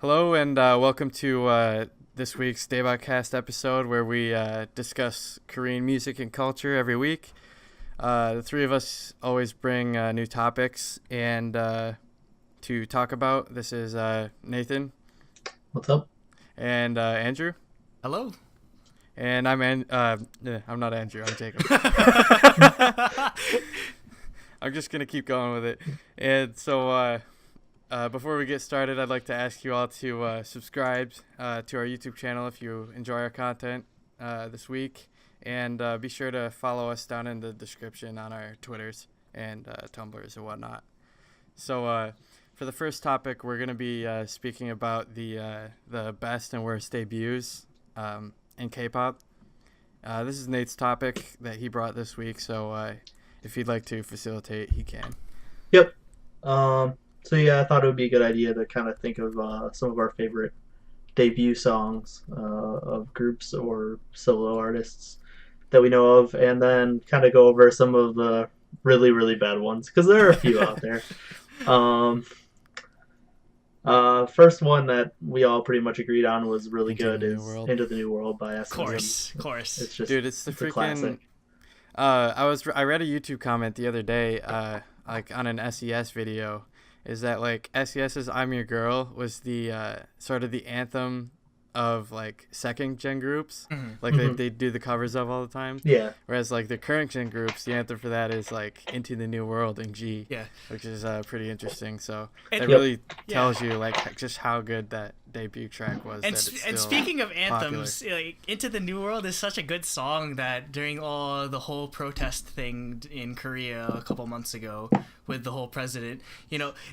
Hello and welcome to this week's DaebakCast episode where we discuss Korean music and culture every week. The three of us always bring new topics and to talk about. This is Nathan. What's up? And Andrew. Hello. And I'm not Andrew. I'm Jacob. I'm just gonna keep going with it. And so before we get started, I'd like to ask you all to subscribe to our YouTube channel if you enjoy our content this week, and be sure to follow us down in the description on our Twitters and Tumblrs and whatnot. So for the first topic, we're gonna be speaking about the best and worst debuts in K-pop. This is Nate's topic that he brought this week, so if he'd like to facilitate, he can. Yep. So yeah, I thought it would be a good idea to kind of think of some of our favorite debut songs of groups or solo artists that we know of, and then kind of go over some of the really, really bad ones, because there are a few out there. First one that we all pretty much agreed on was really good is Into the New World by SM. Of course. It's just, dude, it's the freaking classic. I read a YouTube comment the other day, like on an SES video, is that like SES's "I'm Your Girl" was the sort of the anthem of like second gen groups, like they do the covers of all the time. Yeah. Whereas like the current gen groups, the anthem for that is like "Into the New World" in G. Yeah. Which is pretty interesting. So And- it really tells you like just how good that debut track was. And, that it's and still speaking of anthems, popular. like Into the New World is such a good song that during the whole protest thing in Korea a couple months ago with the whole president,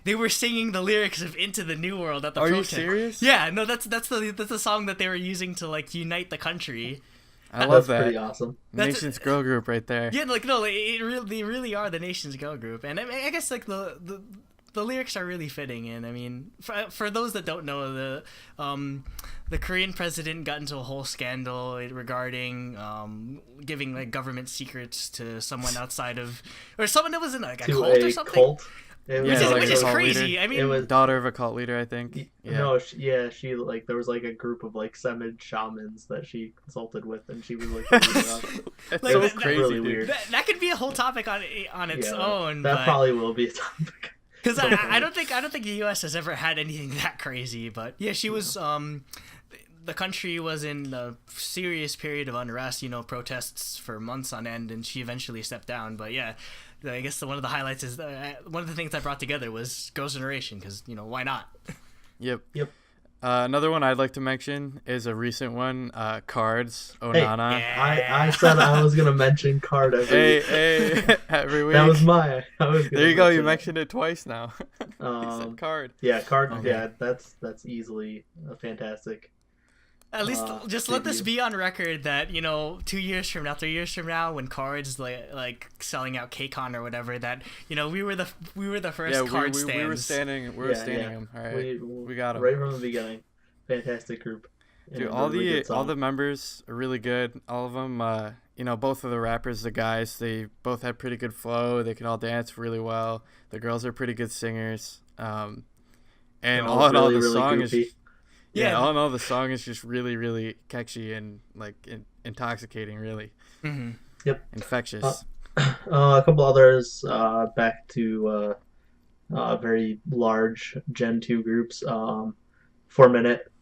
they were singing the lyrics of Into the New World at the Are protest. you serious? Yeah, no, that's the song that they were using to like unite the country. I love That's pretty that. awesome. Nation's girl group right there. Yeah, like no, like, they really are the nation's girl group, and I guess like the lyrics are really fitting. And I mean, for those that don't know, the Korean president got into a whole scandal regarding giving like government secrets to someone outside of, or someone that was in like a cult or something. Cult. It Yeah, was, like which a is cult crazy. leader. I mean, It was Daughter of a cult leader, I think. Yeah. No, she like there was like a group of like Semid shamans that she consulted with, and she was like the leader of. That's Like, so that- crazy, really dude. weird. that could be a whole topic on its Yeah, own. That but... probably will be a topic. Because I don't think the U.S. has ever had anything that crazy, but yeah, she was. The country was in a serious period of unrest, protests for months on end, and she eventually stepped down. But yeah, I guess one of the highlights is one of the things I brought together was Girls' Generation, because why not? Yep. Yep. Another one I'd like to mention is a recent one, Cards, Hey, Onana. yeah. I said I was gonna mention Card every week. Hey, every week. That was my. I was gonna There you go. You mention mentioned it twice now. You Um, said Card. it. Yeah, Card. Okay. Yeah, that's easily a fantastic. At least just let this debut. be on record that 2 years from now, 3 years from now, when Cards like selling out KCON or whatever, that we were the first Yeah, Card we were stands. standing. We were standing them. All right. We got 'em. right from the beginning. Fantastic group. Dude, And all a really good the song. members are really good. All of them, both of the rappers, the guys, they both have pretty good flow. They can all dance really well. The girls are pretty good singers. And They're all in all, really, the really song goofy. is Yeah. all in all, the song is just really, really catchy and like intoxicating, really infectious. A couple others back to very large Gen 2 groups. 4 Minute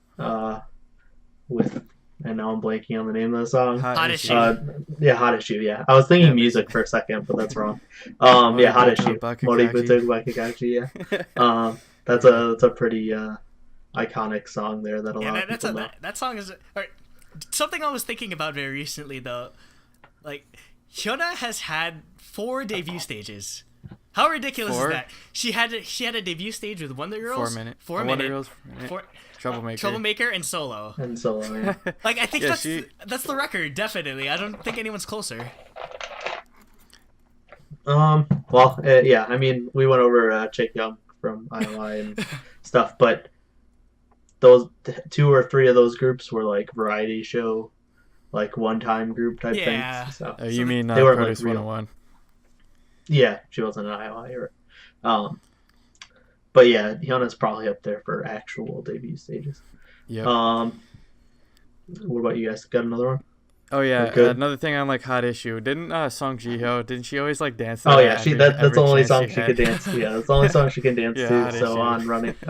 with, and now I'm blanking on the name of the song. Hot Issue. Issue. Yeah, Hot Issue. Yeah, I was thinking Yeah, music for a second, but that's wrong. Yeah, Hot Issue. Bakakachi. Moributsu Bakakachi. Yeah. That's a pretty iconic song there that a lot of people know. that song is something I was thinking about very recently though. Like Hyuna has had 4 debut stages. How ridiculous 4? is that? She had a debut stage with Wonder Girls, 4 Minute. 4 Wonder Minute, Girls. Four- Troublemaker. and Solo. And so, yeah. Like I think Yeah, that's the record definitely. I don't think anyone's closer. Well, yeah, I mean, we went over Chaek Young from IOI and stuff, but those 2 or 3 of those groups were like variety show, like one-time group type Yeah. things. So, You mean they weren't, like, Produce real. 101? yeah, she wasn't an IOI. But But yeah, Hyunna's probably up there for actual debut stages. Yep. What about you guys? Got another one? Oh yeah, Good. another thing on like Hot Issue. Didn't Song Jiho? Didn't she always like dance? To Oh that yeah, that's every the only chance song she had? could dance to. Yeah, that's the only song she can dance Yeah, to. Hot So Issue.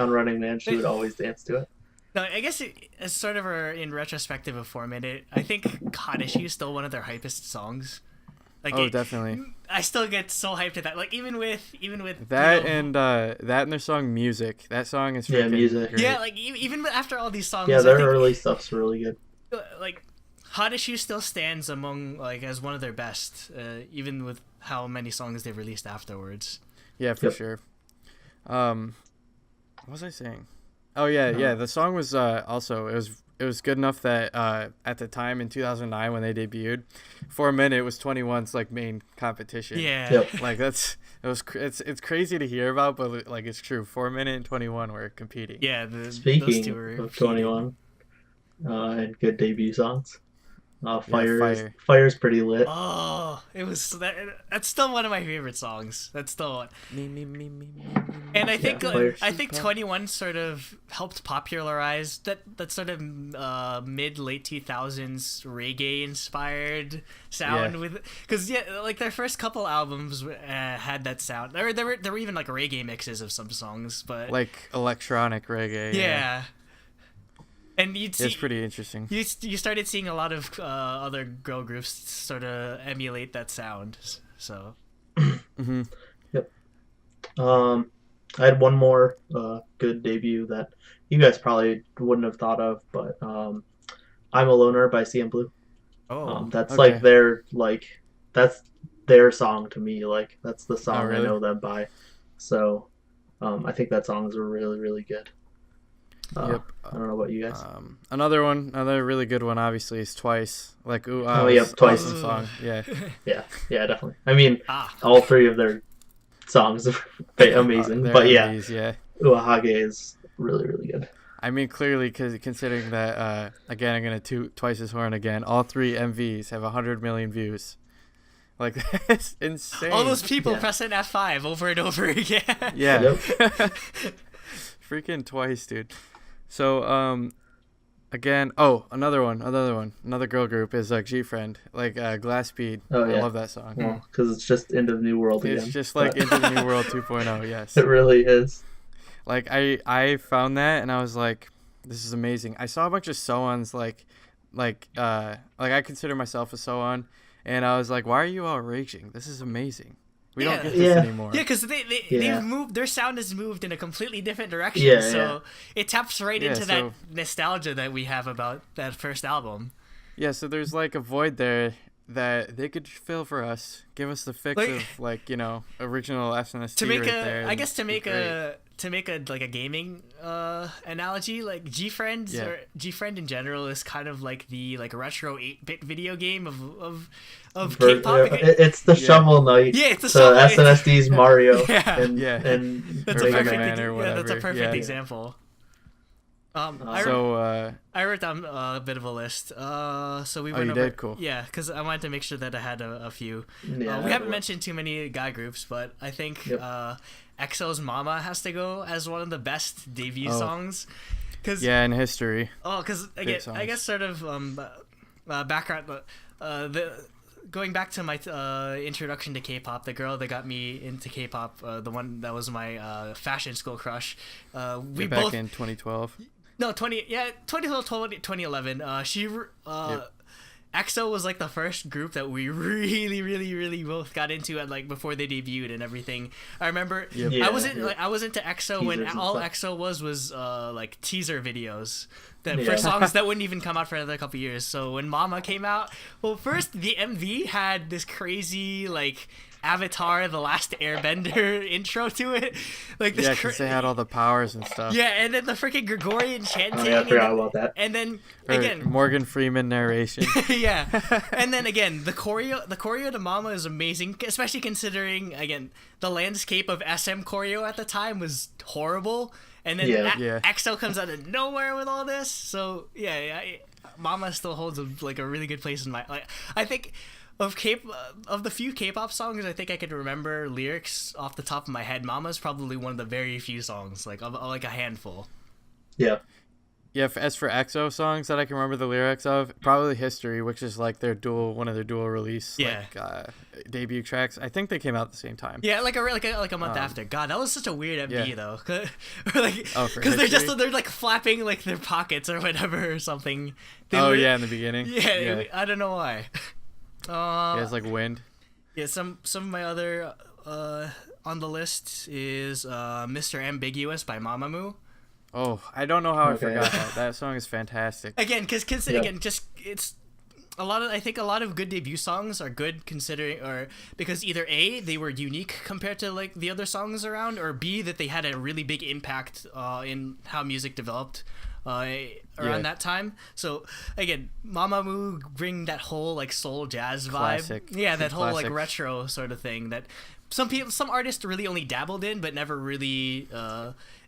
on Running Man, she would always dance to it. No, I guess it's sort of in retrospective of 4 Minute. I think Hot Issue is still one of their hypest songs. Like Oh, definitely. I still get so hyped at that. Like even with That you know, and that and their song Music. That song is Yeah, freaking Music. great. yeah, like even after all these songs, Yeah, I their think, early stuff's really good. like Hot Issue still stands among like as one of their best, even with how many songs they've released afterwards. Yeah, for Yep. sure. What was I saying? Oh yeah. The song was also it was good enough that at the time in 2009 when they debuted, 4 Minute was 21's like main competition. Yeah. Yep. Like it's crazy to hear about, but like it's true. 4 Minute and 21 were competing. Yeah. Those Speaking two were of competing. 21 and good debut songs, Fire. Fire's pretty lit. Oh, it was that's still one of my favorite songs. That's still one. Me. And I think Fire. I think 21 sort of helped popularize that sort of mid late 2000s reggae inspired sound Yeah. with because like their first couple albums had that sound. There were even like reggae mixes of some songs, but Like electronic reggae. yeah. And you'd see It's pretty interesting. you started seeing a lot of other girl groups sort of emulate that sound. So Mm-hmm. I had one more good debut that you guys probably wouldn't have thought of, but I'm a Loner by CM Blue. That's okay. that's their song to me. Like that's the song really? I know them by. So I think that song is really really good. Yep. I don't know about you guys. Another really good one, obviously, is Twice. Like, ooh, Oh, yeah, was Twice. awesome song. Yeah. Yeah, definitely. I mean, ah all three of their songs are amazing, They're but yeah, MVs, yeah. Uahage is really really good. I mean, clearly, considering that, again, I'm gonna toot Twice's horn again. All 3 MVs have 100 million views. Like, that's insane. all those people Yeah. pressing F5 over and over again. Yeah. Yep. Freaking Twice, dude. So, again, another girl group is like G-Friend, like Glass Speed. Oh, yeah. I love that song. Well, because it's just End of New World again. It's just like but- Into the New World 2.0. Yes. It really is. Like I found that and I was like, this is amazing. I saw a bunch of So-ons like I consider myself a So-on, and I was like, why are you all raging? This is amazing. We Yeah. don't get this Yeah. anymore. Yeah, because Yeah. they've moved. Their sound has moved in a completely different direction. Yeah, so it taps right Yeah, into that so- nostalgia that we have about that first album. Yeah, so there's like a void there that they could fill for us. Give us the fix Like- of like, original SNSD To make right a, there. I and guess to it'd be make great. like a gaming analogy, like G-Friends Yeah. or G-Friend in general is kind of like the like retro 8-bit video game of Ver- K-pop. It's the Yeah. Shovel Knight Yeah, it's the to Shovel Knight. SNSD Mario. Yeah. and, Yeah. and That's Or a Mega perfect Man or yeah, that's a whatever. perfect Yeah. example. I wrote down a bit of a list. So we Oh, went you over, did? Cool. Yeah, because I wanted to make sure that I had a few. Yeah, We haven't mentioned too many guy groups, but I think Yep. EXO's "Mama" has to go as one of the best debut Oh. songs. Cause, Yeah, in history. because I guess songs. sort of background. Going back to my introduction to K-pop, the girl that got me into K-pop, the one that was my fashion school crush. We Back both in 2012. no, 2011. EXO was like the first group that we really both got into at like before they debuted and everything. I remember Yep. Yeah, I wasn't yeah. like I was into EXO when Teasers and all stuff. EXO was like teaser videos that Yeah. for songs that wouldn't even come out for another couple years. So when Mama came out, well, first the MV had this crazy like Avatar: The Last Airbender intro to it, like this. Yeah, because they had all the powers and stuff. yeah, and then the freaking Gregorian chanting. Oh, yeah, I and forgot then- about that. and then Or again, Morgan Freeman narration. yeah, and then again, the choreo to Mama is amazing, especially considering again the landscape of SM choreo at the time was horrible, and then Yeah. EXO comes out of nowhere with all this. So yeah, Mama still holds a really good place in my like. I think of the few K-pop songs I think I could remember lyrics off the top of my head, Mama's probably one of the very few songs, like like a handful. Yeah. Yeah, as for EXO songs that I can remember the lyrics of, probably History, which is like one of their dual release debut tracks. I think they came out at the same time. Yeah, like a month after. God, that was such a weird MV though. Because they're like flapping like their pockets or whatever or something. In the beginning. Yeah. I don't know why. It's like wind. Yeah, some of my other on the list is Mr. Ambiguous by Mamamoo. Oh, I don't know how I forgot that. That song is fantastic. Again, it's a lot of, I think a lot of good debut songs are good because either A, they were unique compared to like the other songs around, or B, that they had a really big impact in how music developed around that time. So again, Mamamoo bring that whole like soul jazz vibe. Classic. Yeah, that whole like retro sort of thing that some artists really only dabbled in but never really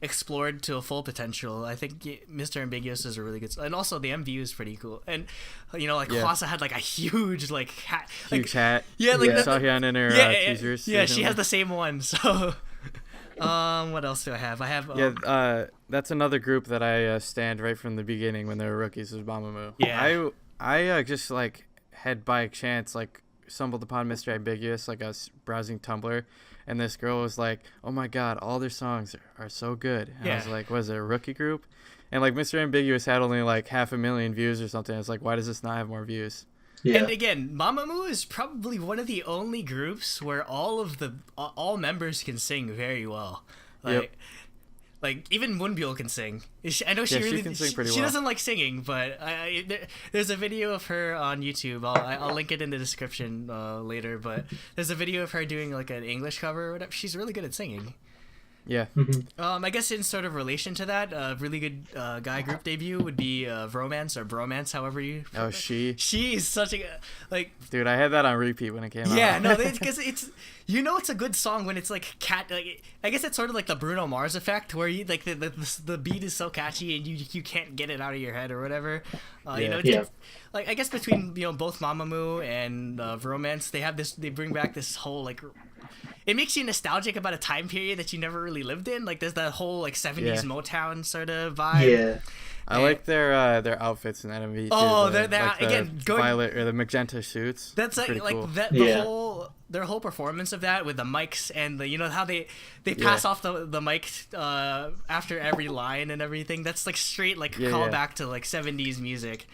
explored to a full potential. I think Mr. Ambiguous is a really good, and also the MV is pretty cool. And Hwasa had like a huge like hat, hat. Yeah, like I saw Hyun in her teasers. Yeah, she has the same one. So, what else do I have? I have that's another group that I stand right from the beginning when they were rookies was Mamamoo. Yeah, I just like had by chance like stumbled upon Mr. Ambiguous, like I was browsing Tumblr, and this girl was like, oh my god, all their songs are so good. And I was like, was it a rookie group? And like Mr. Ambiguous had only like 500,000 views or something. I was like, why does this not have more views? Yeah. And again, Mamamoo is probably one of the only groups where all members can sing very well. Like even Moonbyul can sing. I know she can sing pretty well. She doesn't like singing, but there's a video of her on YouTube. I'll link it in the description later. But there's a video of her doing like an English cover or whatever. She's really good at singing. Yeah. I guess in sort of relation to that, a really good guy group debut would be Romance or Bromance, however you. Oh, she is such a like. Dude, I had that on repeat when it came out. Yeah, no, because it's it's a good song when it's like I guess it's sort of like the Bruno Mars effect where you like the beat is so catchy and you can't get it out of your head or whatever. Like I guess between both Mamamoo and Romance, they bring back this whole like. It makes you nostalgic about a time period that you never really lived in. Like there's that whole like 70s Motown sort of vibe. Yeah. I like their outfits in that MV. Oh, too. The violet or the magenta suits. That's like cool. that their whole performance of that with the mics and the how they pass off the mic after every line and everything. That's like straight like callback to like 70s music.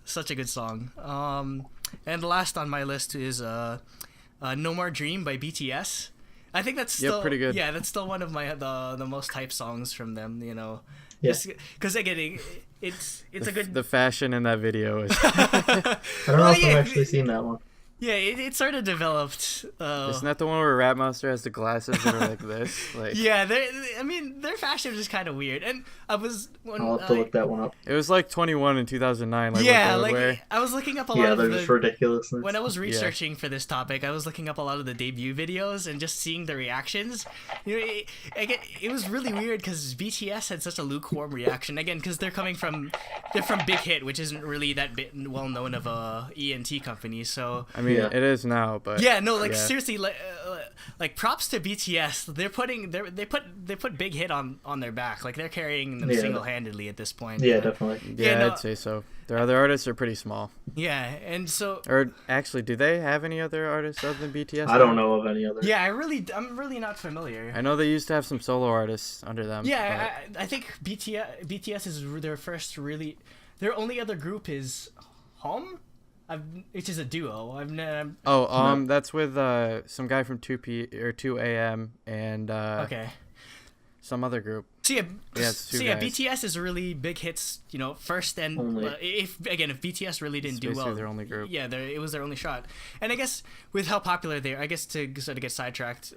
Such a good song. And the last on my list is No More Dream by BTS. I think that's still pretty good. Yeah, that's still one of my the most hyped songs from them. Because again, it's a good. The fashion in that video is. I don't know if I've actually seen that one. Yeah, it sort of developed. Isn't that the one where Rap Monster has the glasses that are like this? Like. Yeah, their fashion is kind of weird, and I'll have to look that one up. It was like 21 in 2009. I was looking up a lot of they're just ridiculousness. When I was researching for this topic, I was looking up a lot of the debut videos and just seeing the reactions. It was really weird because BTS had such a lukewarm reaction. Again, because they're from Big Hit, which isn't really that well known of a ENT company. So I mean, it is now, but seriously, like props to BTS. They put Big Hit on their back. Like they're carrying them single-handedly at this point. Yeah, definitely. Yeah, I'd say so. Their other artists are pretty small. Yeah, and so. Or actually, do they have any other artists other than BTS? I don't know of any other. Yeah, I'm really not familiar. I know they used to have some solo artists under them. Yeah, I think BTS is their first really. Their only other group is Home. Which is a duo. That's with some guy from 2 a.m. and some other group. So BTS is really Big Hit's, first, and if BTS really didn't do well, their only group. Yeah, it was their only shot. And I guess with how popular they are, I guess to sort of get sidetracked.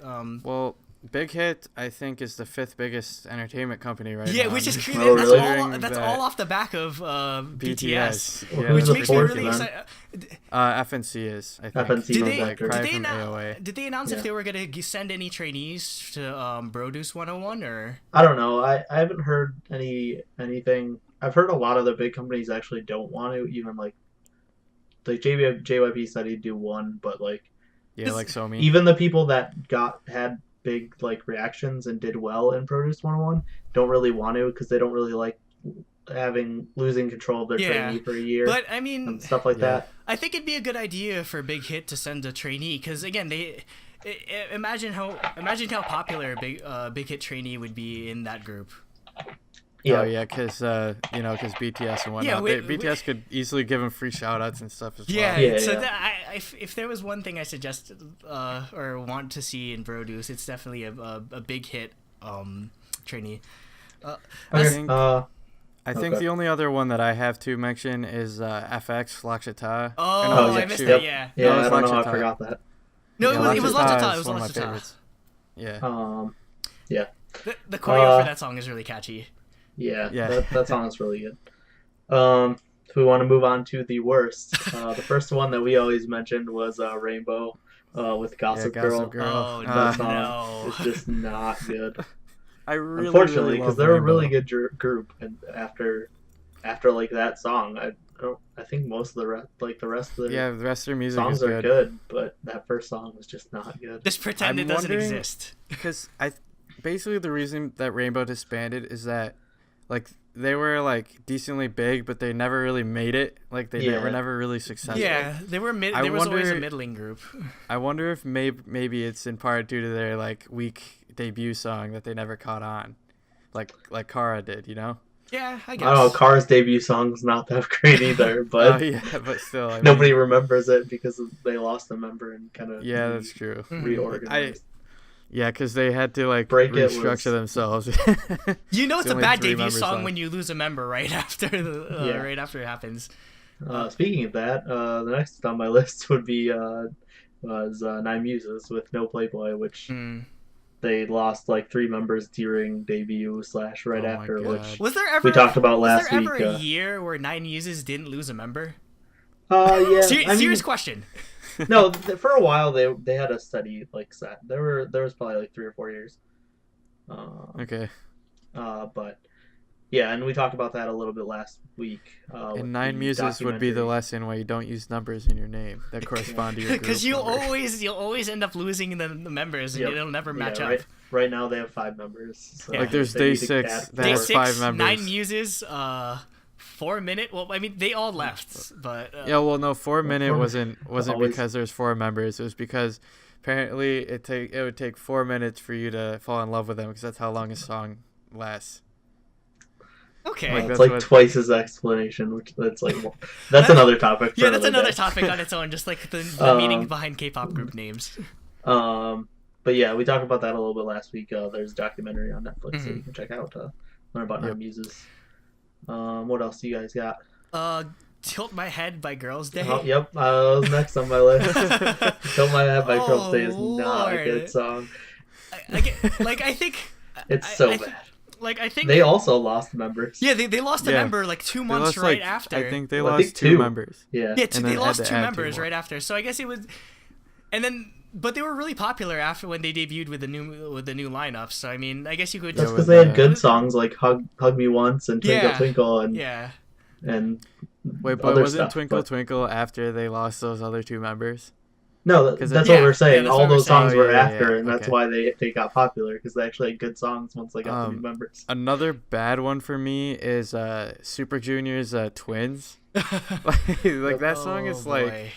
Big Hit, I think, is the 5th biggest entertainment company right now. Yeah, which is crazy. That's all off the back of BTS. Yeah. Which makes me really excited. FNC is, I think. Did they announce if they were going to send any trainees to Produce 101 or? I don't know. I haven't heard anything. I've heard a lot of the big companies actually don't want to even like like JYP said he'd do one, but like Yeah, like So Me. even the people that had big like reactions and did well in Produce 101 don't really want to because they don't really like losing control of their trainee for a year. But I mean, and stuff like that. I think it'd be a good idea for Big Hit to send a trainee because again, imagine how popular a Big Hit trainee would be in that group. Yeah. Oh yeah, because because BTS and whatnot. Yeah, BTS could easily give them free shout outs and stuff as well. Yeah. So if there was one thing I suggest or want to see in Produce, it's definitely a Big Hit trainee. I think the only other one that I have to mention is FX Lakshata. Oh, I missed that. Yeah. Yeah, I don't know. I forgot that. No, it was Lakshata. It was one of my Lakshata. favorites. Yeah. Yeah. The choreo for that song is really catchy. Yeah. That song is really good. If we want to move on to the worst, the first one that we always mentioned was Rainbow with Gossip Girl. Oh, that song no. is just not good. Unfortunately, because they're a really good group, and after like that song, I think most of the rest of the rest of their music songs is are good, but that first song was just not good. Just pretend it doesn't exist. Because basically the reason that Rainbow disbanded is that like they were like decently big, but they never really made it. Like they were never really successful. Yeah, they were there was always a middling group. I wonder if maybe it's in part due to their like weak debut song that they never caught on, like Kara did, you know? Yeah, I guess. I don't know, Kara's debut song's not that great either, but but still, nobody remembers it because they lost a member and kind of that's true. Reorganized. Yeah, because they had to like restructure themselves. You know it's a bad debut song when you lose a member right after right after it happens. Speaking of that, the next on my list would be was Nine Muses with No Playboy, which they lost like 3 members during debut / right after, which was there ever we talked about last week. Was there ever a year where Nine Muses didn't lose a member? Yeah. Serious question. No, for a while they had a steady like set. There was probably like 3 or 4 years. Okay. But yeah, and we talked about that a little bit last week. And Nine Muses would be the lesson why you don't use numbers in your name that correspond to your group. Because you'll always end up losing the members, and it'll never match up. Right now they have 5 members. So like there's Day 6 that has 5 members. 9 Muses. 4 Minute. Well, I mean, they all left, but 4 Minute wasn't because there's 4 members. It was because apparently it would take 4 minutes for you to fall in love with them because that's how long a song lasts. Okay, it's like twice his explanation, which that's another topic. Yeah, that's another topic on its own. Just like the meaning behind K-pop group names. But yeah, we talked about that a little bit last week. There's a documentary on Netflix that you can check out to learn about Nine Muses. What else do you guys got? Tilt My Head by Girls' Day. Oh, yep, that was next on my list. Tilt My Head by Girls' Day is not a good song. I think it's so bad. Like I think they also lost members. Yeah, they lost a member like 2 months right after. I think they lost 2 members. Yeah, they lost 2 members right after. So I guess it was, but they were really popular after when they debuted with the new lineup. So I mean, I guess you could. That's because they had good songs like "Hug Me Once" and "Twinkle Twinkle" and and. Wait, but wasn't "Twinkle Twinkle" after they lost those other 2 members? No, that's what we're saying. All those songs were after, and that's why they got popular because they actually had good songs once they got the new members. Another bad one for me is Super Junior's "Twins." like that song is like.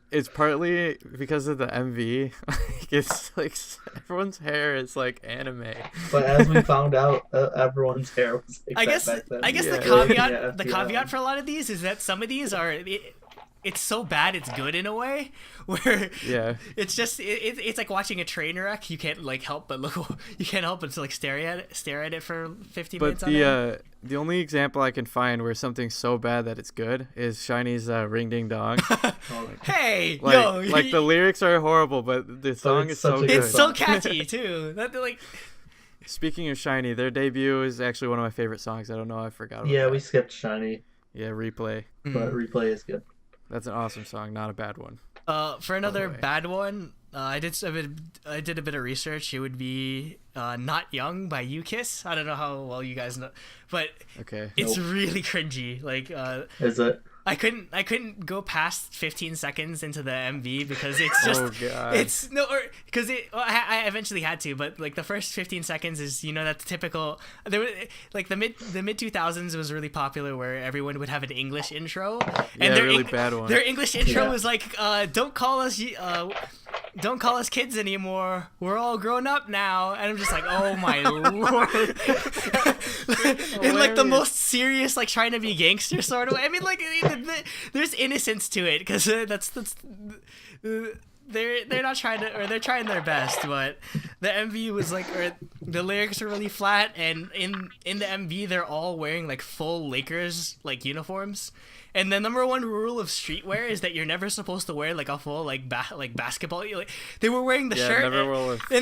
It's partly because of the MV. Like it's like everyone's hair is like anime. But as we found out, everyone's hair was like back then. I guess the caveat for a lot of these is that some of these are it's so bad it's good in a way where it's just it's like watching a train wreck. You can't like help but to like stare at it for 50 minutes. But the only example I can find where something's so bad that it's good is Shiny's Ring Ding Dong. Hey, like the lyrics are horrible, but the song is so good. It's so catchy too. Speaking of Shiny, their debut is actually one of my favorite songs. I don't know, I forgot about that. We skipped Shiny. Yeah, Replay. But Replay is good. That's an awesome song, not a bad one. For another bad one, I did a bit of research. It would be "Not Young" by U-Kiss. I don't know how well you guys know, but it's really cringy. Like, is it? I couldn't go past 15 seconds into the MV because it's just it's no or because I eventually had to, but like the first 15 seconds is that typical there was like the mid 2000s was really popular where everyone would have an English intro and their really bad one. Their English intro was like don't call us kids anymore, we're all grown up now, and I'm just like, oh my lord. In like the most serious, like trying to be gangster sort of way. I mean, like there's innocence to it because that's they're not trying to, or they're trying their best, but the MV was like, or the lyrics are really flat, and in the MV they're all wearing like full Lakers like uniforms. And the number one rule of streetwear is that you're never supposed to wear like a full like basketball. Like, they were wearing the shirt, and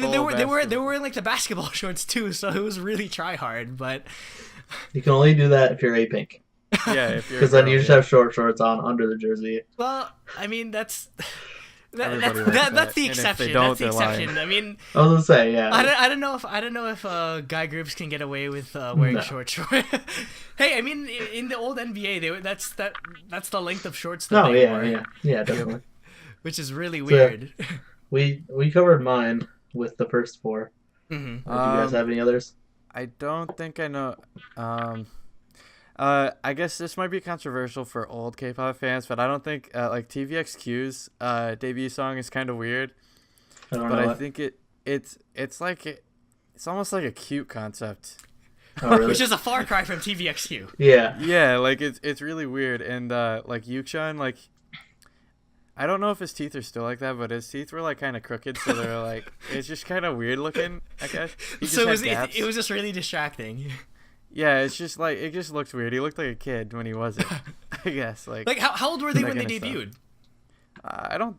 they were wearing like the basketball shorts too. So it was really try hard. But you can only do that if you're A-Pink. Yeah, because then you just have short shorts on under the jersey. Well, I mean that's that's the exception. That's the exception. I mean, I was gonna say, yeah. I don't know if guy groups can get away with wearing short shorts. Hey, I mean, in the old NBA, that's the length of shorts that they wore. Yeah, definitely. Which is really weird. So, we covered mine with the first four. Mm-hmm. Do you guys have any others? I don't think I know. I guess this might be controversial for old K-pop fans, but I don't think like TVXQ's debut song is kind of weird. I think it's almost like a cute concept. Oh, really? Which is a far cry from TVXQ. Yeah. Yeah, like it's really weird, and like Yuchun, like I don't know if his teeth are still like that, but his teeth were like kind of crooked, so they're like it's just kind of weird looking, I guess. So it was just really distracting. Yeah, it's just like it just looked weird. He looked like a kid when he wasn't. I guess like how old were they when they debuted? I don't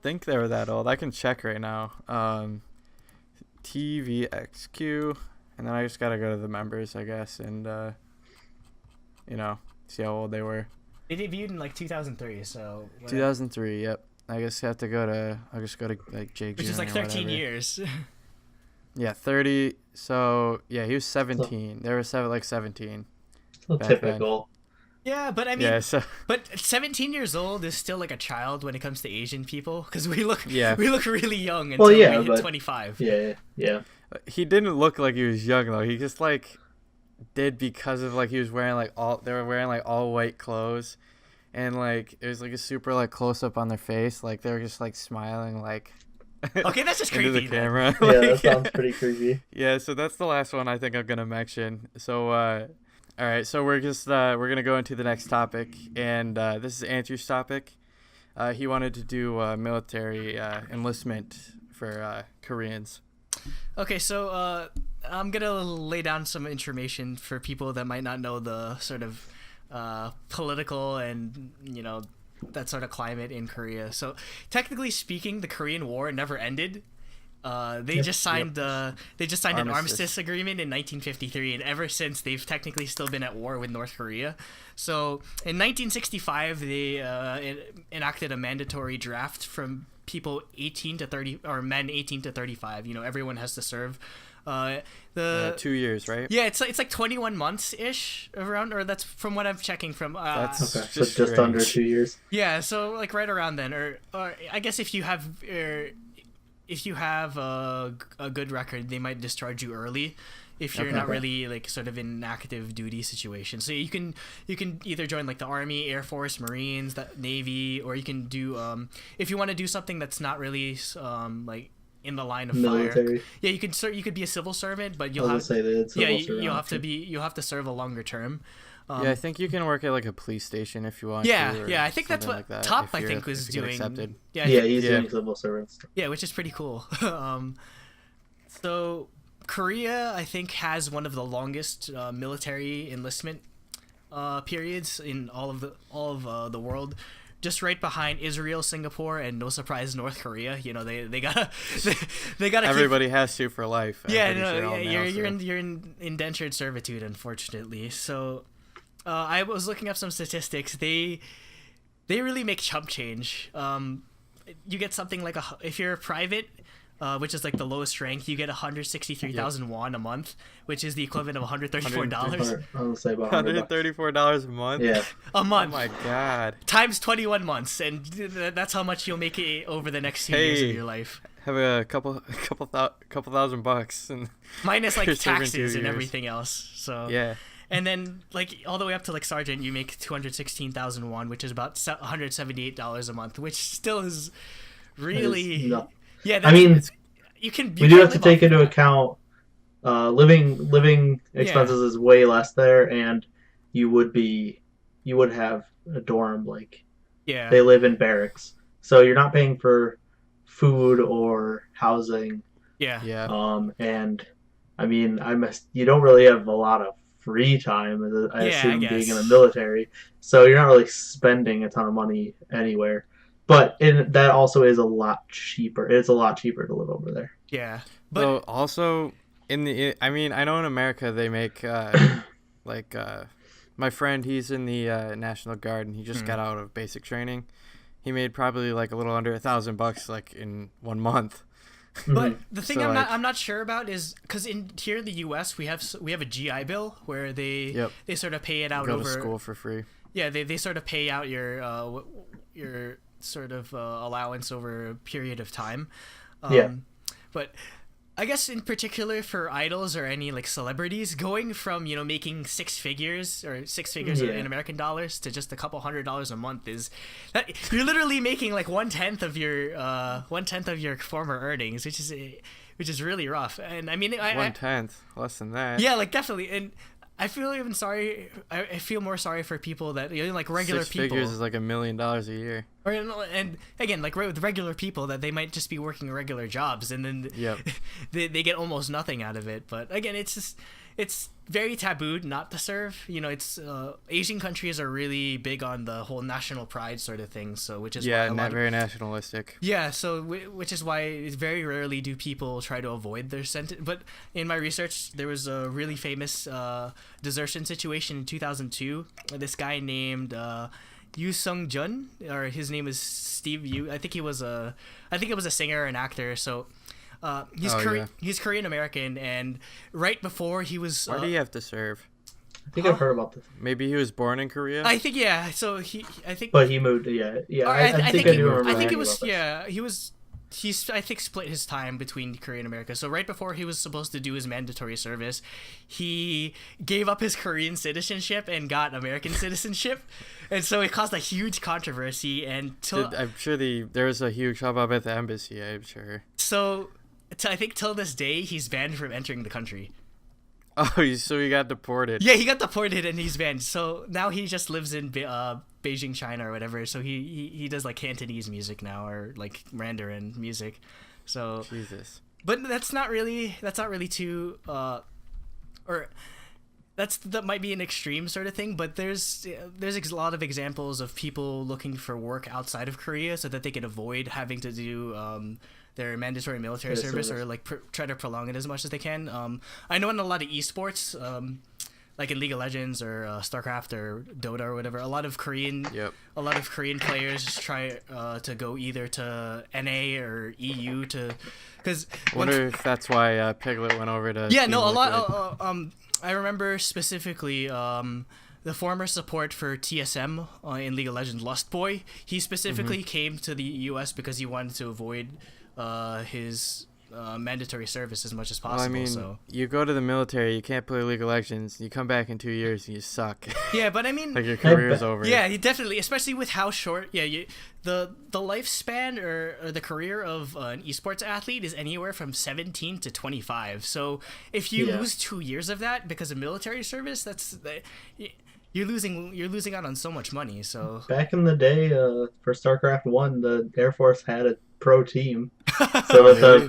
think they were that old. I can check right now. TVXQ, and then I just gotta go to the members, I guess, and see how old they were. They debuted in like 2003, so 2003. Yep. I guess you have to go to. I'll just go to like Jake. Which is like 13 years. Yeah, 30. So yeah, he was 17. They were 17. So typical. Yeah, but I mean, but 17 years old is still like a child when it comes to Asian people, because we look really young until we hit 25. Yeah. He didn't look like he was young though. He just like did because of like he was wearing like all white clothes, and like it was like a super like close up on their face, like they were just like smiling like. Okay, that's just creepy. Into the camera. Yeah, that sounds pretty creepy. Yeah, so that's the last one I think I'm gonna mention. So, all right, so we're gonna go into the next topic, and this is Andrew's topic. He wanted to do military enlistment for Koreans. Okay, so I'm gonna lay down some information for people that might not know the sort of political and that sort of climate in Korea. So technically speaking, the Korean War never ended. They just signed an armistice agreement in 1953, and ever since they've technically still been at war with North Korea. So in 1965, they enacted a mandatory draft from people 18 to 30, or men 18 to 35. Everyone has to serve. 2 years, right? Yeah, it's like 21 months ish around, or that's from what I'm checking from. That's okay, so just under 2 years. Yeah, so like right around then, or I guess if you have a good record, they might discharge you early if you're not really like sort of in an active duty situation. So you can either join like the Army, Air Force, Marines, the Navy, or you can do if you want to do something that's not really like in the line of military. Fire. Yeah, you could be a civil servant, but you'll have to serve a longer term. Yeah, I think you can work at like a police station if you want. I think that's what like Top I think was doing. Accepted. Yeah, he's doing civil servants. Yeah, which is pretty cool. So Korea, I think, has one of the longest military enlistment periods in all of the world. Just right behind Israel, Singapore, and no surprise, North Korea. They gotta Everybody has to for life. You're in indentured servitude, unfortunately. So, I was looking up some statistics. They really make chump change. You get something like if you're a private, which is like the lowest rank, you get 163,000 won a month, which is the equivalent of $134 I was say about $134 a month. Yeah. a month. Oh my god. Times 21 months, and that's how much you'll make it over the next few years of your life. Have a couple thousand bucks and minus like you're serving 2 taxes and years. everything else. So Yeah. And then like all the way up to like sergeant, you make 216,000 won, which is about $178 a month, which still is really yeah. I mean, you can. We do have to take into account living expenses is way less there, and you would have a dorm, like they live in barracks, so you're not paying for food or housing. And I mean, you don't really have a lot of free time, I assume, being in the military, so you're not really spending a ton of money anywhere. But that also is a lot cheaper. It's a lot cheaper to live over there. Yeah. But so also I know in America they make my friend, he's in the National Guard, and he just got out of basic training. He made probably like a little under $1,000 like in 1 month. But the thing I'm not sure about is because here in the U.S. we have a GI Bill where they sort of pay it out go over to school for free. Yeah, they sort of pay out your sort of allowance over a period of time. But I guess in particular for idols or any like celebrities, going from making six figures in American dollars to just a couple $100 a month you're literally making like 1/10 of your former earnings, which is really rough. And I mean 1/10 less than that. Yeah, like definitely. And I feel even sorry. I feel more sorry for people that like regular 6 people. figures is like $1 million a year. And again, like with regular people that they might just be working regular jobs, and then they get almost nothing out of it. But again, it's very tabooed not to serve. It's Asian countries are really big on the whole national pride sort of thing. So which is very nationalistic. Yeah, so which is why very rarely do people try to avoid their sentence. But in my research, there was a really famous desertion situation in 2002. This guy named Yu Sung Jun, or his name is Steve Yu. I think it was a singer and actor. So. He's Korean American, and right before he was. Why do you have to serve? I think I've heard about this. Maybe he was born in Korea. I think So But he moved. Yeah. I think I do remember. I think it was. Yeah, he was. He's I think split his time between Korea and America. So right before he was supposed to do his mandatory service, he gave up his Korean citizenship and got American citizenship, and so it caused a huge controversy. And I'm sure there was a huge hubbub at the embassy. I'm sure. So. I think till this day he's banned from entering the country. Oh, so he got deported. Yeah, he got deported and he's banned. So now he just lives in Beijing, China, or whatever. So he does like Cantonese music now, or like Mandarin music. So Jesus. But that's not really too that might be an extreme sort of thing. But there's a lot of examples of people looking for work outside of Korea so that they can avoid having to do their mandatory military service or like try to prolong it as much as they can. I know in a lot of esports, like in League of Legends or StarCraft or Dota or whatever, a lot of Korean players try to go either to NA or EU because. I wonder if that's why Piglet went over to. Yeah, no, a lot. I remember specifically. The former support for TSM in League of Legends, Lust Boy, he specifically came to the US because he wanted to avoid his mandatory service as much as possible. Well, I mean, so you go to the military, you can't play League of Legends, you come back in 2 years and you suck. Yeah, but I mean, like your career's over. Yeah, definitely, especially with how short. Yeah, the lifespan or the career of an esports athlete is anywhere from 17 to 25. So if you lose 2 years of that because of military service, you're losing out on so much money. So back in the day, for StarCraft 1, the Air Force had a pro team. So so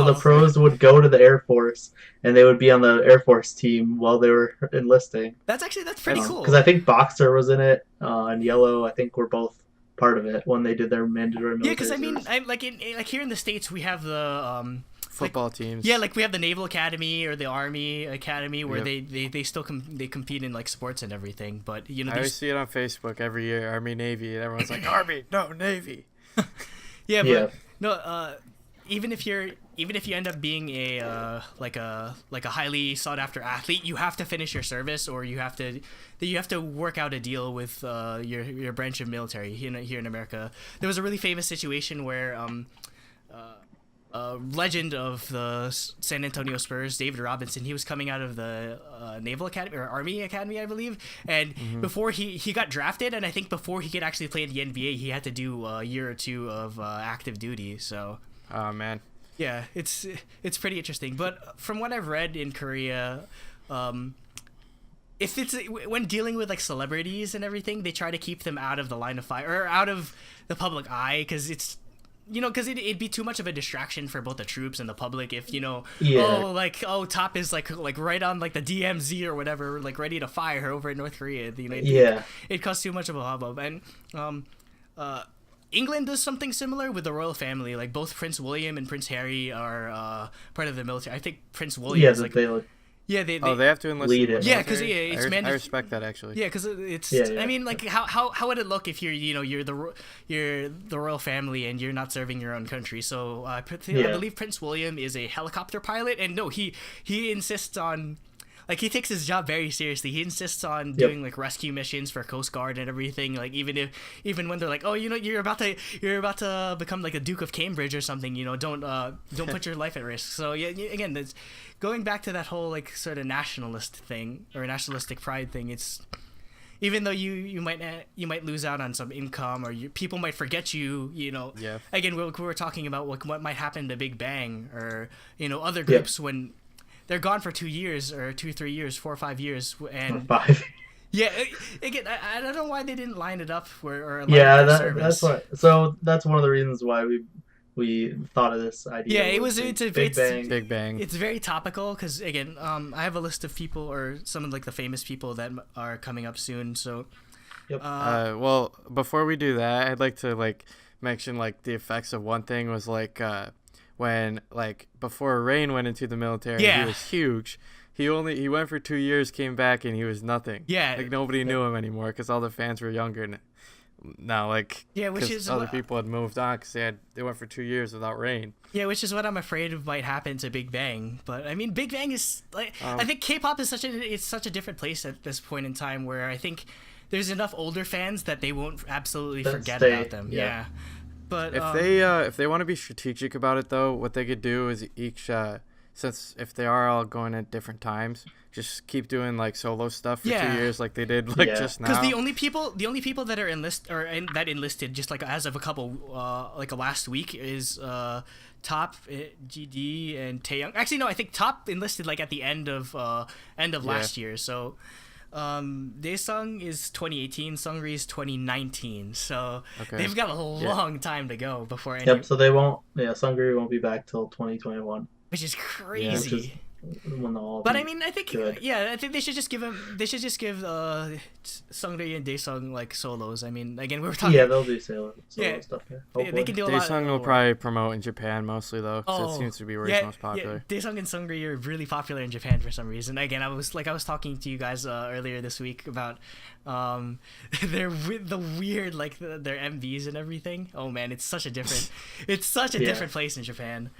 the pros would go to the Air Force and they would be on the Air Force team while they were enlisting. That's pretty cool. Because I think Boxer was in it, and Yellow, I think, were both part of it when they did their mandatory military. Yeah, because I mean, like here in the States, we have the football teams. Yeah, like we have the Naval Academy or the Army Academy where they still compete in like sports and everything. But I always see it on Facebook every year, Army Navy, and everyone's like Army, no Navy. Yeah, but no, even if you end up being a like a highly sought after athlete, you have to finish your service, or you have to work out a deal with your branch of military here in America. There was a really famous situation where legend of the San Antonio Spurs, David Robinson, he was coming out of the Naval Academy or Army Academy, I believe, and before he got drafted, and I think before he could actually play in the NBA, he had to do a year or two of active duty. So, oh man, yeah, it's pretty interesting. But from what I've read in Korea, if it's when dealing with like celebrities and everything, they try to keep them out of the line of fire or out of the public eye, because it's, because it'd be too much of a distraction for both the troops and the public if, Top is like right on like the DMZ or whatever, like ready to fire over in North Korea. It caused too much of a hubbub. And England does something similar with the royal family. Like both Prince William and Prince Harry are part of the military. I think Prince William is like... they have to enlist lead it. Yeah, because it's I respect that actually. Yeah, because it's. Yeah. I mean, like how would it look if you're the royal family and you're not serving your own country? So I believe Prince William is a helicopter pilot, and no, he insists on. Like, he takes his job very seriously. He insists on doing like rescue missions for Coast Guard and everything. Like even when they're like, oh, you're about to become like a Duke of Cambridge or something. Don't put your life at risk. So yeah, again, that's going back to that whole like sort of nationalist thing or nationalistic pride thing. It's even though you might lose out on some income, or people might forget you. Yeah. Again, we were talking about what might happen to Big Bang or other groups when they're gone for 2 years or 2-3 years, 4 or 5 years, and 5. Yeah, again, I don't know why they didn't line it up that's why. So that's one of the reasons why we thought of this idea. Yeah, Big Bang. It's very topical because again, I have a list of people or some of like the famous people that are coming up soon. So, yep. Well, before we do that, I'd like to like mention like the effects of one thing was like. When like before Rain went into the military, he was huge. He went for 2 years, came back, and he was nothing. Yeah, like nobody knew him anymore because all the fans were younger now. Like which is other people had moved on because they went for 2 years without Rain. Yeah, which is what I'm afraid might happen to Big Bang. But I mean, Big Bang is like I think K-pop is such a different place at this point in time where I think there's enough older fans that they won't absolutely forget about them. Yeah. But if they want to be strategic about it, though, what they could do is since if they are all going at different times, just keep doing like solo stuff for 2 years, like they did just now. Because the only people that are that enlisted just like as of a couple last week is Top, GD, and Taeyong. Actually, no, I think Top enlisted like at the end of last year. So. Daesung is 2018, Seungri is 2019, so they've got a long time to go before any... Yep, so they won't... Yeah, Seungri won't be back till 2021. Which is crazy. But I mean, I think I think they should just give Seungri and Daesung like solos. I mean, again, we were talking. Yeah, they'll do solo stuff. Yeah, they can do a lot. Daesung will probably promote in Japan mostly though, because it seems to be where he's most popular. Yeah, Daesung and Seungri are really popular in Japan for some reason. Again, I was talking to you guys earlier this week about their weird like their MVs and everything. Oh man, it's such a different different place in Japan.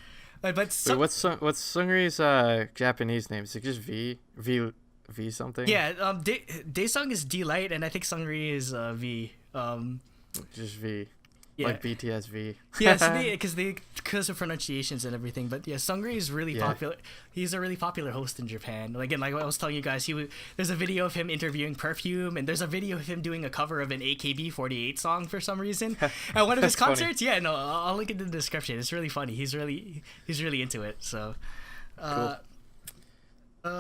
But what's Seungri's Japanese name? Is it just V something? Yeah, Daesung is D Light, and I think Seungri is V. Just V. Like BTS V. Yeah, because of pronunciations and everything. But yeah, Seungri is really popular. He's a really popular host in Japan. Again, like I was telling you guys, there's a video of him interviewing Perfume, and there's a video of him doing a cover of an AKB48 song for some reason at one of his concerts. Funny. Yeah, no, I'll link it in the description. It's really funny. He's really into it. So. Cool.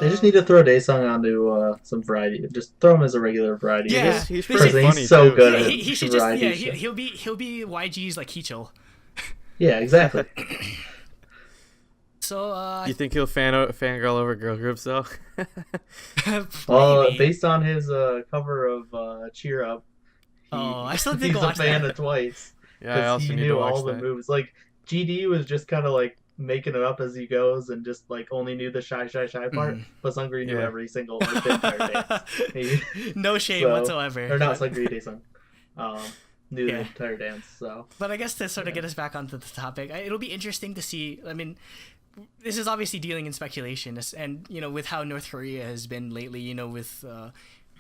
They just need to throw Daesung onto some variety. Just throw him as a regular variety. Yeah, he's pretty funny. He's so too. good at he should variety. He'll be YG's like Heechul. Yeah, exactly. So you think he'll fangirl over girl groups though? Well, based on his cover of Cheer Up, I still did he's watch a fan that. of Twice. Yeah, I also he need knew to watch all that. the moves. Like GD was just kind of like making it up as he goes and just like only knew the shy part, but Seungri knew every single like, the entire dance. No shame whatsoever. Or not Seungri, Daesung. knew the entire dance. So, but I guess to sort of get us back onto the topic, it'll be interesting to see. I mean, this is obviously dealing in speculation, and with how North Korea has been lately, with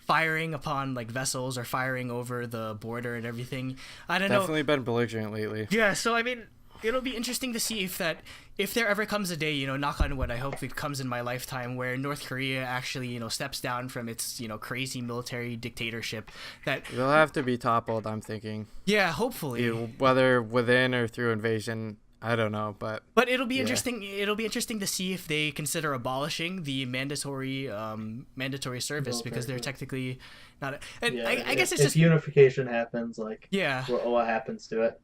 firing upon like vessels or firing over the border and everything. I don't know. Definitely been belligerent lately. Yeah, so I mean, it'll be interesting to see if there ever comes a day, knock on wood, I hope it comes in my lifetime, where North Korea actually, steps down from its, crazy military dictatorship. That they'll have to be toppled, I'm thinking. Yeah, hopefully. Whether within or through invasion, I don't know, but it'll be interesting. It'll be interesting to see if they consider abolishing the mandatory service, because they're technically not. I guess it's if just unification happens, like yeah, what happens to it?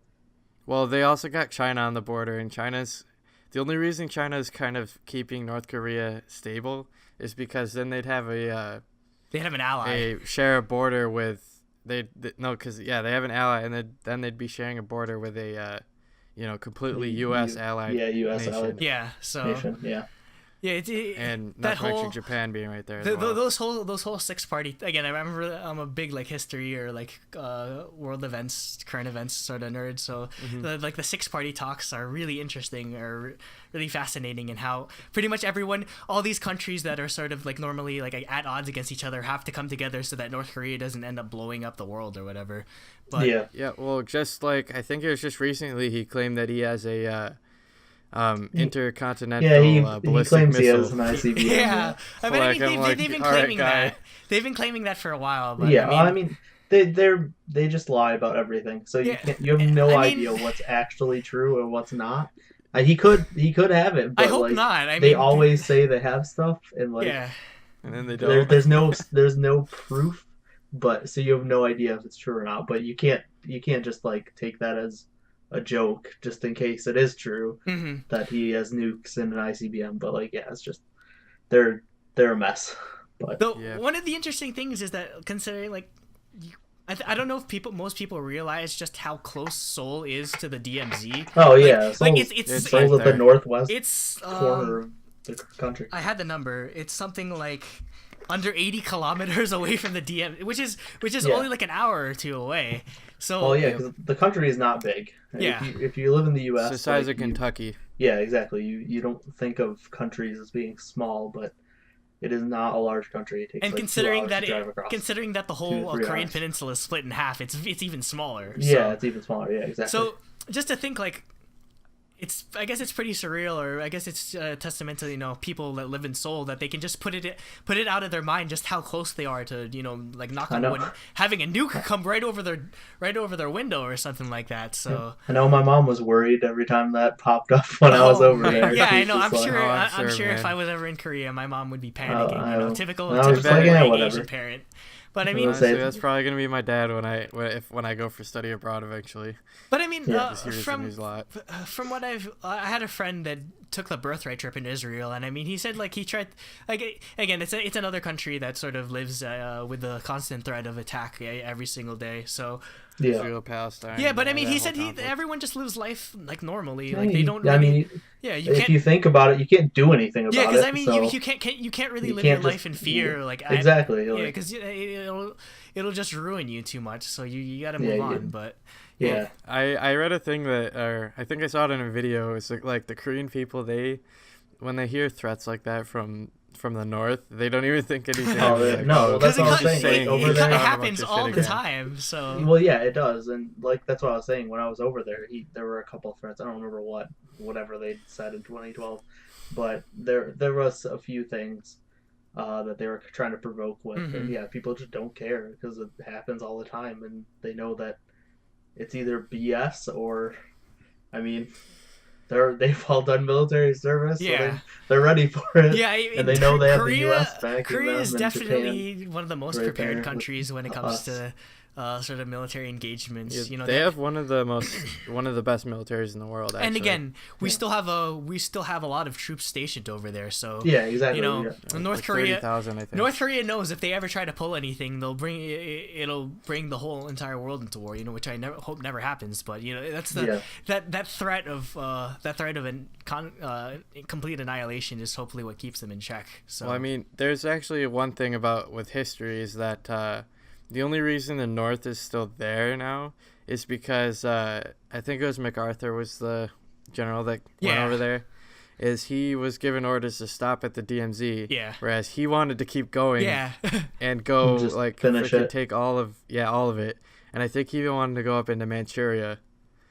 Well, they also got China on the border, and the only reason China is kind of keeping North Korea stable is because then they'd have they'd have an ally. Share a border with they have an ally, and then they'd be sharing a border with a completely U.S. allied U.S. nation. allied Yeah, so nation, yeah. Yeah, and not to mention Japan being right there. Those whole six party again. I remember I'm a big like history or like world events, current events sort of nerd. So the six party talks are really interesting, or really fascinating, and how pretty much all these countries that are sort of like normally like at odds against each other have to come together so that North Korea doesn't end up blowing up the world or whatever. But yeah. Well, just like I think it was just recently he claimed that he has a intercontinental ballistic claims missile. he has an ICBM. Yeah, I mean, they've been claiming guy. that. They've been claiming that for a while. But Yeah, I mean they just lie about everything. So you have no idea what's actually true or what's not. He could have it, but I hope not. They always say they have stuff, and and then they don't. There's no proof, but so you have no idea if it's true or not. But you can't just like take that as a joke just in case it is true that he has nukes and an ICBM. But it's just they're a mess. But one of the interesting things is that considering I don't know if most people realize just how close Seoul is to the DMZ. Oh yeah, it's Seoul's at the northwest it's corner of the country. I had the number. It's something like under 80 kilometers away from the DM, which is only like an hour or two away. So because the country is not big. Yeah, if you live in the U.S., it's the size of Kentucky. Yeah, exactly. You don't think of countries as being small, but it is not a large country. It takes considering 2 hours to drive across. Considering that the whole Korean peninsula is split in half, it's even smaller. Yeah, it's even smaller. Yeah, exactly. So just to think I guess it's pretty surreal, or I guess it's a testament to people that live in Seoul, that they can just put it out of their mind just how close they are to knock on wood, having a nuke come right over their window or something like that. So I know my mom was worried every time that popped up when I was over there. Yeah, I know. I'm sure if I was ever in Korea, my mom would be panicking. Typical Asian parent. But I mean, honestly, that's probably gonna be my dad when I go for study abroad eventually. But I mean, from what I had a friend that took the birthright trip in Israel, and I mean, he said he tried again. It's another country that sort of lives with the constant threat of attack every single day. So Israel, Palestine. Yeah, but I mean, he said everyone just lives life like normally. They don't. If you think about it, you can't do anything about it. Yeah, because I mean, you can't really live your life in fear. Exactly. Because it'll just ruin you too much. So you got to move on. But yeah, I read a thing or I think I saw it in a video. It's like the Korean people, when they hear threats like that from the north, they don't even think anything. No, that's what I was saying. It kind of happens all the time. So well, yeah, it does, and that's what I was saying when I was over there. There were a couple of threats. I don't remember whatever they said in 2012, but there was a few things that they were trying to provoke with, and people just don't care because it happens all the time, and they know that it's either BS or, I mean. They've all done military service, so they're ready for it. Yeah, and they know they have the U.S. backing Korea them, is and definitely Japan one of the most prepared countries when it comes to sort of military engagements. They have one of the best militaries in the world. Actually. And again, we still have a lot of troops stationed over there. So yeah, exactly. North Korea, 30,000, I think. North Korea knows if they ever try to pull anything, it'll bring the whole entire world into war. Which I hope never happens. But that's that threat of complete annihilation is hopefully what keeps them in check. So well, I mean, there's actually one thing with history is that. The only reason the North is still there now is because I think it was MacArthur was the general that went over there. Is he was given orders to stop at the DMZ, whereas he wanted to keep going, and go just like finish it. take all of it, and I think he even wanted to go up into Manchuria,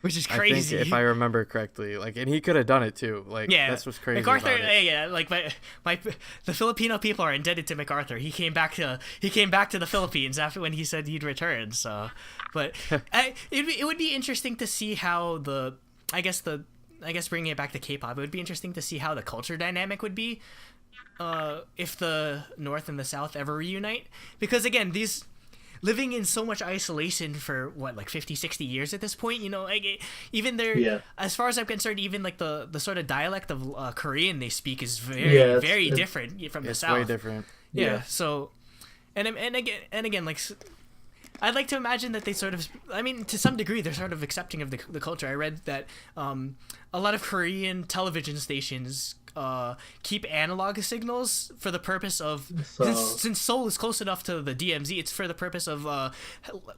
which is crazy. I think, if I remember correctly, like, and he could have done it too. Like, that's what's crazy. MacArthur, about it. like the Filipino people are indebted to MacArthur. He came back to the Philippines after when he said he'd return. So, but it would be interesting to see how I guess bringing it back to K-pop, it would be interesting to see how the culture dynamic would be if the North and the South ever reunite. Because again, these living in so much isolation for like 50, 60 years at this point, like even as far as I'm concerned, even like the sort of dialect of Korean they speak is very different from the South. It's way different. Yeah. So, and again, like, I'd like to imagine that they sort of, I mean, to some degree, they're sort of accepting of the culture. I read that a lot of Korean television stations keep analog signals for the purpose of, since Seoul is close enough to the DMZ, it's for the purpose of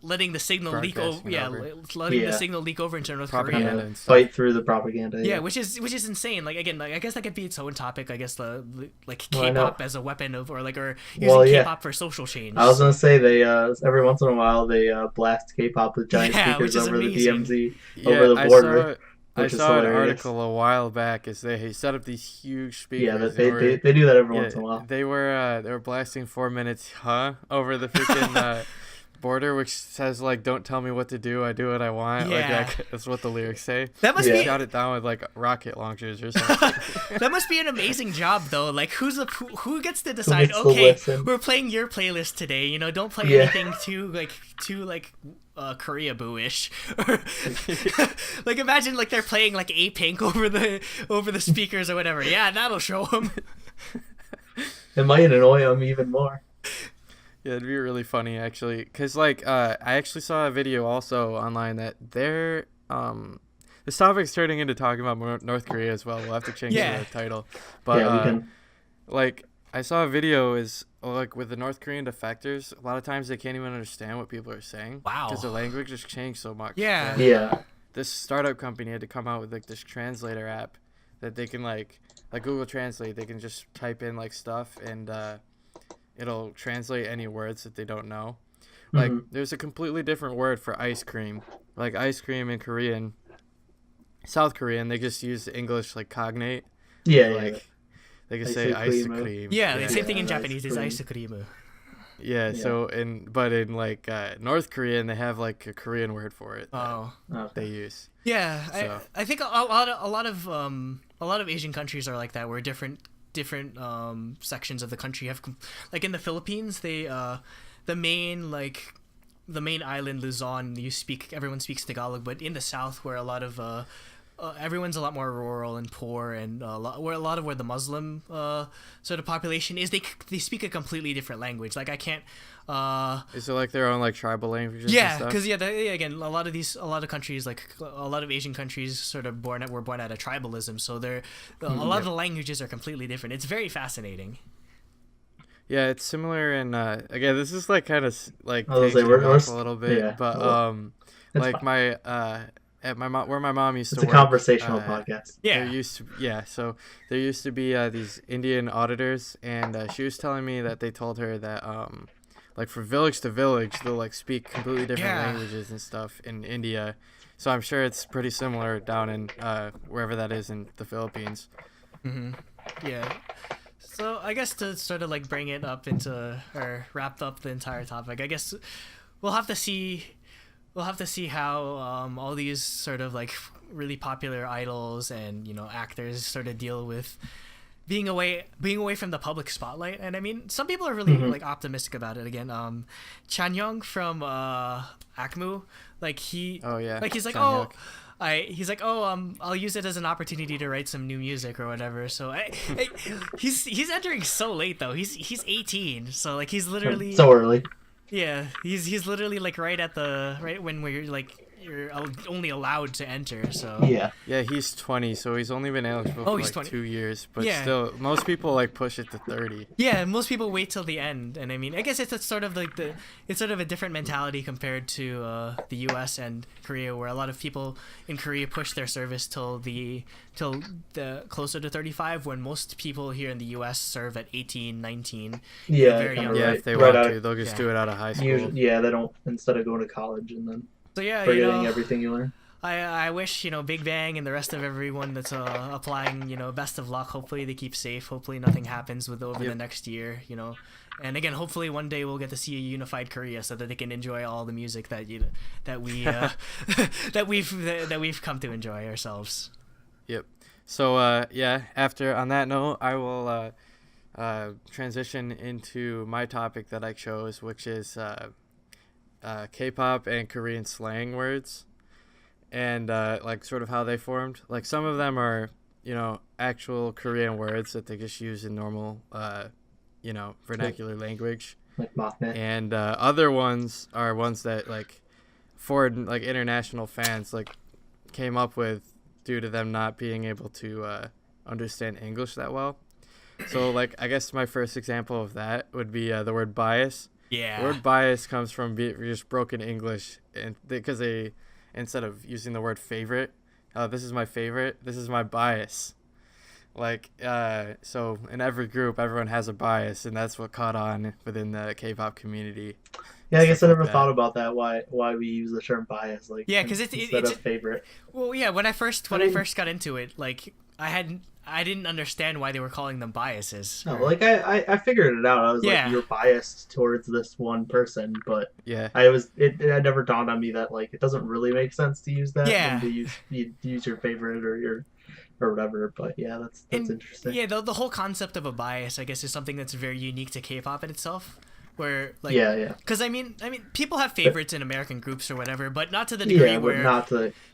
letting the signal leak over. The signal leak over into North Korea. Fight through the propaganda. Yeah, which is insane. Like, again, like, I guess that could be its own topic. I guess the K-pop as a weapon of, or using K-pop for social change. I was gonna say they every once in a while they blast K-pop with giant speakers over the DMZ, over the border. I saw an article a while back. Is they set up these huge speakers. Yeah, they do that every once in a while. They were blasting 4 minutes, over the freaking border, which says like, "Don't tell me what to do. I do what I want." Yeah. Like that's what the lyrics say. That must be shot it down with like rocket launchers or something. That must be an amazing job though. Like who gets to decide? Okay, we're playing your playlist today. Don't play anything too Korea boo-ish. Like, imagine like they're playing like A-Pink over the speakers or whatever. Yeah, that'll show them. It might annoy them even more. Yeah, it'd be really funny actually, because like I actually saw a video also online that they're this topic's turning into talking about North Korea as well. We'll have to change the title, but we can. Like, I saw a video is like with the North Korean defectors, a lot of times they can't even understand what people are saying. Wow. Because the language has changed so much. Yeah. Yeah. This startup company had to come out with like this translator app that they can like Google Translate. They can just type in like stuff and it'll translate any words that they don't know. Like, there's a completely different word for ice cream. Like ice cream in Korean, South Korean, they just use the English like cognate. Yeah. Like, they can say ice cream. Yeah, the same thing in Japanese is ice cream. Yeah, so in like North Korean, they have like a Korean word for it. They use. Yeah, so. I think a lot of Asian countries are like that, where different sections of the country have, like in the Philippines, they the main island Luzon, everyone speaks Tagalog, but in the south, where a lot of everyone's a lot more rural and poor, and where the Muslim sort of population is, they speak a completely different language. Like, I can't. Is it like their own like tribal languages? Yeah, because again, a lot of countries, like a lot of Asian countries, sort of were born out of tribalism. So a lot of the languages are completely different. It's very fascinating. Yeah, it's similar in again, this is like kind of like we're a little bit, but like fine. At where my mom used to work. It's a conversational podcast. Yeah. So there used to be these Indian auditors, and she was telling me that they told her that like for village to village, they'll like speak completely different languages and stuff in India. So I'm sure it's pretty similar down in wherever that is in the Philippines. Mm-hmm. Yeah. So I guess to sort of like bring it up into, or wrap up the entire topic, I guess we'll have to see how all these sort of like really popular idols and actors sort of deal with being away from the public spotlight. And I mean, some people are really like optimistic about it. Again, Chanyeong from Akmu, like he's like, I'll use it as an opportunity to write some new music or whatever. So he's entering so late though. He's 18, so like he's literally so early. Yeah, he's literally like right when we're like you're only allowed to enter. So Yeah, he's 20, so he's only been eligible for he's like 20. 2 years. But Yeah. still, most people like push it to 30. Yeah, most people wait till the end, and I mean, I guess it's sort of like it's sort of a different mentality compared to the U.S. and Korea, where a lot of people in Korea push their service till the closer to 35, when most people here in the U.S. serve at 18, 19. Yeah, Very young. Yeah, right. if they Right want out- to, they'll just Yeah. do it out of high school. Usually, yeah, they don't, instead of going to college and then So yeah, forgetting everything you learn. I wish Big Bang and the rest of everyone that's applying best of luck. Hopefully they keep safe. Hopefully nothing happens over the next year. And again, hopefully one day we'll get to see a unified Korea so that they can enjoy all the music that we that we've come to enjoy ourselves. Yep. So on that note, I will transition into my topic that I chose, which is K-pop and Korean slang words, and like sort of how they formed. Like some of them are actual Korean words that they just use in normal vernacular language, Like Machnet. and other ones are ones that like foreign, like international fans like came up with due to them not being able to understand English that well. So like I guess my first example of that would be the word bias. Yeah. The word bias comes from just broken English, and because they instead of using the word favorite, this is my favorite, this is my bias. Like so in every group everyone has a bias, and that's what caught on within the K-pop community. Yeah, I guess I Stuff never like thought about that. Why we use the term bias? Like Yeah, 'cause instead it's of favorite. Well, yeah, when I first got into it, like I didn't understand why they were calling them biases. No, like I figured it out. I was Yeah. like, you're biased towards this one person, but Yeah. it never dawned on me that like it doesn't really make sense to use that. Yeah. And to use your favorite or whatever. But yeah, that's And, interesting. Yeah, the whole concept of a bias, I guess, is something that's very unique to K-pop in itself. Where like yeah. because I mean people have favorites in American groups or whatever, but not to the degree Yeah, where but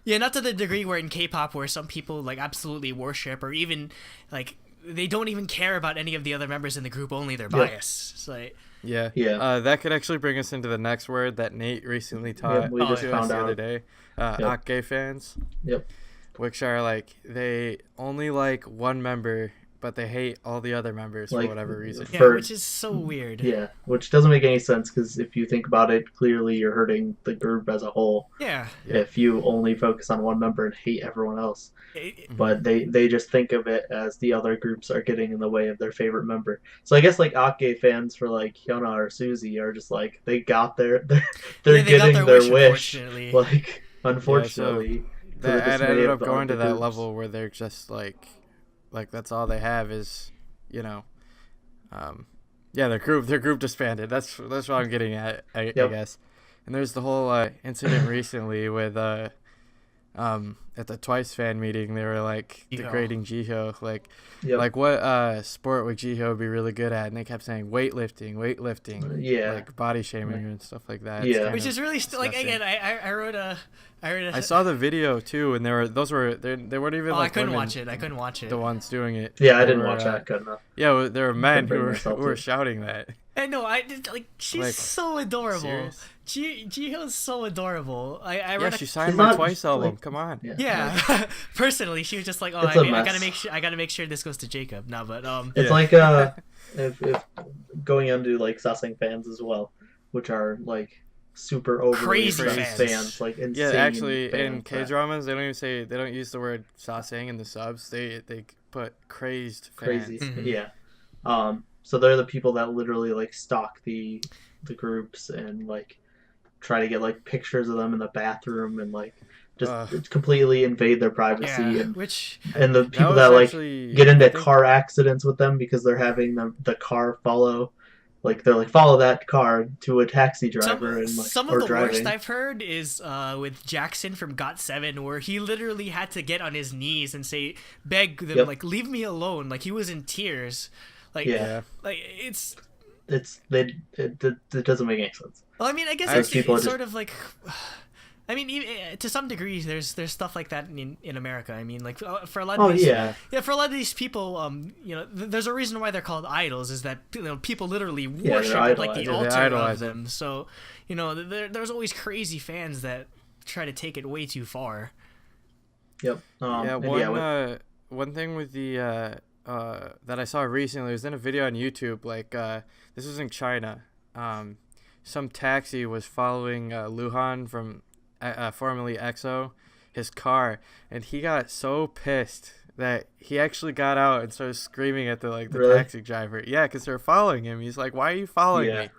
not to the degree where in K-pop where some people like absolutely worship or even like they don't even care about any of the other members in the group, only their bias. It's like Yeah. Yeah. That could actually bring us into the next word that Nate recently taught we just to us found the other out. day. Yep. Akge fans. Yep. Which are like they only like one member, but they hate all the other members for Like, whatever reason. yeah, For- which is so weird. Yeah, which doesn't make any sense because if you think about it, clearly you're hurting the group as a whole Yeah. Yeah. if you only focus on one member and hate everyone else. It- But they just think of it as the other groups are getting in the way of their favorite member. So I guess like Ake fans for like Hyuna or Suzy are just like they got they're yeah, they getting got their wish. unfortunately. Like unfortunately, to the That dismay ended of up the going to other that groups. level where they're just like that's all they have is their group disbanded. That's what I'm getting at, I guess. And there's the whole incident recently with at the Twice fan meeting, they were like Jiho. degrading Jiho, like Yep. like what sport would Jiho be really good at, and they kept saying weightlifting, Yeah. like body shaming her and stuff like that. Yeah. It's kind Which of is really like disgusting. again I wrote a I saw the video too, and they weren't even oh, like I couldn't women, watch it. I couldn't watch it. the ones doing it. Yeah, I They didn't were, watch that. Good enough. Yeah, there were men who bring were myself to. shouting that. And no, I did like she's Like, so adorable. serious? Jiho's so adorable. I Yeah, read she a, signed She's my not, Twice album. like- Come on. yeah. Personally, she was just like, oh, It's a I mess. gotta make sure this goes to Jacob. No, but It's Yeah. like if going into like sussing fans as well, which are like super overly Crazy obsessed fans. like insane. Yeah, actually, in fans K that- dramas, they don't use the word sasang in the subs. They put crazed fans. crazy. Mhm. Yeah. So they're the people that literally like stalk the groups and like try to get like pictures of them in the bathroom and like just completely invade their privacy yeah, and which the people was that like actually- get into I think- car accidents with them because they're having the car follow. Like they're like follow that car to a taxi driver and like some or of the driving. worst I've heard is with Jackson from GOT7, where he literally had to get on his knees and beg them Yep. like leave me alone. Like he was in tears. Like Yeah. like it's. It doesn't make any sense. Well, I mean, I guess Those it's people it's are sort of like. I mean, even, to some degree, there's stuff like that in America. I mean, like for a lot of these, for a lot of these people, there's a reason why they're called idols. Is that people literally worship they're at, like the idolized. Yeah, they altar idolize of them. So there's always crazy fans that try to take it way too far. Yep. One thing with the that I saw recently was in a video on YouTube. Like this was in China. Some taxi was following Luhan from formerly EXO, his car, and he got so pissed that he actually got out and started screaming at the Really? taxi driver. Yeah, because they're following him. He's like, "Why are you following me?"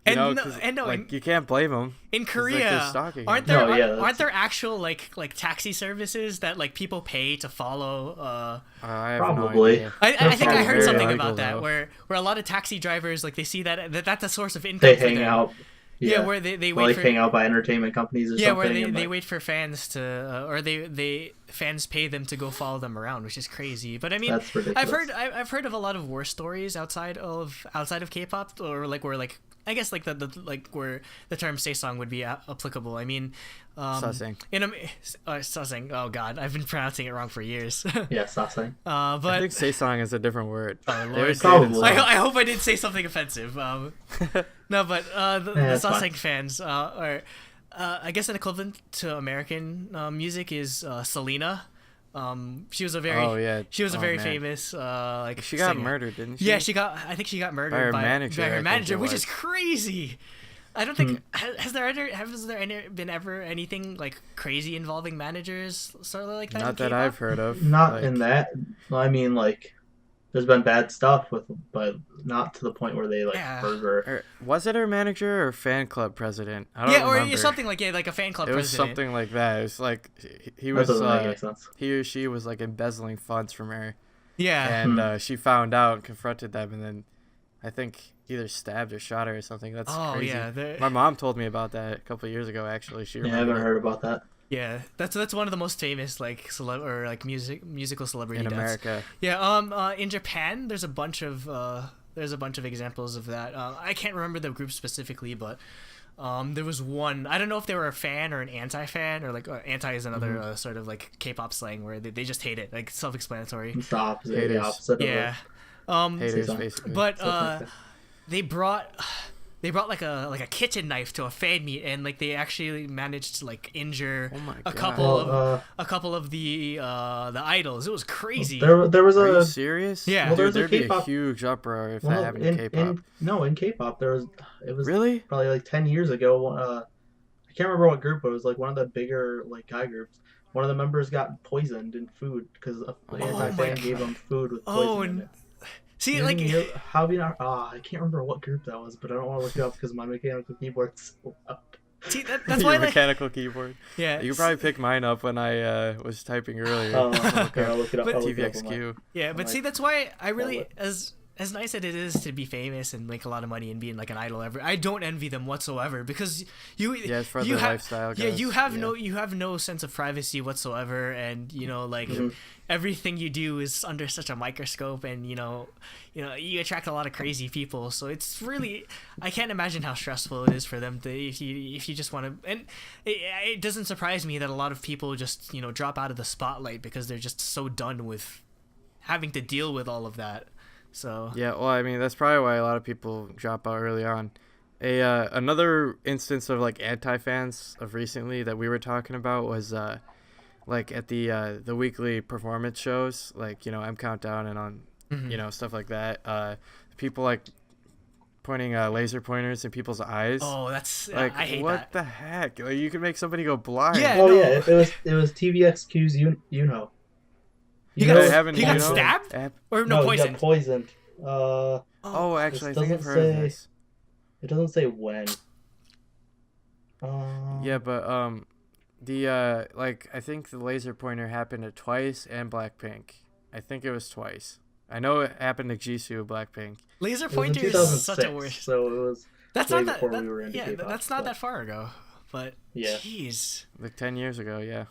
You can't blame him. In It's Korea, like they're stalking him. aren't there actual like taxi services that like people pay to follow? I have Probably. No idea. I think I heard very something illegal, about that though. where a lot of taxi drivers like they see that's a source of income They for hang them. out. Yeah, where they Well, wait like for hang out by entertainment companies or yeah, something. where and, they like, wait for fans to or they fans pay them to go follow them around, which is crazy. But I mean, That's ridiculous. I've heard of a lot of war stories outside of K-pop, or like where like I guess like the like where the term "saesong" would be applicable. I mean, Sussing. sussing. Oh God, I've been pronouncing it wrong for years. Yeah, Sassang. I But think "saesong" is a different word. Oh, They Lord. would say it in Probably. song. I hope I didn't say something offensive. No, but the it's fine. Sasang fans are, I guess, an equivalent to American music is Selena. She was a very man. famous like She got singer. murdered, didn't she? Yeah, I think she got murdered by her manager, I think it which was. is crazy. I don't think has there been ever anything like crazy involving managers sort of like that. Not in that K-pop? I've heard of. Not Like, in that. I mean, like, there's been bad stuff with, but not to the point where they like hurt her. Or was it her manager or fan club president? I don't Yeah, or remember. something like like a fan club It was president. something like that. It was like he That was doesn't make any sense. he or she was like embezzling funds from her, Yeah. and she found out and confronted them, and then I think either stabbed or shot her or something. That's crazy. Yeah, My mom told me about that a couple of years ago. Actually, she Yeah, I remembered haven't heard about that. yeah. That's one of the most famous like musical celebrity in deaths. America. Yeah. In Japan, there's a bunch of examples of that. I can't remember the group specifically, but there was one. I don't know if they were a fan or an anti-fan, or like anti is another sort of like K-pop slang where they just hate it, like self-explanatory. It's the opposite. The Haters. opposite Yeah. Haters, Saesong. basically. But Stuff like that. they brought like a kitchen knife to a fan meet, and like they actually managed to like injure Oh my a God. couple of the idols. It was crazy. There was Are you a serious? Yeah. Dude, Well, there's a there'd be a K-pop huge uproar if that well, happened in K-pop. in K-pop it was Really? probably like 10 years ago. I can't remember what group it was. Like one of the bigger like guy groups. One of the members got poisoned in food because the anti-fan gave him food with poison in it. See, You like, didn't hear- how have you not? I can't remember what group that was, but I don't want to look it up because my mechanical keyboard's so loud. see that's Your why, like, mechanical keyboard. yeah, You could probably pick mine up when I was typing earlier. Okay, I'll look it up. But I'll look it up on my- TVXQ. yeah, but like, see, that's why I really, what? as nice as it is to be famous and make a lot of money and being like an idol ever, I don't envy them whatsoever because Yeah, as far as you their have lifestyle yeah goes, you have no sense of privacy whatsoever, and like everything you do is under such a microscope, and you attract a lot of crazy people, so it's really, I can't imagine how stressful it is for them to if you just want to, and it doesn't surprise me that a lot of people just drop out of the spotlight because they're just so done with having to deal with all of that. So Yeah, well, I mean, that's probably why a lot of people drop out early on. Another instance of like anti-fans of recently that we were talking about was like at the weekly performance shows, like M Countdown and on stuff like that. People like pointing laser pointers in people's eyes. oh, that's Like, I hate what that. the heck? Like, you can make somebody go blind. Yeah. Oh no. yeah, it was TVXQ's He You got, know, having, he you got know, stabbed app- or No, he poisoned. got poisoned. Oh, actually, I This think I've doesn't heard of say- this. It doesn't say when. Yeah, but the like I think the laser pointer happened to Twice and Blackpink. I think it was Twice. I know it happened to Jisoo of Blackpink. Laser It was in pointer is 2006, such a worst. so it was That's way not that. before that we were into yeah, K-pop, that's not but- that far ago. But Yeah. jeez. Like 10 years ago, yeah.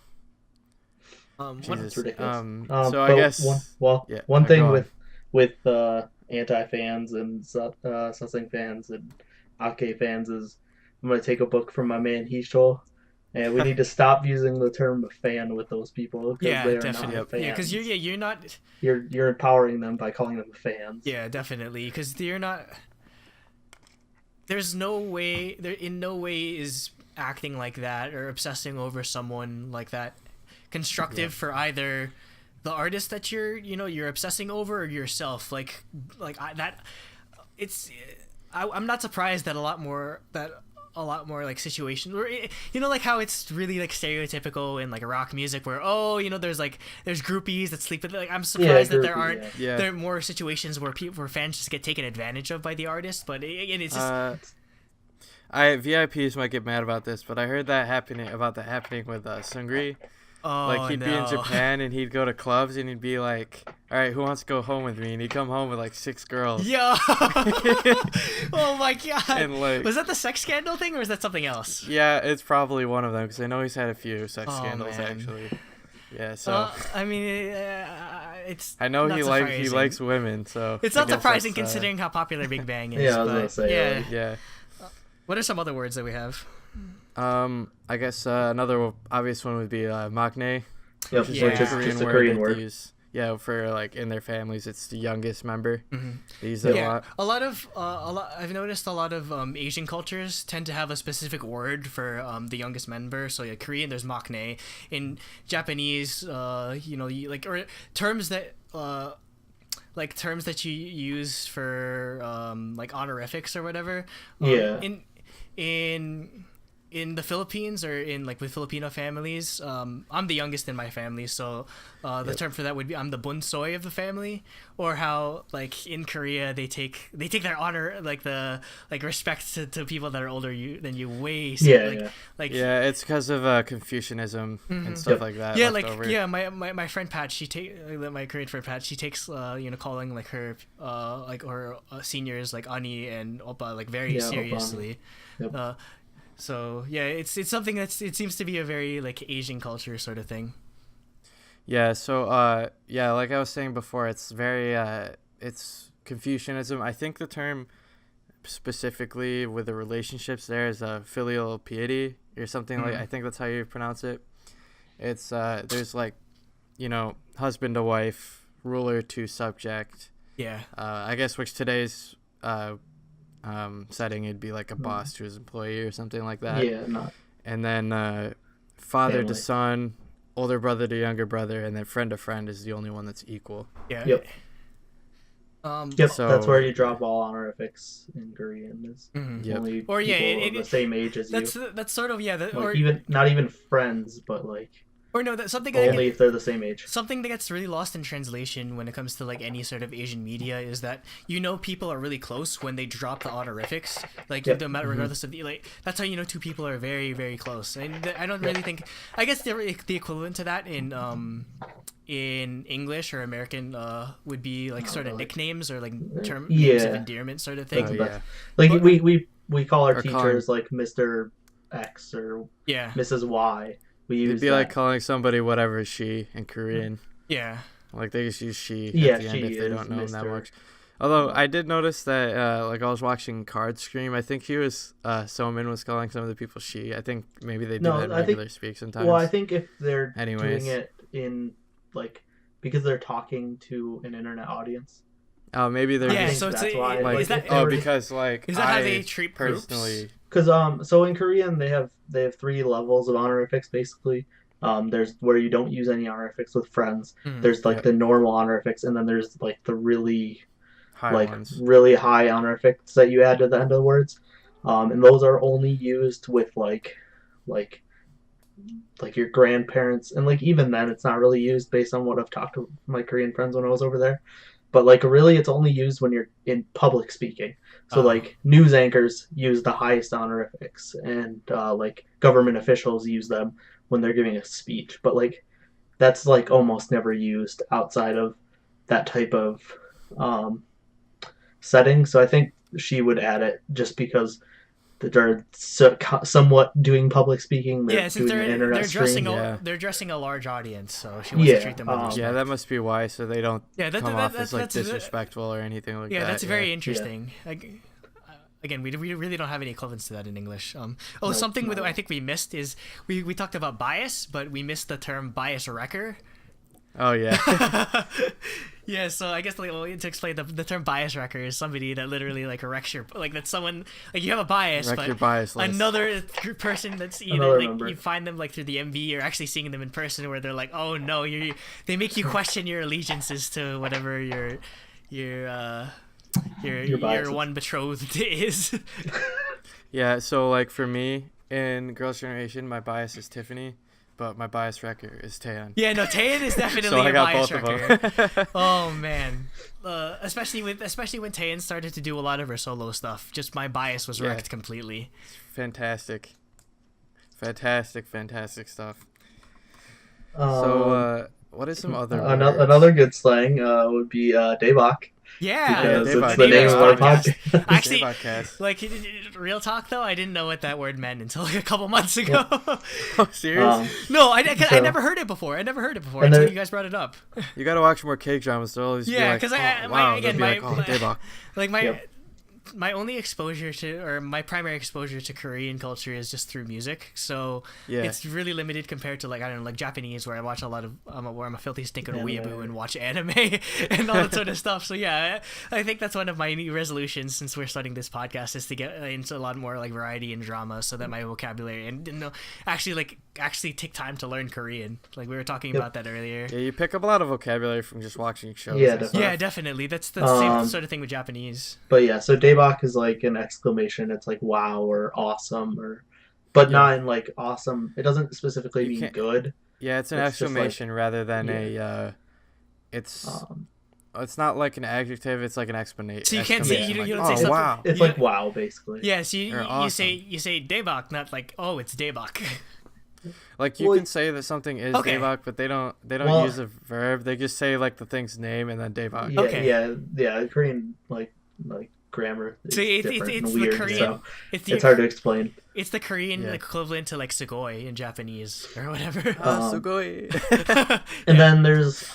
What, Jesus. It's ridiculous. So I but guess one go thing on. with anti-fans and Sussing fans and Ake fans is I'm going to take a book from my man Hisho, and we need to stop using the term fan with those people because yeah, they are definitely. not fans. Yeah, because you're not. You're empowering them by calling them fans. Yeah, definitely. Because you're not. There's no way. There in no way is acting like that or obsessing over someone like that constructive for either the artist that you're obsessing over or yourself? I'm not surprised that a lot more like situations where like how it's really like stereotypical in like rock music where there's groupies that sleep with, like, I'm surprised that there aren't there are more situations where fans just get taken advantage of by the artist, but it's just VIPs might get mad about this, but I heard that happening with Sungri. Like, he'd be in Japan and he'd go to clubs and he'd be like, all right, who wants to go home with me? And he'd come home with like 6 girls. Yeah. Oh my god. And like, was that the sex scandal thing or was that something else? Yeah, it's probably one of them because I know he's had a few sex scandals actually. Yeah, so I mean, it's. I know not he likes women, so it's not surprising considering how popular Big Bang is. Yeah, I was gonna say. Yeah. What are some other words that we have? I guess another obvious one would be maknae. Yep, which is just a Korean word. Yeah, for like in their families, it's the youngest member. Mm-hmm. They use it a lot. I've noticed a lot of Asian cultures tend to have a specific word for the youngest member. So Korean, there's maknae. In Japanese, or terms that. Like terms that you use for like honorifics or whatever. In the Philippines or in like with Filipino families, I'm the youngest in my family, so the term for that would be I'm the bunsoy of the family. Or how like in Korea they take their honor, like the respect to people that are older than you way. It's because of Confucianism and stuff like that. My friend Pat, my Korean friend Pat, she takes calling like her seniors like ani and oppa like very seriously. Yep. So it's something it seems to be a very like Asian culture sort of thing. Yeah. So like I was saying before, it's very it's Confucianism. I think the term specifically with the relationships there is filial piety or something like. I think that's how you pronounce it. It's there's like, husband to wife, ruler to subject. Yeah. I guess which today's setting it'd be like a boss to his employee or something like that. And then father to son, older brother to younger brother, and then friend to friend is the only one that's equal. So that's where you drop all honorifics in Korean. Is only people the same age as you. That's sort of even not even friends, but like. Or no, that's something only if they're the same age. Something that gets really lost in translation when it comes to like any sort of Asian media is that people are really close when they drop the honorifics. Like no matter regardless of that's how two people are very very close. And I don't really think. I guess the equivalent to that in English or American would be like sort of nicknames or like names of endearment sort of thing. We call our teachers like Mr. X or Mrs. Y. It'd be like calling somebody whatever she in Korean. Yeah. Like they just use she at the end if they don't know him that much. Although I did notice that like I was watching Card Scream, I think he was Somin was calling some of the people she. I think maybe they do that in regular speak sometimes. Well, I think if they're doing it in like because they're talking to an internet audience. Oh, maybe they're so that's why. Like, is that because like is that how they treat personally groups? Because so in Korean they have 3 levels of honorifics basically. There's where you don't use any honorifics with friends. There's like the normal honorifics, and then there's like the really really high honorifics that you add to the end of the words. And those are only used with like your grandparents, and like even then it's not really used based on what I've talked to my Korean friends when I was over there. But like really it's only used when you're in public speaking. So like news anchors use the highest honorifics, and like government officials use them when they're giving a speech. But like that's like almost never used outside of that type of setting. So I think she would add it just because they're somewhat doing public speaking. Since they're addressing a large audience, so she wants to treat them with respect. Yeah, that must be why, so they don't come off as like disrespectful or anything like that. Yeah, that's very interesting. Again, we really don't have any equivalents to that in English. Something I think we missed is we talked about bias, but we missed the term bias wrecker. Oh yeah. Yeah, so I guess like to explain the term bias wrecker is somebody that literally like wrecks your like that's someone like you have a bias, Wreck but your bias list. another person that's either Another like member. you find them like through the MV or actually seeing them in person where they're like, oh no, they make you question your allegiances to whatever your biases. one betrothed is. Yeah, so like for me in Girls' Generation, my bias is Tiffany, but my bias wrecker is Taeyeon. Yeah, no, Taeyeon is definitely So I a got bias both wrecker. of them. Oh man, especially when Taeyeon started to do a lot of her solo stuff, just my bias was Yeah. wrecked completely. Fantastic stuff. Um, So what is some other another good slang would be Daebak, Yeah, because Daebak. it's the name of our podcast. Actually, DaebakCast. like real talk though, I didn't know what that word meant until like a couple months ago. Oh, serious? No, I So- never heard it before. And Until there- you guys brought it up. You gotta watch more K dramas. They'll always Yeah, be 'cause like, I- oh, my- wow. again, They'll be my- like, oh, Daebak. Like my Yep. my only exposure to, or my primary exposure to Korean culture is just through music. So Yeah. it's really limited compared to like, I don't know, like Japanese, where I watch a lot of, where I'm a filthy stinking Anime. weeaboo and watch anime and all that sort of stuff. So yeah, I think that's one of my new resolutions since we're starting this podcast is to get into a lot more like variety and drama so that my vocabulary and actually take time to learn Korean. Like we were talking Yep. about that earlier. Yeah, you pick up a lot of vocabulary from just watching shows. Yeah, and definitely. stuff. Yeah, definitely. That's the same Um, sort of thing with Japanese. But yeah, so Daebak is like an exclamation. It's like wow or awesome but Yeah. not in like awesome. It doesn't specifically You mean can't- good. Yeah, it's an It's just like- exclamation rather than it's Um, it's not like an adjective. It's like an explanation. So you can't say- you don't oh, say something- wow. it's Yeah. like wow, basically. Yeah, so Or you awesome. say Daebak, not like, oh, it's Daebak. Like you Well, can say that something is Okay. Daebak, but they don't Well- use a verb. They just say like the thing's name and then Daebak. Yeah, Okay. yeah. Korean like grammar is So it's different and the weird, Korean. so It's it's hard to explain. It's the Korean Yeah. equivalent to like sugoi in Japanese or whatever. Ah, Um, sugoi. And then there's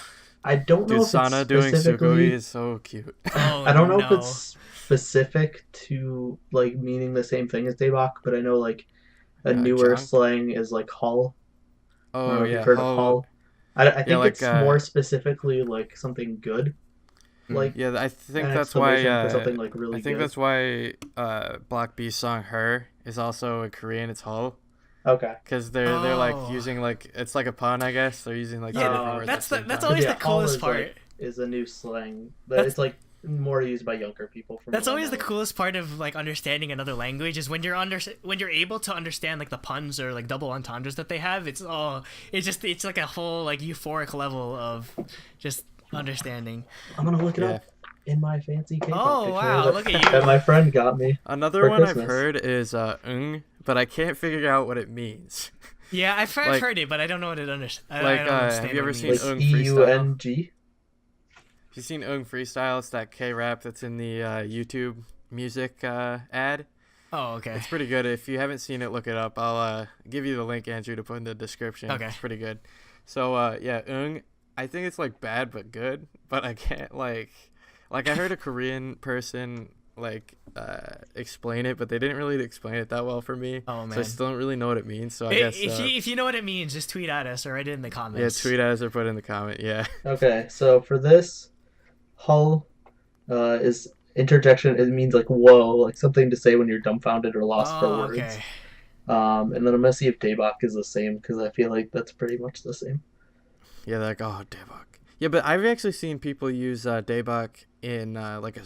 I don't know Dude, if it's Sana doing specifically. sugoi is so cute. Oh, I don't know no. if it's specific to like meaning the same thing as Daebak, but I know like a newer chunk? slang is like hull. I don't know Oh if yeah. you've heard of hull. I think like, it's more specifically like something good. Like Yeah, I think an that's why. exclamation for something like really I think good. that's why Black B's song "Her" is also in Korean. It's "Hull" Okay. because they're like Oh. using like it's like a pun, I guess. They're using like two Yeah, different words. that's at the same that's time. always Yeah, the hull coolest is, part. like, is a new slang. That's- It's like more used by younger people. From That's what I always the know. coolest part of like understanding another language is when you're able to understand like the puns or like double entendres that they have. It's like a whole like euphoric level of just understanding. I'm gonna look it Yeah. up in my fancy K-pop Oh, dictionary wow, that, look at you. that my friend got me. Another for one I've Christmas. heard is but I can't figure out what it means. Yeah, I've Like- heard it, but I don't know what it understands. Like, have you ever seen Like Ung EUNG. Have you seen Freestyle? It's that K-rap that's in the YouTube music ad. Oh, okay. It's pretty good. If you haven't seen it, look it up. I'll give you the link, Andrew, to put in the description. Okay. It's pretty good. So yeah, I think it's like bad but good, but I can't like I heard a Korean person like explain it, but they didn't really explain it that well for me. Oh, So I man. still don't really know what it means. So I guess If you know what it means, just tweet at us or write it in the yeah, comments. tweet at us or put it in the comment. Yeah. Okay, so for this, hull is interjection. It means like whoa, like something to say when you're dumbfounded or lost for words. Okay. And then I'm gonna see if Daebak is the same because I feel like that's pretty much the same. Yeah, they're like, oh, Daebak. Yeah, but I've actually seen people use Daebak in like a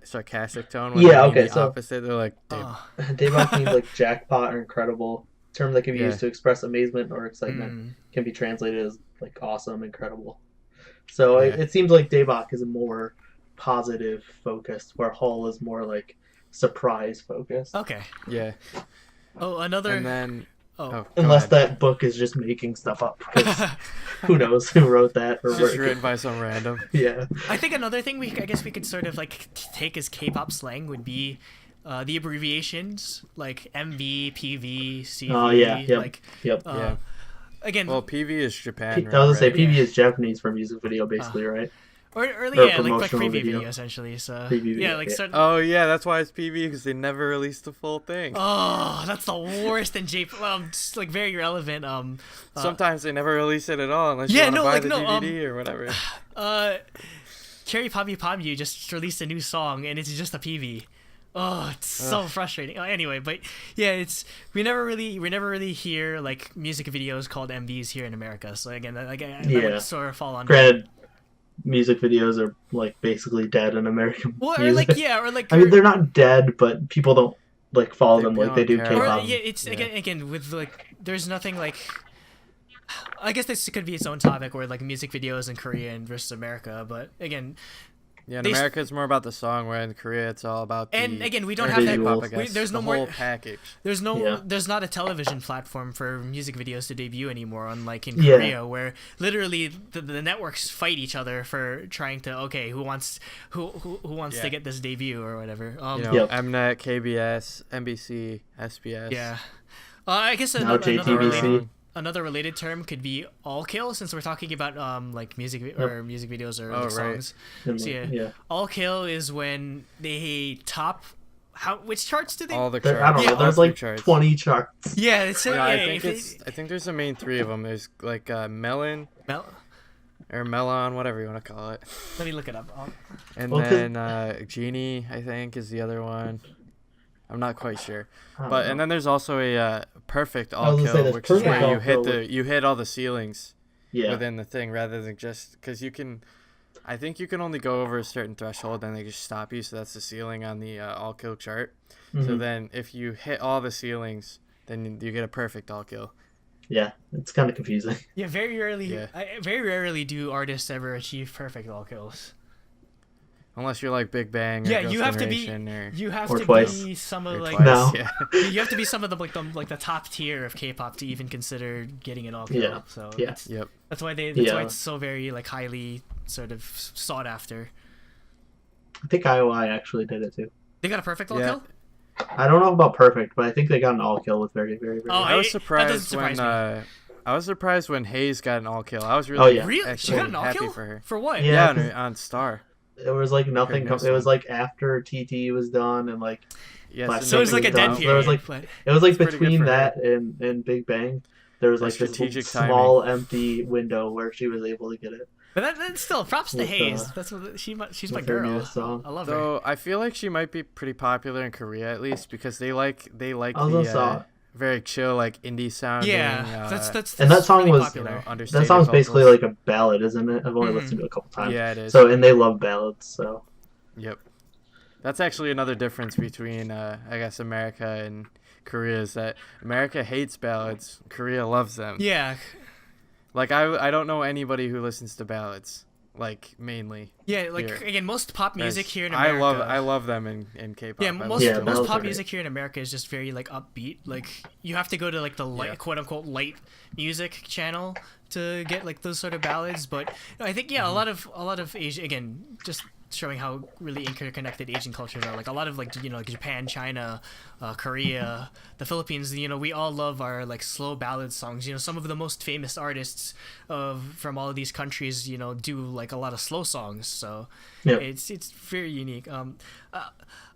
sarcastic tone. When Yeah, they mean okay, the so- opposite. They're like, Daebak. Oh, Daebak means like jackpot or incredible. Term that can be Yeah. used to express amazement or excitement mm. can be translated as like awesome, incredible. So Yeah. it seems like Daebak is more positive focused, where Hull is more like surprise focused. Okay. Yeah. Oh, another. And then oh. go Unless ahead. that book is just making stuff up. 'Cause who knows who wrote that or It's where just it written came- by some random. Yeah. I think another thing I guess we could sort of like take as K-pop slang would be the abbreviations like MV, PV, CV. Oh, yeah, yep, Like, Yep. Yeah. Again, Well, PV is Japan. I was gonna say right? PV Yeah. is Japanese for music video, basically, right? or or yeah, like promotional preview video. video. Essentially. So Preview yeah, video, like yeah. sort. Oh yeah, that's why it's PV because they never released the full thing. Oh, that's the worst in J. Just like very relevant. Sometimes they never release it at all unless yeah, you want to no, buy like, the no, DVD or whatever. Carrie Pabu just released a new song, and it's just a PV. Oh, it's so frustrating. Anyway, but yeah, we never really hear like music videos called MVs here in America. So again, that would sort of fall under. Granted, music videos are like basically dead in American well, music. or like I mean, they're not dead, but people don't like follow them like they do care. K-pop. It's again with like there's nothing like. I guess this could be its own topic where like music videos in Korea and versus America, but again. Yeah, in America it's more about the song, where in Korea it's all about the... And again, we don't have that... There's no more... whole package. There's not a television platform for music videos to debut anymore, unlike in Korea, where literally the networks fight each other for trying to, who wants to get this debut or whatever. Mnet, KBS, NBC, SBS. Yeah. I guess another related term could be all kill, since we're talking about like music videos or songs. So all kill is when they top which charts do they? All the charts. I don't know. There's like 20 charts. Yeah, I think there's the main 3 of them. There's like Melon. Or Melon, whatever you want to call it. Let me look it up. And then Genie, I think, is the other one. I'm not quite sure, and then there's also a perfect all kill, which is where you hit all the ceilings within the thing, rather than just because I think you can only go over a certain threshold, and they just stop you. So that's the ceiling on the all kill chart. Mm-hmm. So then if you hit all the ceilings, then you get a perfect all kill. Yeah, it's kind of confusing. Yeah, very rarely do artists ever achieve perfect all kills. Unless you're like Big Bang. Or you have to be. You have to be some of like. No. You have to be some of the the top tier of K-pop to even consider getting an all kill. Yeah. So that's why why it's so very like highly sort of sought after. I think IOI actually did it too. They got a perfect all kill. I don't know about perfect, but I think they got an all kill with very, very, very. Oh, I was surprised when I was surprised when Hayes got an all kill. I was really she got an all kill for her. For what? Yeah, on Star. It was like nothing. It was like after TT was done and like. So it was like a dead period. So it was like between that and Big Bang. There was like this small empty window where she was able to get it. But that's still props to Hayes. That's what she's my girl. I love her. So I feel like she might be pretty popular in Korea at least because they like the very chill like indie sounding. Yeah, that's and that song really was popular. That song's basically like a ballad, isn't it? I've only listened to it a couple times. Yeah, it is. So and they love ballads. So. Yep. That's actually another difference between I guess America and Korea is that America hates ballads, Korea loves them. Yeah. Like I don't know anybody who listens to ballads, like mainly. Yeah, like here. Again, most pop music here in America. I love them in K-pop. Yeah, most pop music here in America is just very like upbeat. Like you have to go to like the light, quote unquote light music channel to get like those sort of ballads. But I think a lot of Asia, again, just showing how really interconnected Asian cultures are. Like a lot of like like Japan, China, Korea, the Philippines. We all love our like slow ballad songs. Some of the most famous artists from all of these countries do like a lot of slow songs. So it's very unique.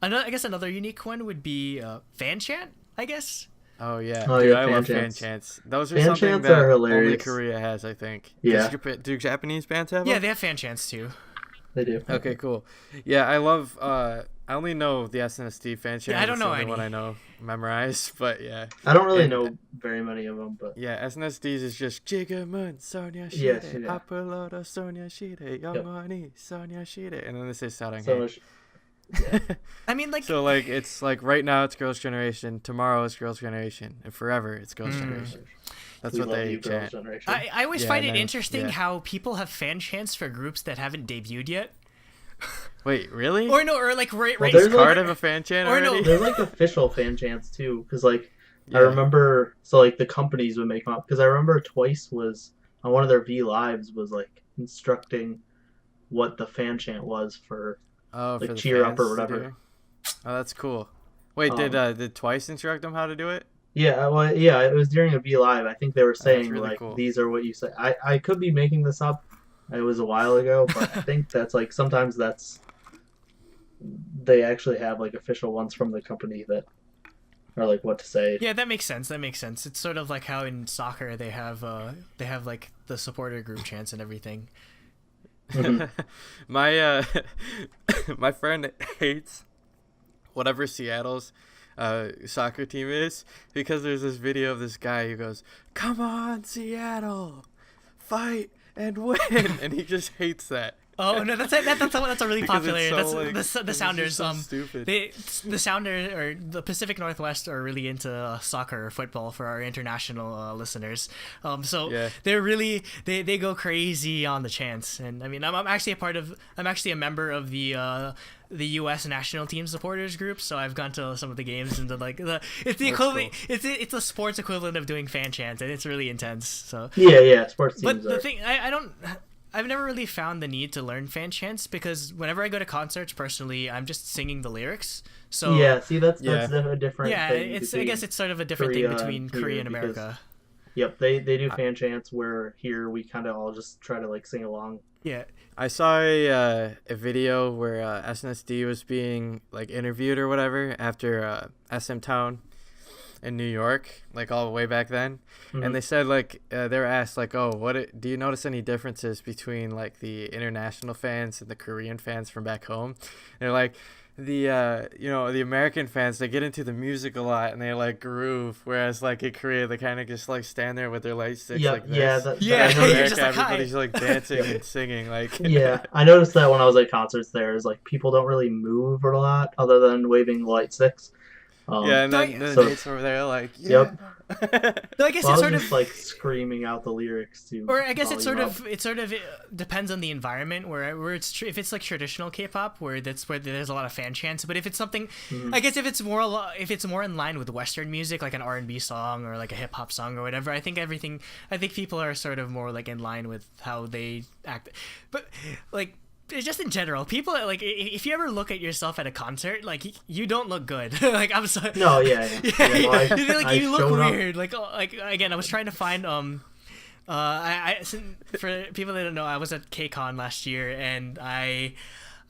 I guess another unique one would be fan chant. I guess. Oh yeah, dude, I love fan chants. Those are something that only Korea has, I think. Yeah. Do Japanese bands have them? Yeah, they have fan chants too. They do. Okay, cool. Yeah, I love. I only know the SNSD fan chant. Yeah, I don't know any. It's the one I know memorized, but yeah. I don't really know very many of them, but yeah, SNSD's is just Jigamun Sonya Shide, Apolloda Sonya Shide, Youngwani Sonya Shide, and then this is Saranghae. I mean, like so, like it's like right now it's Girls' Generation, tomorrow it's Girls' Generation, and forever it's Girls' Generation. That's what they chant. I always find it interesting how people have fan chants for groups that haven't debuted yet. Wait, really? Or no, or like right. Is Cardiff a fan chant or already? No, there's like official fan chants too, because like I remember, so like the companies would make them up. Because I remember Twice was on one of their V lives was like instructing what the fan chant was for like for cheer up or whatever. Oh, that's cool. Wait, did Twice instruct them how to do it? Yeah, well, yeah, it was during a V Live. I think they were saying really like cool. These are what you say. I could be making this up. It was a while ago, but I think that's like sometimes they actually have like official ones from the company that are like what to say. Yeah, that makes sense. It's sort of like how in soccer they have like the supporter group chants and everything. My my friend hates whatever Seattle's soccer team is because there's this video of this guy who goes, "Come on, Seattle, fight and win," and he just hates that. Oh no, that's a really popular. So, that's the Sounders. So stupid. The Sounders or the Pacific Northwest are really into soccer or football for our international listeners. They're really they go crazy on the chants. And I mean, I'm actually a member of the U.S. national team supporters group, so I've gone to some of the games and it's the equivalent. Cool. It's a sports equivalent of doing fan chants, and it's really intense. So yeah, sports teams. But the thing I've never really found the need to learn fan chants because whenever I go to concerts, personally, I'm just singing the lyrics. So yeah, see, that's a different. Yeah, thing I guess it's sort of a different thing between Korea and America. Yep, they do fan chants where here we kind of all just try to like sing along. Yeah, I saw a video where SNSD was being like interviewed or whatever after SM Town in New York, like all the way back then, and they said like they were asked like, "Oh, do you notice any differences between like the international fans and the Korean fans from back home?" And they're like, the American fans, they get into the music a lot and they like groove, whereas like in Korea they kind of just like stand there with their light sticks like this. Yeah. In America, everybody's like dancing and singing like. Yeah, I noticed that when I was at concerts. There is like people don't really move a lot other than waving light sticks. And then Nate's over there like, yeah. Yep. So I guess it's sort of just like screaming out the lyrics to. Or I guess it sort of depends on the environment where it's if it's like traditional K-pop where there's a lot of fan chants. But if it's something, I guess if it's more in line with Western music, like an R&B song or like a hip hop song or whatever, I think people are sort of more like in line with how they act. But like. Just in general, people like if you ever look at yourself at a concert, like you don't look good. Like I'm sorry. No, yeah. You look weird. Like again, I was trying to find for people that don't know, I was at KCON last year and I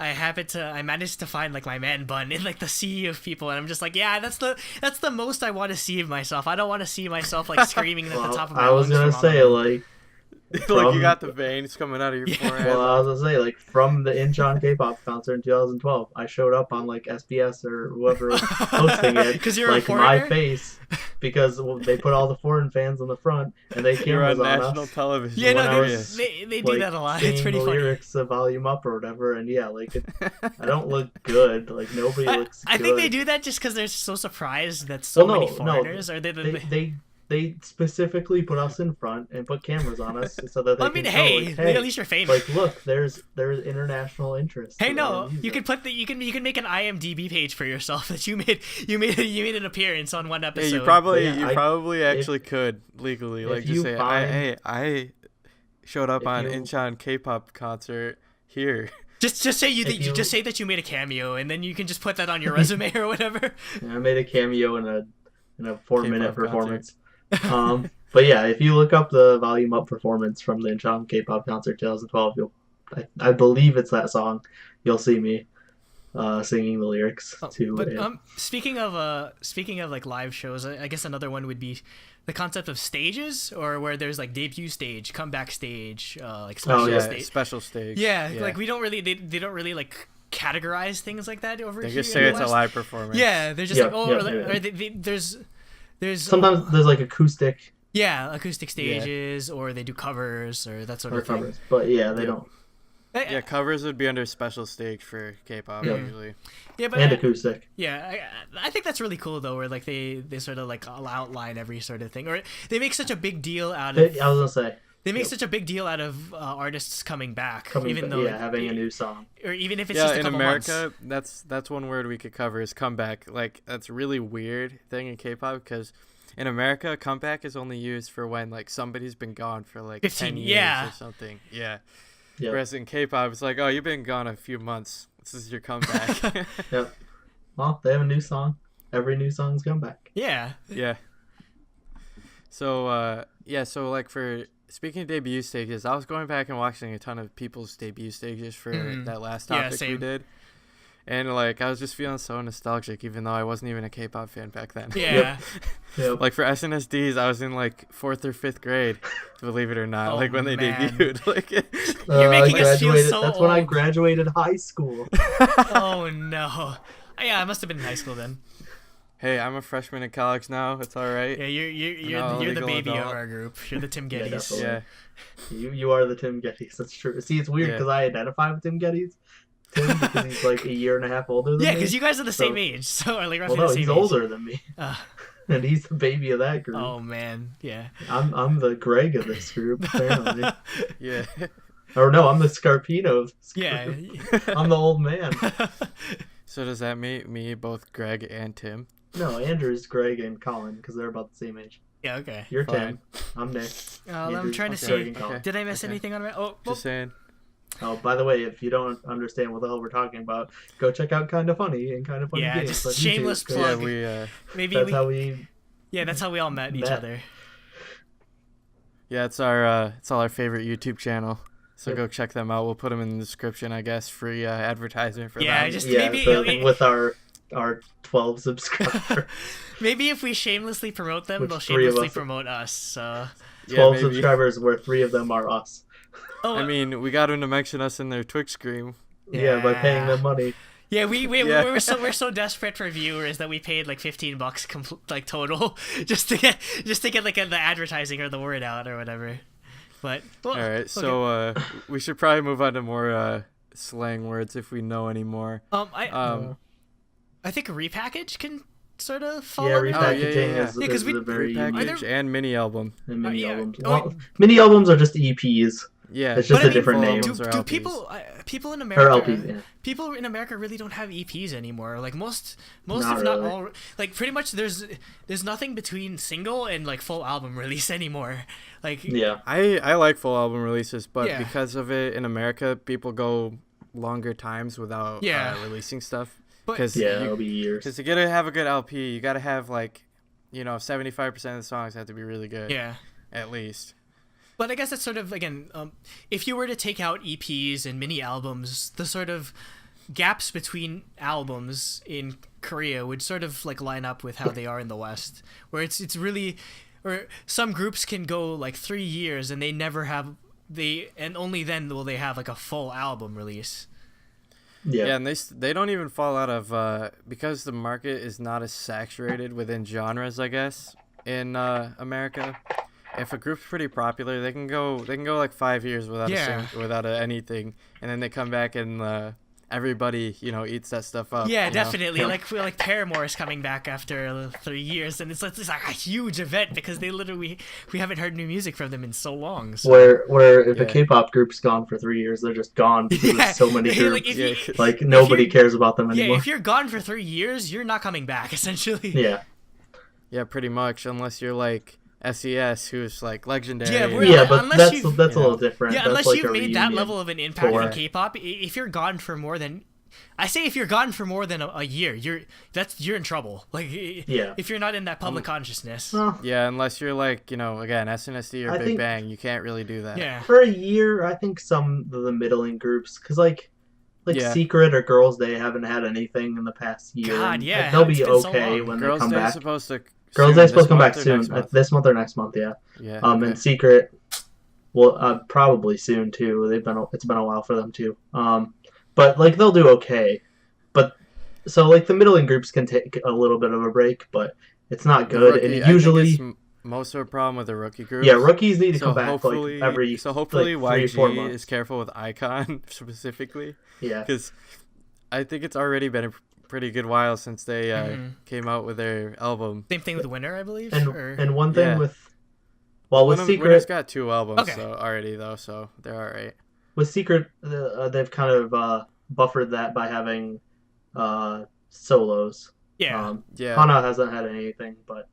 managed to find like my man bun in like the sea of people, and I'm just like, yeah, that's the most I want to see of myself. I don't want to see myself like screaming at the top of my lungs. I was gonna say like. Like you got the veins coming out of your forehead. Well, I was gonna say, like, from the Incheon K-pop concert in 2012, I showed up on like SBS or whoever was hosting it, because you're like a foreigner? my face, because they put all the foreign fans on the front and they cameras on national us. television. Yeah, no, they do that a lot. It's pretty funny. Lyrics, volume up or whatever, and yeah, like I don't look good. Like nobody looks. I good. think they do that just because they're so surprised that so many foreigners are They specifically put us in front and put cameras on us so that they hey, at least you're famous. Like, look, there's international interest. Hey, no, you can make an IMDb page for yourself that you made an appearance on one episode. Yeah, you probably actually could legally like just say, I showed up on Incheon K-pop concert here. Just say that you made a cameo, and then you can just put that on your resume or whatever. Yeah, I made a cameo in a 4-minute performance. But yeah, if you look up the volume up performance from the Incheon K-pop concert 2012, I believe it's that song. You'll see me singing the lyrics to it. Speaking of like live shows, I guess another one would be the concept of stages, or where there's like debut stage, comeback stage, like special stage. Yeah, like we don't really they don't really like categorize things like that over here. They just say it's a live performance. Yeah, they're just there's sometimes there's like acoustic. Yeah, acoustic stages, or they do covers or that sort of thing. Covers, but yeah, they don't. Yeah, covers would be under special stage for K-pop usually. Yeah, but and acoustic. Yeah, I think that's really cool though, where like they sort of like outline every sort of thing, or they make such a big deal out of. I was gonna say. They make such a big deal out of artists coming back, having a new song, or even if it's just a couple months. In America, that's one word we could cover is comeback. Like that's a really weird thing in K-pop because in America, comeback is only used for when like somebody's been gone for like 10 years or something. Yeah. Yep. Whereas in K-pop, it's like, oh, you've been gone a few months. This is your comeback. Yep. Well, they have a new song. Every new song's comeback. Yeah. Yeah. So so like for. Speaking of debut stages, I was going back and watching a ton of people's debut stages for that last topic we did. And like I was just feeling so nostalgic, even though I wasn't even a K-pop fan back then. Yeah. Yep. Like for SNSD, I was in like 4th or 5th grade, believe it or not. Oh, like when they man. debuted. Like You're making us feel so That's when I old. graduated high school. Oh no. Yeah, I must have been in high school then. hey, I'm a freshman in college now. It's all right. Yeah, you're No, you're the legal baby of adult. our group. You're the Tim Yeah, Geddes. definitely. Yeah. You are the Tim Geddes. That's true. See, it's weird Yeah. because I identify with Tim Geddes. Tim, because he's like a year and a half older than Yeah, me. because you guys are the same So- age, so or like Well, roughly no, the same he's age. older than me, Uh, and he's the baby of that group. oh man, yeah. I'm the Greg of this group, apparently. Yeah. Or no, I'm the Scarpino of this Yeah. group. I'm the old man. So does that make me both Greg and Tim? No, Andrew's Greg and Colin because they're about the same age. Yeah. Okay. You're Fine. Tim. I'm Nick. I'm Andrew's trying to Greg see. and Colin. Okay. Did I miss Okay. anything on my? Oh, Just saying. Oh, by the way, if you don't understand what the hell we're talking about, go check out Kinda Funny and Kinda Funny Yeah, Games. just on YouTube, shameless 'cause Yeah, plug. we maybe That's we. how we. Yeah, that's how we all met each Met. other. yeah, it's all our favorite YouTube channel. So Yep. go check them out. We'll put them in the description, I guess. Free advertisement for Yeah, them. just Yeah, maybe so it- with our 12 subscribers. Maybe if we shamelessly promote them, Which they'll three of shamelessly us- promote us. So. Yeah, 12 maybe. subscribers where 3 of them are us. Oh, I mean, we got them to mention us in their Twitch stream. Yeah, by paying them money. Yeah, Yeah. we're so desperate for viewers that we paid like $15 like total just to get like the advertising or the word out or whatever. But well, All right, okay. so we should probably move on to more slang words if we know any more. I think repackage can sort of fall Yeah, under that. repackaging yeah. is, Yeah, 'cause is we- a very unique. Repackage and mini album. And mini yeah. albums. Oh, Well, mini albums are just EPs. Yeah, It's just But I a mean, different full name. albums Do, are do LPs. people in Or America LPs, yeah. people in America really don't have EPs anymore? Like most Not if not really. all, like pretty much there's nothing between single and like full album release anymore. Like Yeah. I like full album releases, but Yeah. because of it in America, people go longer times without Yeah. releasing stuff. But- Because Yeah, it'll be years. Because to get to have a good LP, you got to have like, 75% of the songs have to be really good. yeah. At least. But I guess that's sort of, again, if you were to take out EPs and mini albums, the sort of gaps between albums in Korea would sort of like line up with how they are in the West, where it's really, or some groups can go like 3 years and they never have, and only then will they have like a full album release. Yeah, Yeah. and they don't even fall out of because the market is not as saturated within genres, I guess, in America. If a group's pretty popular, they can go like 5 years without anything, and then they come back and everybody eats that stuff up. Yeah, you know? definitely. Yeah. like Paramore is coming back after 3 years, and it's like a huge event because they literally we haven't heard new music from them in so long. So. Where if a Yeah. K-pop group's gone for 3 years, they're just gone because Yeah. there's so many Like, groups. if Yeah, you- 'cause- Like nobody you- cares about them Yeah, anymore. if you're gone for 3 years, you're not coming back, essentially. Yeah. Yeah, pretty much, unless you're like SES, who's like legendary. Yeah, we're- Yeah, but unless that's you've- a little know. different. Yeah, That's unless like you've a made that reunion. level of an impact for- in K-pop, if you're gone for more than, I say if you're gone for more than a year, you're in trouble. Like, Yeah. if you're not in that public consciousness. Well, Yeah, unless you're like, again, SNSD or I Big think- Bang, you can't really do that. Yeah. for a year, I think some of the middling groups, because like Yeah. Secret or Girls Day haven't had anything in the past year. God, and yeah, they'll it's be been so okay long. when Girls' they come Day back. is supposed to. Girls' soon, Day's supposed to come this back month or soon, next month? this month or next month. Yeah. Yeah. And okay. Secret, well, probably soon too. It's been a while for them too. But like they'll do okay. But so like the middling groups can take a little bit of a break, but it's not The good. rookie- And I think usually, it's most of a problem with the rookie group. yeah, rookies need to So come back hopefully, like every hopefully like 3 or 4 YG months. is careful with Icon specifically, Yeah. because I think it's already been a pretty good while since they Mhm. came out with their album. Same thing with Winner, I believe. And one thing Yeah. with Winner's Secret got 2 albums Okay. so already though, so they're all right. with Secret, they've kind of buffered that by having solos. yeah. Yeah, Hana hasn't had anything, but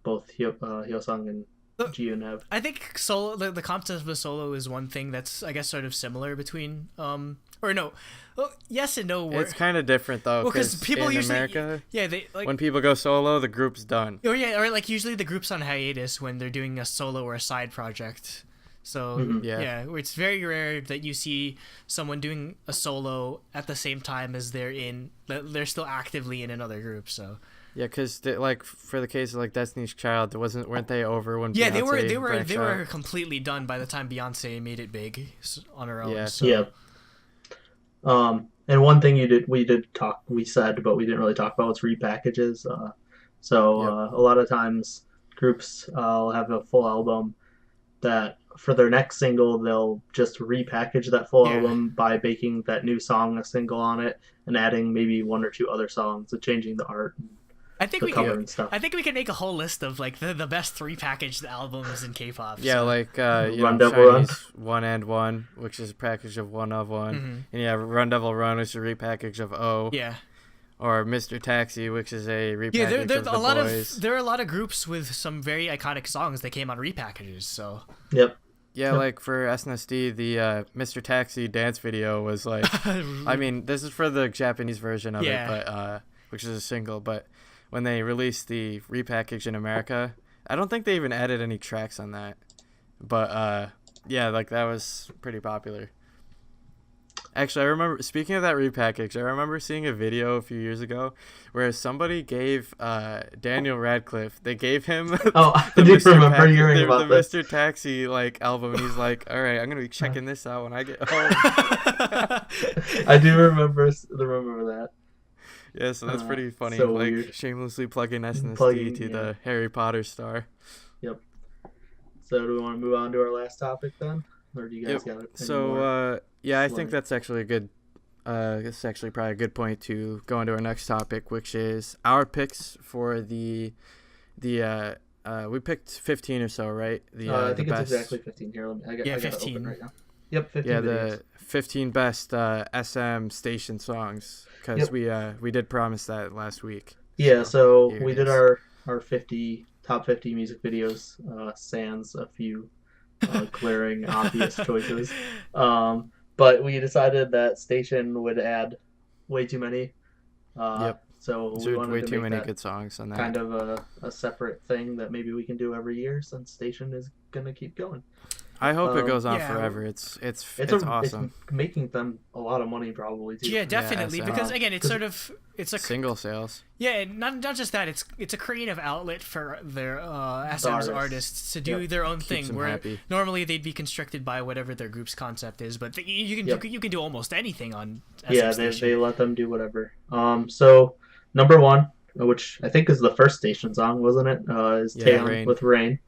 both Hyosung and Look, Jiyoon have. I think solo, the concept of a solo is one thing that's, I guess, sort of similar between, or no, well, yes and no. it's kind of different though, Well, 'cause because people in usually- America, yeah, they like. when people go solo, the group's done. Or yeah, or like usually the group's on hiatus when they're doing a solo or a side project. So Yeah. it's very rare that you see someone doing a solo at the same time as they're still actively in another group. So Yeah, because like for the case of like Destiny's Child, weren't they over when yeah, Beyonce they branched were out? completely done by the time Beyonce made it big on her own. Yeah. So. Yeah. And one thing we said, but we didn't really talk about was repackages. A lot of times groups will have a full album that for their next single they'll just repackage that full album by making that new song a single on it and adding maybe one or two other songs and changing the art. I think the we cover can. and stuff. I think we can make a whole list of like the best 3 packaged albums in K-pop. Yeah, so. like Run Devil Run. Shiny's One and One, which is a package of One of One, Mm-hmm. and yeah, Run Devil Run is a repackage of O. Yeah. Or Mr. Taxi, which is a repackage Yeah, there's of The a lot Boys. there are a lot of groups with some very iconic songs that came on repackages. So Yep. Yeah, like for SNSD, the Mr. Taxi dance video was like, I mean, this is for the Japanese version of it, but which is a single. But when they released the repackage in America, I don't think they even added any tracks on that. But yeah, like that was pretty popular. Actually, I remember, speaking of that repackage, I remember seeing a video a few years ago where somebody gave Daniel Radcliffe, they gave him I do remember hearing about the this. Mr. Taxi like album, and he's like, all right, I'm going to be checking this out when I get home. I do remember that. Yeah, so that's pretty funny. so like weird. shamelessly plugging SNSD Plugging, to yeah. the Harry Potter star. Yep. So do we want to move on to our last topic then? Or do you guys got it? So yeah, I Slang? think that's actually a good it's actually probably a good point to go into our next topic, which is our picks for the we picked 15 or so, right? I think the it's exactly 15 here. I got it 15. open right now. Yep, 15 Yeah, videos. the 15 best SM station songs, because we did promise that last week. Yeah, so here we it did is. our 50 top 50 music videos, sans a few glaring obvious choices. But we decided that Station would add way too many. So we There's wanted way to too make many that good songs on that. kind of a separate thing that maybe we can do every year since Station is gonna keep going. I hope it goes on yeah. forever. It's awesome. It's making them a lot of money probably too. Yeah, definitely. SM. Because again, it's a Single sales. yeah, not just that. It's a creative outlet for their SM's artists to do their own Keeps thing. them Where happy. normally they'd be constricted by whatever their group's concept is, but you can do almost anything on SM Yeah, Station. they let them do whatever. So number one, which I think is the first Station song, wasn't it? Is Yeah, Taeyeon Rain. with Rain.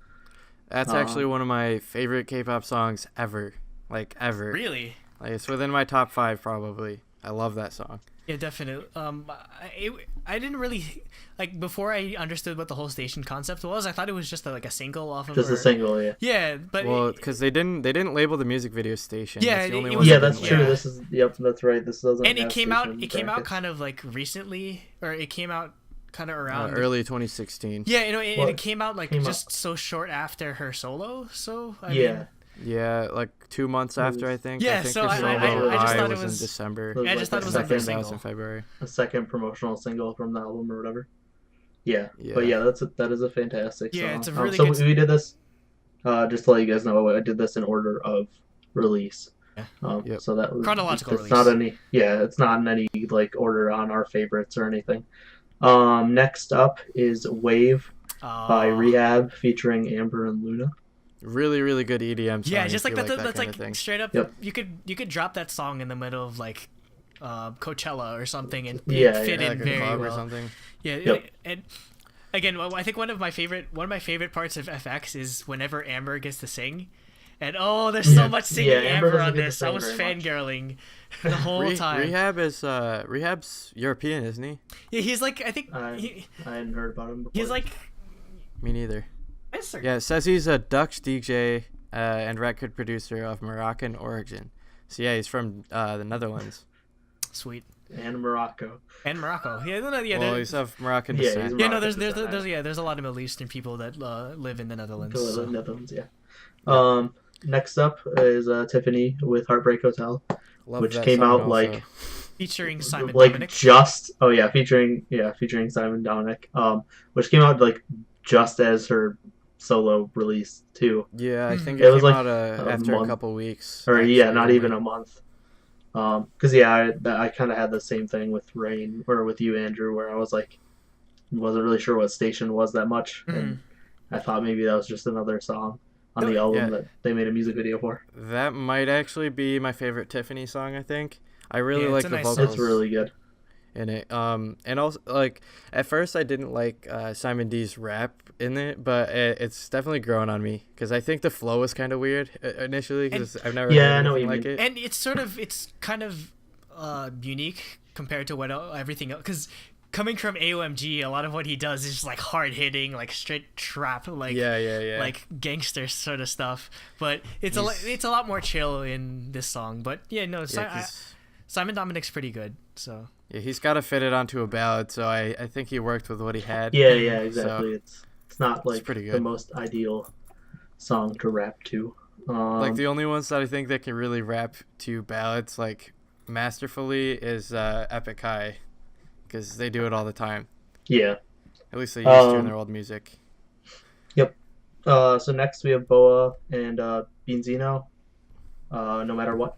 That's actually one of my favorite K-pop songs ever. Like ever. Really? Like it's within my top 5 probably. I love that song. Yeah, definitely. I didn't really like before I understood what the whole Station concept was. I thought it was just like a single off of. Just a single, yeah. Yeah, but Well, because they didn't label the music video Station. Yeah, That's the only it one was- that Yeah, didn't that's label true. it. This is that's right. This doesn't. and it have came out. Station It came out brackets. kind of like recently, or it came out kind of around early 2016. Yeah, Well, it came out like came just so short after her solo. So I Yeah. mean, Yeah, like 2 months after, I think. Yeah, I think so her I solo just High thought it was was- in December. It was I just thought it was the like their second- That was in single. February. a second promotional single from the album or whatever. Yeah, Yeah. but yeah, that is a fantastic song. Yeah, it's a really so good- we did this. Just to let you guys know, I did this in order of release. Yep. So that was Chronological it's release. not any. Yeah, it's not in any like order on our favorites or anything. Next up is Wave by Rehab featuring Amber and Luna. Really, really good EDM song. Yeah, just if like you that. That's kind like of thing. straight up. Yep. You could drop that song in the middle of like Coachella or something and Yeah, fit Yeah, in like a very club or well. something. Yeah, Yep. and again, I think one of my favorite parts of FX is whenever Amber gets to sing. And there's so Yeah. much singing Yeah, Amber Amber doesn't on get to this. I sing was very much. fangirling the whole time. Rehab's European, isn't he? Yeah, he's like I think I hadn't heard about him before. he's like Me neither. Yeah, it says he's a Dutch DJ and record producer of Moroccan origin. So yeah, he's from the Netherlands. sweet. and Morocco. And Morocco. Yeah, Well, he's of Moroccan Yeah, descent. he's yeah, no, Moroccan there's descent. there's a lot of Middle Eastern people that live in the Netherlands. To so. the Netherlands, yeah. Next up is Tiffany with Heartbreak Hotel, Love which that came song out also. like Featuring Simon like Dominic. featuring Simon Dominic, which came out like just as her solo release too. Yeah, I think It it was came like out a after a month, couple weeks. or yeah, Actually, not even only. a month. Because yeah, I kind of had the same thing with Rain or with you, Andrew, where I was like, wasn't really sure what station was that much, and I thought maybe that was just another song on the album Yeah, that they made a music video for. that might actually be my favorite Tiffany song. I think I really Yeah, it's a like the nice song. vocals It's really good. in it. And also like at first I didn't like Simon D's rap in it, but it's definitely grown on me because I think the flow was kind of weird initially because I've never Yeah, I heard know what anything you like mean. it. And it's kind of unique compared to what everything else, because coming from AOMG, a lot of what he does is just like hard hitting, like straight trap, like Yeah. like gangster sort of stuff. But it's He's- a lot more chill in this song. But yeah, no, Yeah, 'cause- Simon Dominic's pretty good. So yeah, he's got to fit it onto a ballad, so I think he worked with what he had. Yeah, exactly. So It's not like pretty the good. most ideal song to rap to. Like the only ones that I think that can really rap to ballads like masterfully is Epic High, because they do it all the time. Yeah. At least they used to in Um, their old music. Yep. So next we have Boa and Beanzino. No matter what.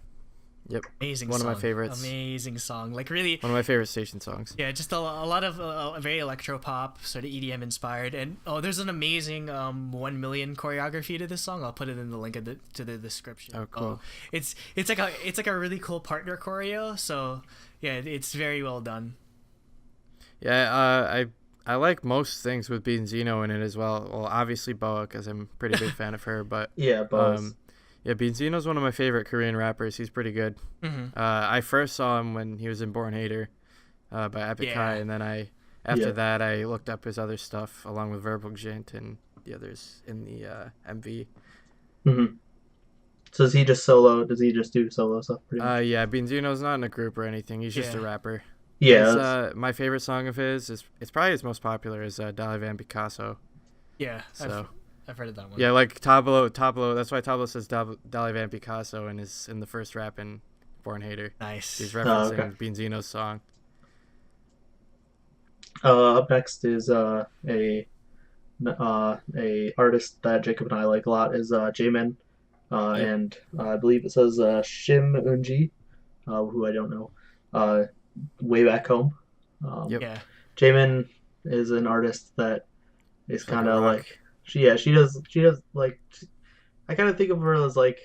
amazing One of song. my favorites. Amazing song. Like really, One of my favorite station songs. yeah, just a lot of very electro pop, sort of EDM inspired, and there's an amazing 1 million choreography to this song. I'll put it in the link to the description. Oh, cool. It's like a really cool partner choreo. So yeah, it's very well done. Yeah, I like most things with Beanzino in it as well. Well, obviously Boa, because I'm a pretty big fan of her, but Yeah, Boa's. yeah, Beanzino's one of my favorite Korean rappers. He's pretty good. Mm-hmm. I first saw him when he was in Born Hater by Epic Yeah. High, and then after Yeah. that I looked up his other stuff along with Verbal Gent and the others in the MV. Mm-hmm. So does he just solo? Does he just do solo stuff? Pretty much? Yeah, Beanzino's not in a group or anything. He's just a Yeah. rapper. Yeah. His, that's- my favorite song of his is it's probably his most popular is Dolly Van Picasso. Yeah, So I've heard of that one. yeah, like Tablo. That's why Tablo says Dolly Van Picasso and is in the first rap in Born Hater. Nice. He's referencing okay. Beanzino's song. Up next is a artist that Jacob and I like a lot is Jamin, and I believe it says Shim Unji, who I don't know. Way back home. Yep. Yeah. Jamin is an artist that is It's like kind a of rock. like she does like I kind of think of her as like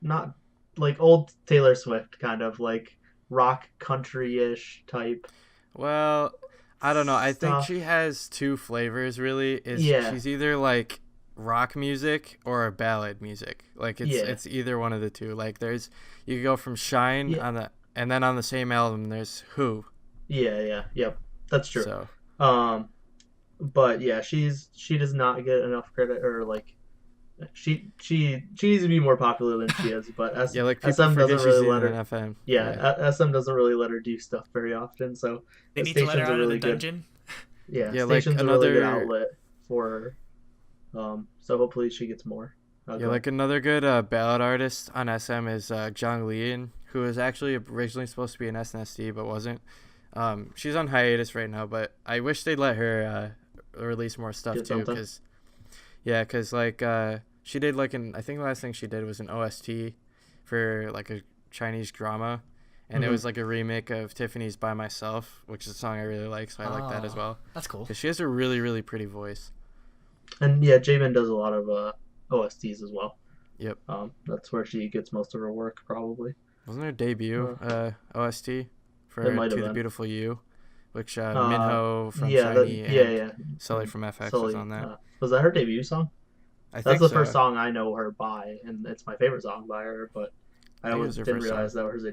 not like old Taylor Swift kind of like rock country-ish type. Well, I don't know. I think Stuff. she has two flavors really. Yeah. She's either like rock music or ballad music. Like Yeah. it's either one of the two. Like you could go from Shine Yeah. and then on the same album there's Who. Yep, that's true. So But yeah, she does not get enough credit, or like she needs to be more popular than she is. But yeah, like people SM forget doesn't she's really in let her. an FM. SM doesn't really let her do stuff very often. So They the need to let her stations out are of the really good. dungeon. Yeah, like stations are a really good another- outlet for her. So hopefully she gets more. Yeah, like another good ballad artist on SM is Jong Leon, who was actually originally supposed to be an SNSD but wasn't. She's on hiatus right now, but I wish they'd let her release more stuff Get too, something. because like she did like I think the last thing she did was an OST for like a Chinese drama, and it Mhm. was like a remake of Tiffany's By Myself, which is a song I really like, so I like that as well. That's cool. Because she has a really, really pretty voice. And yeah, Jamin does a lot of OSTs as well. Yep. That's where she gets most of her work, probably. Wasn't her debut OST for It might To have the been. Beautiful You, which Minho from yeah, Shiny and yeah. Sully from FX Sully, was on that. was that her debut song? I That's think the so. first song I know her by, and it's my favorite song by her. But I think it always was her didn't first realize that was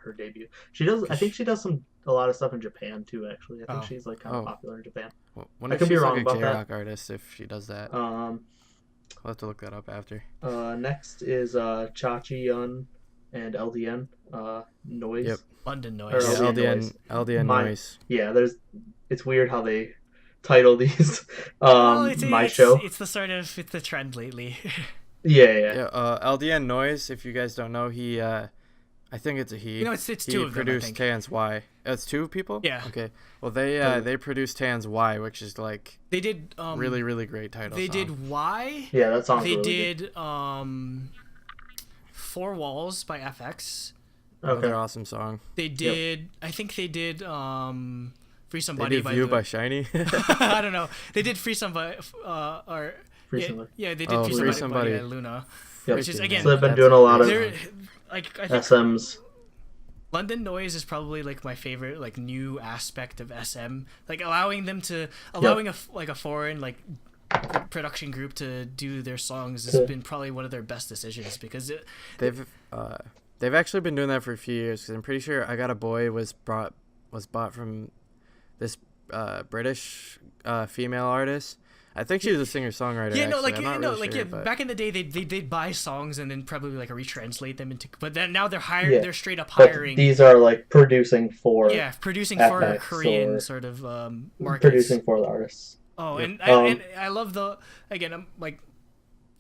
her debut. She does. I 'Cause think she does a lot of stuff in Japan too. Actually, I think Oh. she's like kind of Oh. popular in Japan. Well, when I if could be she's wrong like a about that. J-rock artist, if she does that, Um, I'll have to look that up after. Next is Chachi Yun and LDN Noise. Yep. London Or noise. Yeah, LDN Noise. LDN My- Noise. Yeah, it's weird how they title these. Well, My show. It's the trend lately. Yeah. Yeah, LDN Noise. If you guys don't know, he I think it's a he. It's he two of them, I produced think. Tan's Y. It's two people? Yeah. Okay. Well, they produced Tan's Y, which is like They did really, really great title They song. did Y. Yeah, that song's They really did good. Four Walls by FX. Okay. Another awesome song. They did. I think they did. Free They Somebody did by View the, by Shiny. I don't know. They did Free Somebody. Or Free yeah, Somebody. yeah, they did Oh, Free Free Somebody by Somebody. Luna. Yep. Which is again. So they've been That's doing a lot of They're like I think SMs. London Noise is probably like my favorite like new aspect of SM. Like allowing a foreign like production group to do their songs has been probably one of their best decisions because They've actually been doing that for a few years. 'Cause I'm pretty sure I Got a Boy was bought from this British female artist. I think she was a singer-songwriter. Yeah, no, actually. like I'm not really sure, but back in the day, they'd buy songs and then probably like retranslate them into. But then now they're Yeah. they're straight up But hiring. these are like producing for producing FX for Korean or sort of markets. producing for the artists. Oh, Yep. and I love I'm like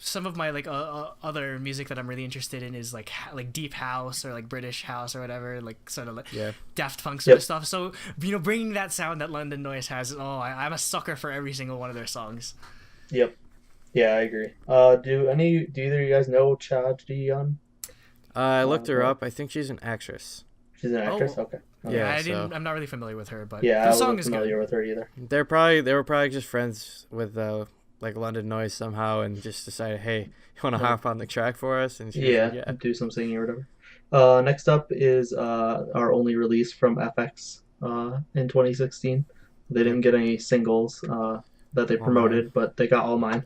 some of my like other music that I'm really interested in is like deep house or like British house or whatever, like sort of like Daft Punk sort of stuff. So bringing that sound that London Noise has, I'm a sucker for every single one of their songs. Yep. Yeah, I agree. Do either of you guys know Cha Ji-yeon? I looked her up. I think she's an actress. She's an actress. Oh. Okay. Yeah, I'm not really familiar with her, but Yeah, the I song wasn't is familiar good. with her either. They were probably just friends with like London Noise somehow, and just decided, hey, you want to hop on the track for us? And she was like, yeah. Do some singing or whatever. Next up is our only release from FX in 2016. They didn't get any singles that they promoted, but they got All Mine,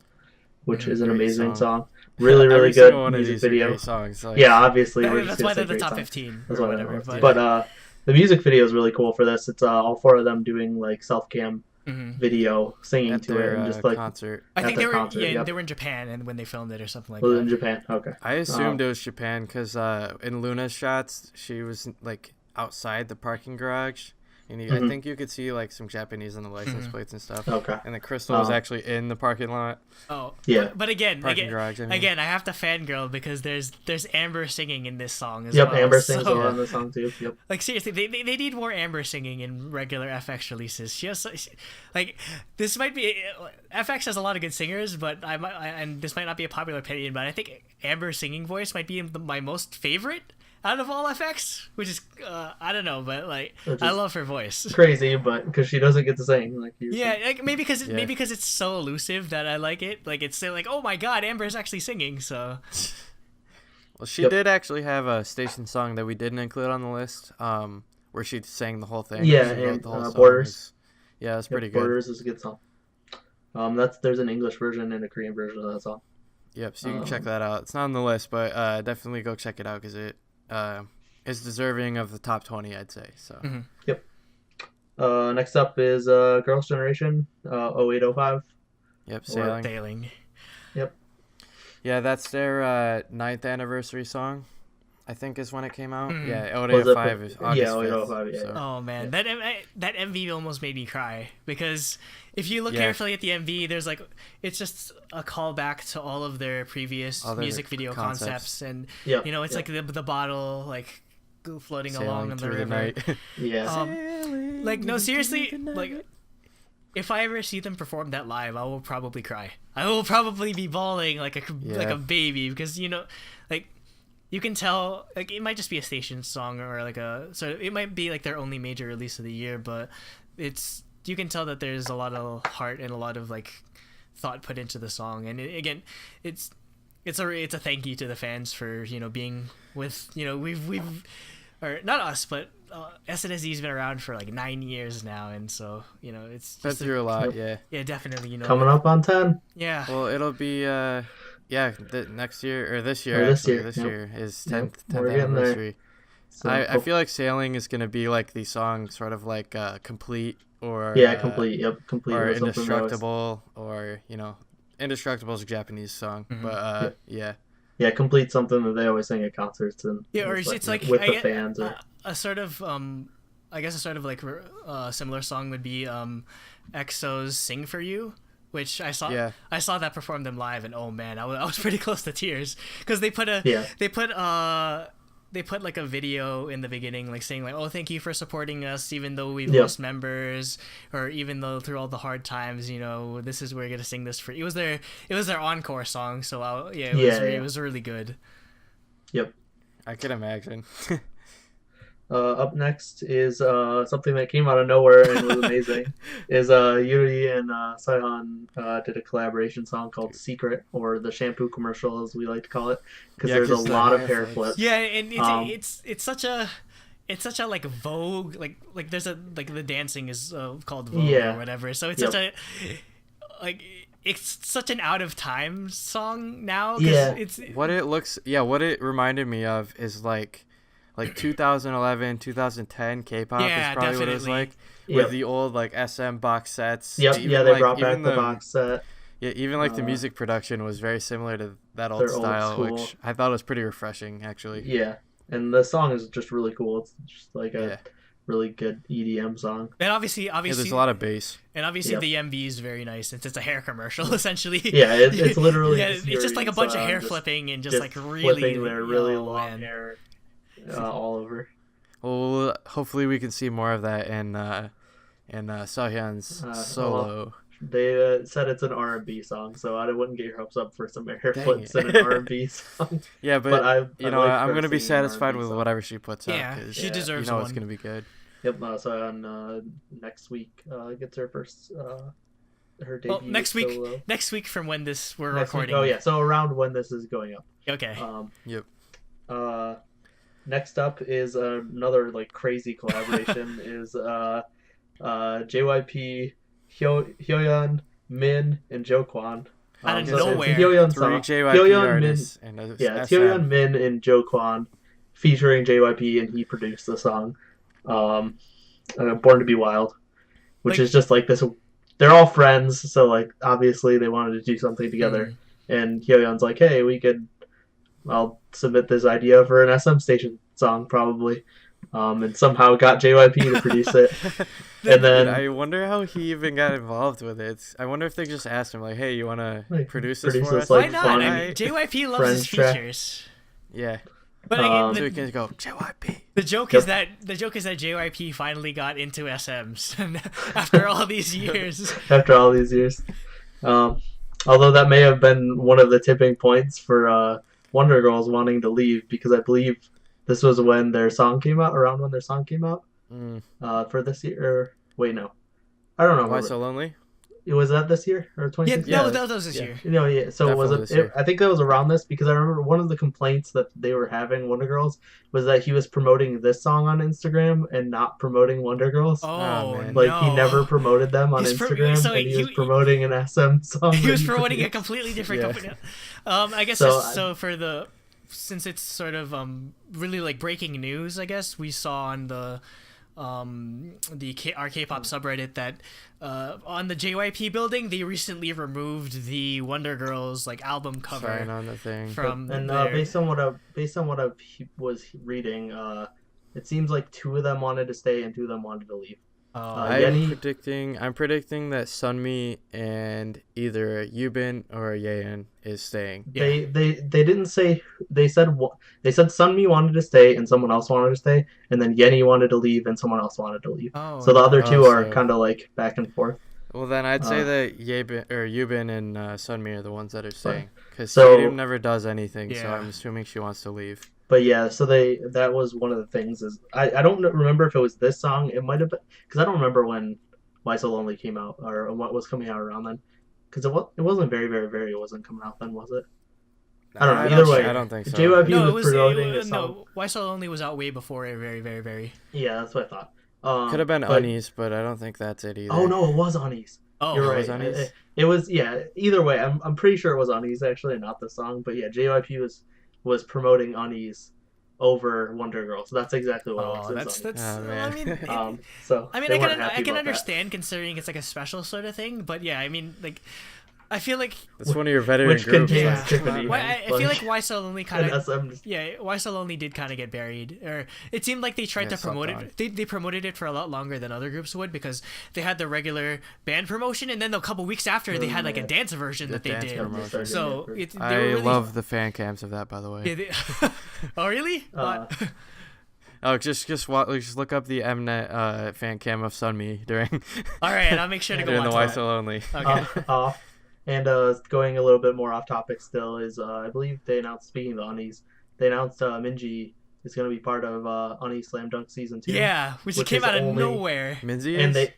which is an Great amazing song. song. Really, really Every good single one of music these are video. great songs. Like, Yeah, obviously. That's why they're the great top songs. 15 That's or why whatever. they're- But But the music video is really cool for this. It's all four of them doing like self-cam video, singing at to their it, and just like concert. I at think their they were concert, yep. they were in Japan and when they filmed it or something like was that. in Japan. Okay. I assumed it was Japan because in Luna's shots, she was like outside the parking garage, and I think you could see like some Japanese on the license plates and stuff. Okay. And the Crystal was actually in the parking lot. Oh, Yeah. But again, Garage, I mean. again, I have to fangirl because there's Amber singing in this song as Yep, well. Amber sings so, on the song too. Yep. Like seriously, they need more Amber singing in regular FX releases. Like this might be FX has a lot of good singers, but and this might not be a popular opinion, but I think Amber's singing voice might be my most favorite out of all FX, which is I don't know, but like I love her voice. Crazy, but because she doesn't get to sing, like you. Yeah, like maybe because it's so elusive that I like it. Like it's like, oh my god, Amber's actually singing. So. Well, she did actually have a station song that we didn't include on the list, where she sang the whole thing. Yeah, She wrote and the whole song. Borders. Yeah, it was pretty good. Borders is a good song. There's an English version and a Korean version of that song. Yep, so you can check that out. It's not on the list, but definitely go check it out because it is deserving of the top 20, I'd say. So. Yep. Next up is Girls' Generation, 0805. Yep, Sailing. Sailing. Yep. Yeah, that's their 9th anniversary song, I think is when it came out. Yeah, Was it 0805 is August 5th. 0805, yeah. So. Oh man, that MV almost made me cry because if you look carefully at the MV, there's like it's just a callback to all of their previous music video concepts, and it's like the bottle like floating Sailing along in the through river. night. Yeah. Like no, seriously, like if I ever see them perform that live, I will probably cry. I will probably be bawling like a baby because like. You can tell, like it might just be a station song or like it might be like their only major release of the year, but you can tell that there's a lot of heart and a lot of like thought put into the song, and it's a thank you to the fans for being with we've or not us but SNSD's been around for like 9 years now, and so it's Been just through a lot, yeah. definitely Coming up on 10. yeah. Well, it'll be next year or this year. Or this actually. year, This yep. year is Yep, 10th we're getting there. anniversary. So, I feel like Sailing is gonna be like the song, sort of like Complete or Complete. Yep, Complete. or was something that was- Indestructible or Indestructible is a Japanese song, but yeah. Yeah, Complete something that they always sing at concerts and Or it's like with I the get, fans. Or, a sort of I guess a sort of like similar song would be EXO's "Sing for You," which I saw that perform them live, and oh man, I was pretty close to tears because they put put like a video in the beginning, like saying like, "Oh, thank you for supporting us, even though we've Yep. lost members, or even though through all the hard times, this is we're gonna sing this for." It was their encore song, so it was really good. Yep. I can imagine. Up next is something that came out of nowhere and was amazing. Is Yuri and Saihan did a collaboration song called "Secret," or the shampoo commercial, as we like to call it, because there's a lot of hair flips. Yeah, and it's such a like Vogue, like there's a like the dancing is called Vogue or whatever. So it's such a like. It's such an out of time song now. It's what it reminded me of is like 2011, 2010 K-pop is probably definitely what it was like with the old like SM box sets. Yep. Even, They brought back the box set. Yeah, even like the music production was very similar to that old Their style, old school. which I thought was pretty refreshing actually. Yeah, and the song is just really cool. It's just like a really good EDM song. And obviously, there's a lot of bass. And obviously, the MV is very nice since it's a hair commercial, essentially. Yeah, it's literally it's just like a bunch of hair flipping and just like really flipping their really long hair all over. Well, hopefully we can see more of that in Sahyan's solo. Well, they said it's an R&B song, so I wouldn't get your hopes up for some hair flips in an R&B song. Yeah, but I'm going to be satisfied with whatever she puts out. Yeah, she deserves it's going to be good. Yep, so on next week gets her first her debut. Well, next week from when we're recording. Oh yeah, so around when this is going up. Okay. Yep. Next up is another like crazy collaboration is JYP, Hyoyeon, Min, and Jokwan. Out of nowhere. Three JYP artists and a it's Hyoyeon, Min, and Jokwan featuring JYP, and he produced the song Born to Be Wild, which is just like this. They're all friends, so like obviously they wanted to do something together. And Hyoyeon's like, hey, I'll submit this idea for an SM station song probably. And somehow got JYP to produce it. And then I wonder how he even got involved with it. I wonder if they just asked him like, "Hey, you want to produce this for us?" Why not? I mean, JYP loves his features. Yeah. But again, so we can go JYP. The joke is that JYP finally got into SMs after all these years. Although that may have been one of the tipping points for Wonder Girls wanting to leave, because I believe this was when their song came out, for this year. Or, wait, no. I don't know. Why So Lonely? Was that this year? Or 2016? Yeah, that was this year. Yeah. So definitely was it? I think that was around this, because I remember one of the complaints that they were having, Wonder Girls, was that he was promoting this song on Instagram and not promoting Wonder Girls. Oh, man. Like, he never promoted them on Instagram, and he was promoting an SM song. He was promoting a completely different company. I guess since it's sort of really like breaking news, I guess we saw on our K-pop subreddit that on the JYP building they recently removed the Wonder Girls like album cover sign on the thing from based on what I was reading, it seems like 2 of them wanted to stay and 2 of them wanted to leave. I'm predicting that Sunmi and either Yubin or Yeon is staying. They didn't say. They said Sunmi wanted to stay and someone else wanted to stay, and then Yenny wanted to leave and someone else wanted to leave. So the other 2 are kind of like back and forth. Well, then I'd say that Yubin and Sunmi are the ones that are staying, because Stadium never does anything. So I'm assuming she wants to leave. But yeah, so that was one of the things. Is I don't remember if it was this song. It might have been, because I don't remember when Why So Lonely came out or what was coming out around then. Because it wasn't very, very, very. It wasn't coming out then, was it? I don't know. Either way, I don't think so. JYP was promoting a song. No, Why So Lonely was out way before it. Very, very, very. Yeah, that's what I thought. Could have been Unis, but I don't think that's it either. Oh no, it was Unis. Oh, you're right. Was Unis? It was Either way, I'm pretty sure it was Unis actually, not the song. But yeah, JYP was promoting Unis over Wonder Girl, so that's exactly what it was. That's man. I mean, I can understand considering it's like a special sort of thing, but yeah, I mean, like, I feel like That's one of your veteran which groups. contains Yeah. Tiffany. I feel like Why So Lonely kind and of SM. Why So Lonely did kind of get buried, or it seemed like they tried to promote it. They promoted it for a lot longer than other groups would, because they had the regular band promotion, and then a couple weeks after they had like a dance version that they did. Promotion. So I really... love the fan cams of that, by the way. Yeah, oh really? Oh, just look up the Mnet fan cam of Sunmi during. All right, I'll make sure to go during watch the Why that. So Lonely. Okay. And going a little bit more off topic still is I believe they announced, speaking of the Unis, they announced Minji is going to be part of Uni Slam Dunk Season 2. Yeah, which came out of nowhere. Minzy and is?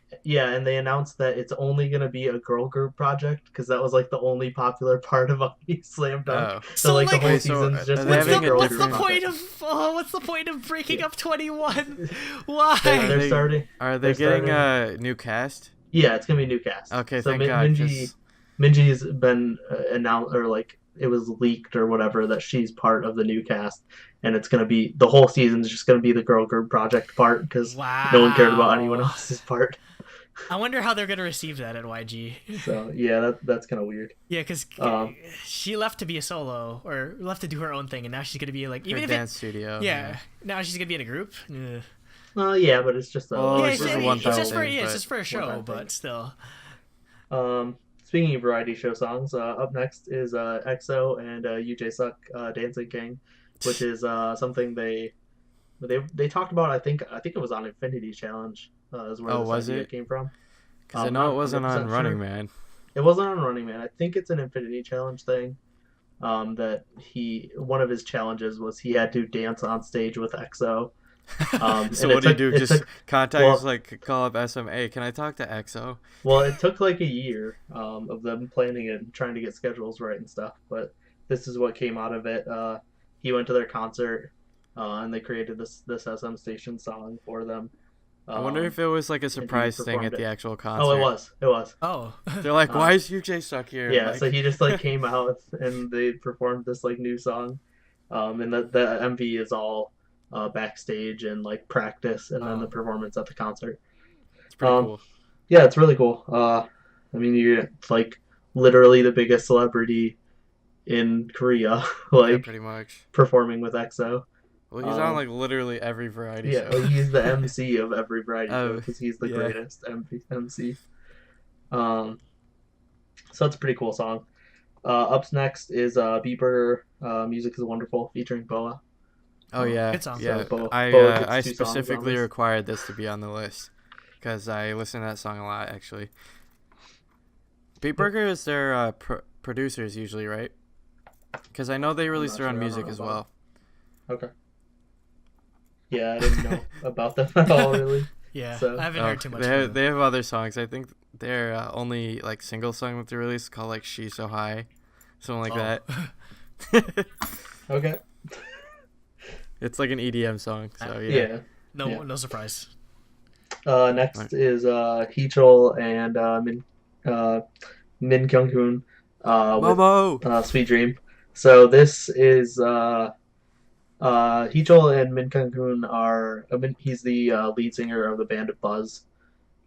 they announced that it's only going to be a girl group project, because that was like the only popular part of Uni Slam Dunk. Oh. So like the whole wait, season's so just are they gonna be having a girl What's group the project. what's the point of breaking up 21? Are Why? they starting? Are they they're getting a new cast? Yeah, it's gonna be a new cast. Okay, so thank God. Minji's been announced, or like it was leaked or whatever, that she's part of the new cast, and it's gonna be the whole season's just gonna be the girl group project part, because no one cared about anyone else's part. I wonder how they're gonna receive that at YG. So yeah, that's kind of weird. Yeah, because she left to be a solo, or left to do her own thing, and now she's gonna be like, even if dance studio. Yeah, now she's gonna be in a group. Ugh. Yeah, but it's just a. Well, it's just for thing, it's just for a show, one-time but thing. still. Speaking of variety show songs, up next is EXO and UJ Suck Dancing King, which is something they talked about. I think it was on Infinity Challenge. Is where this idea came from. Because I know it wasn't on Running sure. Man. It wasn't on Running Man. I think it's an Infinity Challenge thing. That one of his challenges was he had to dance on stage with EXO. So what do you do? Just call up SMA. Can I talk to EXO? Well, it took like a year of them planning it and trying to get schedules right and stuff. But this is what came out of it. He went to their concert, and they created this SM Station song for them. I wonder if it was like a surprise thing at the actual concert. Oh, it was. Oh. They're like, why is UJ Suck here? Yeah, like... so he just like came out and they performed this like new song. And the MV is all backstage and like practice, and then the performance at the concert. It's pretty cool. Yeah, it's really cool. I mean, you're like literally the biggest celebrity in Korea, like pretty much performing with EXO. Well, he's on like literally every variety show. Yeah, he's the MC of every variety show, because he's the greatest MC. So it's a pretty cool song. Up next is Beat Burger, Music is Wonderful, featuring Boa. Oh yeah, good song. yeah. So I specifically required this to be on the list because I listen to that song a lot, actually. Beat Burger is their producers usually, right? Because I know they release their own music as well. Okay. Yeah, I didn't know about them at all, really. Yeah, So- I haven't heard too much. They have other songs. I think their only like single song that they released called like "She's So High," something like that. Okay. It's like an EDM song. So Yeah. No surprise. Next is Heechul and Min Kyung-hoon with Momo. Sweet Dream. So this is Heechul and Min Kyung-hoon are. He's the lead singer of the band Buzz.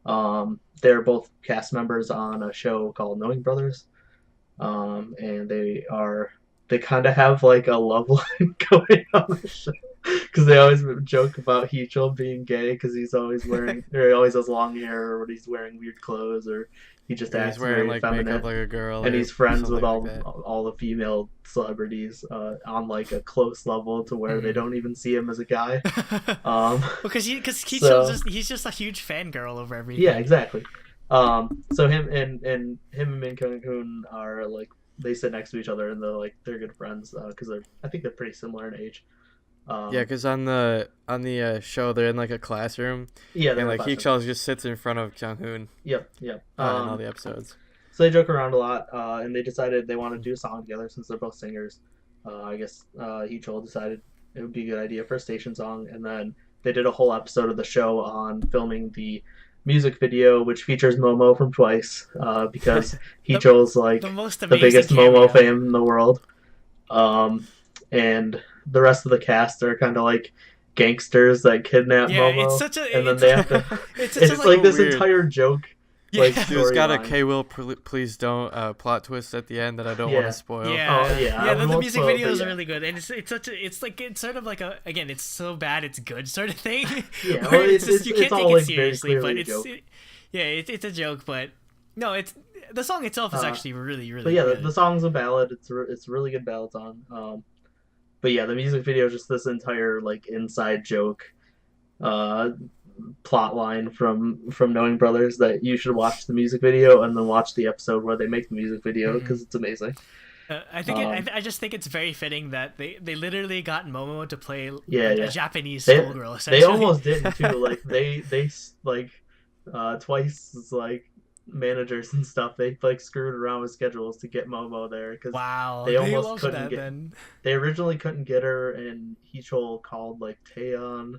They're both cast members on a show called Knowing Brothers, and they kind of have like a love line going on the show, because they always joke about Heechul being gay because he's always wearing, or he always has long hair, or he's wearing weird clothes, or he just acts He's wearing very like feminine. makeup like a girl, And he's friends with something like that. all the female celebrities on like a close level to where they don't even see him as a guy. Because he's just a huge fangirl over everything. Yeah, exactly. So him and Min Kyung-hoon are like, they sit next to each other, and they're good friends because I think they're pretty similar in age. Yeah, because on the show they're in like a classroom. Yeah, and like Heechul just sits in front of Kyung-hoon. Yep. In all the episodes. So they joke around a lot, and they decided they want to do a song together since they're both singers. I guess Heechul decided it would be a good idea for a station song, and then they did a whole episode of the show on filming the music video, which features Momo from Twice, because Heechul's like the biggest Momo fan in the world. And the rest of the cast are kind of like gangsters that kidnap Momo, it's such a and then they have to. it's It's like this weird. entire joke like Dude's got a storyline. K. Will, please don't plot twist at the end that I don't want Yeah. to spoil. Yeah, Oh, yeah, I The won't music spoil, video but is yeah. really good, and it's sort of like a, again, it's so bad it's good sort of thing. Yeah, Where well, it's it's you can't all, take like, it very seriously, but clearly a it's joke. it's a joke, but no, it's the song itself is actually really really But yeah, good. the song's a ballad. It's a really good ballad song. But yeah, the music video is just this entire like inside joke, uh, plot line from Knowing Brothers that you should watch the music video and then watch the episode where they make the music video because it's amazing. I think I just think it's very fitting that they literally got Momo to play a Japanese They- schoolgirl. Essentially, They almost didn't too. Like they like twice like managers and stuff. They like screwed around with schedules to get Momo there because wow. they almost loved couldn't that get- then. they originally couldn't get her, and Heechul called like Taeyeon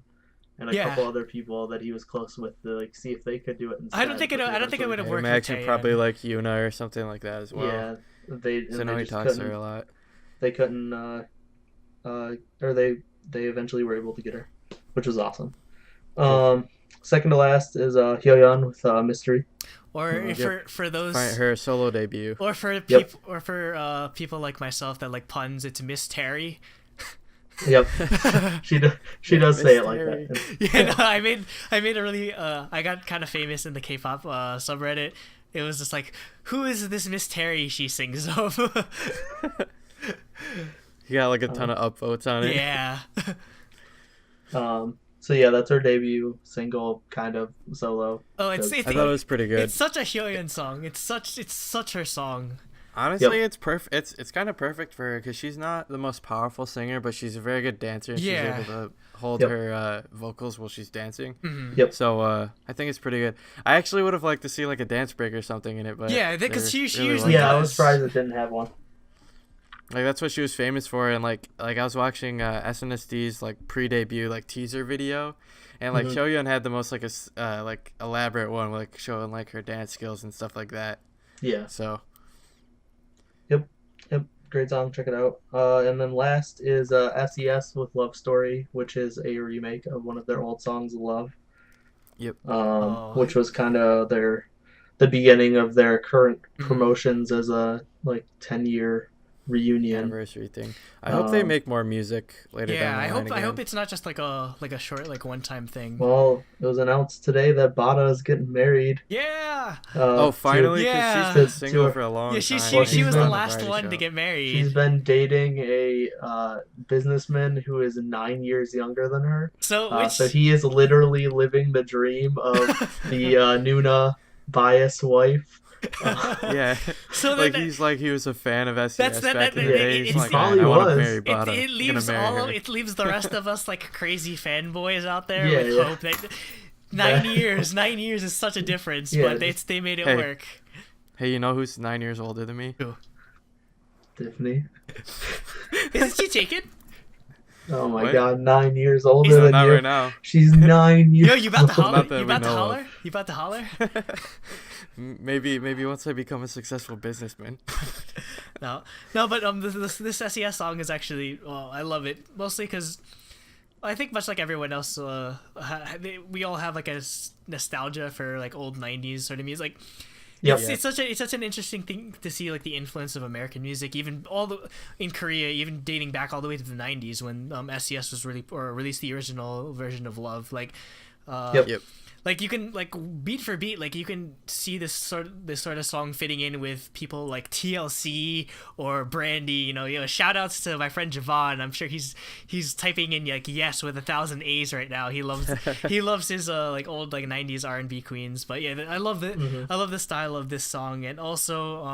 and a Yeah. couple other people that he was close with to like see if they could do it instead. I don't think it but they would have eventually- worked. I with imagine Taeyeon. probably like Yuna or something like that as well. Yeah, they. So I and know they he just talks to her couldn't. a lot. They couldn't. Or they eventually were able to get her, which was awesome. Second to last is Hyoyeon with Mystery. Or if for those Her solo debut. or for Yep. people like myself that like puns, it's Miss Terry. Yep, she does say it like that. Yeah, no, I made a really I got kind of famous in the K-pop subreddit. It was just like, who is this Miss Terry she sings of? He got like a ton of upvotes on it. Yeah. So yeah, that's her debut single, kind of solo. Oh, I thought it was pretty good. It's such a Hyoyeon song. It's such her song. Honestly, it's perfect. It's kind of perfect for her because she's not the most powerful singer, but she's a very good dancer. And Yeah. she's able to hold Yep. her vocals while she's dancing. Mhm. Yep. So I think it's pretty good. I actually would have liked to see like a dance break or something in it, but Yeah, because she really usually Yeah, I does. was surprised it didn't have one. like that's what she was famous for. And like I was watching SNSD like pre-debut like teaser video, and like Mhm. Hyoyeon had the most like like elaborate one, like showing like her dance skills and stuff like that. Yeah. So Yep, great song. Check it out. And then last is SES with Love Story, which is a remake of one of their old songs, Love. Yep. Which was kind of the beginning of their current Mhm. promotions as a like 10-year reunion. anniversary thing. I hope they Um, make more music later Yeah, down the I line hope again. it's not just like a short like one time thing. Well, it was announced today that Bada is getting married. Yeah. Oh, finally! 'Cause Yeah. she's been To- single to- for a long Yeah, time. she Well, she she's was the been- last variety one show. to get married. She's been dating a businessman who is 9 years younger than her. So So he is literally living the dream of the Nuna bias wife. Yeah, So like then- he was a fan of SES That's back in the it- day. it- He's it's- like, probably man, I want to was. marry Bada. it I'm leaves gonna marry her. it leaves the rest of us like crazy fanboys out there Yeah, with yeah. hope that 9 years is such a difference, Yeah. but they made it Hey. work. Hey, you know who's 9 years older than me? Tiffany. Isn't she taken? Oh my What? god, 9 years older He's than Not you. right now. She's 9 years Yo, you about to old. holler? Not that You we about to know of. holler? You about to holler? Maybe once I become a successful businessman. No, but this SES song is actually, well, I love it mostly because I think much like everyone else, we all have like a nostalgia for like old '90s sort of music. Like, Yep. it's such an interesting thing to see like the influence of American music, even in Korea, even dating back all the way to the '90s when SES was released the original version of Love. Like, Yep. like you can like beat for beat, like you can see this sort of song fitting in with people like TLC or Brandy. You know, shout outs to my friend Javon. I'm sure he's typing in like yes with 1,000 A's right now. He loves his like old like '90s R&B queens. But yeah, I love it. Mm-hmm. I love the style of this song, and also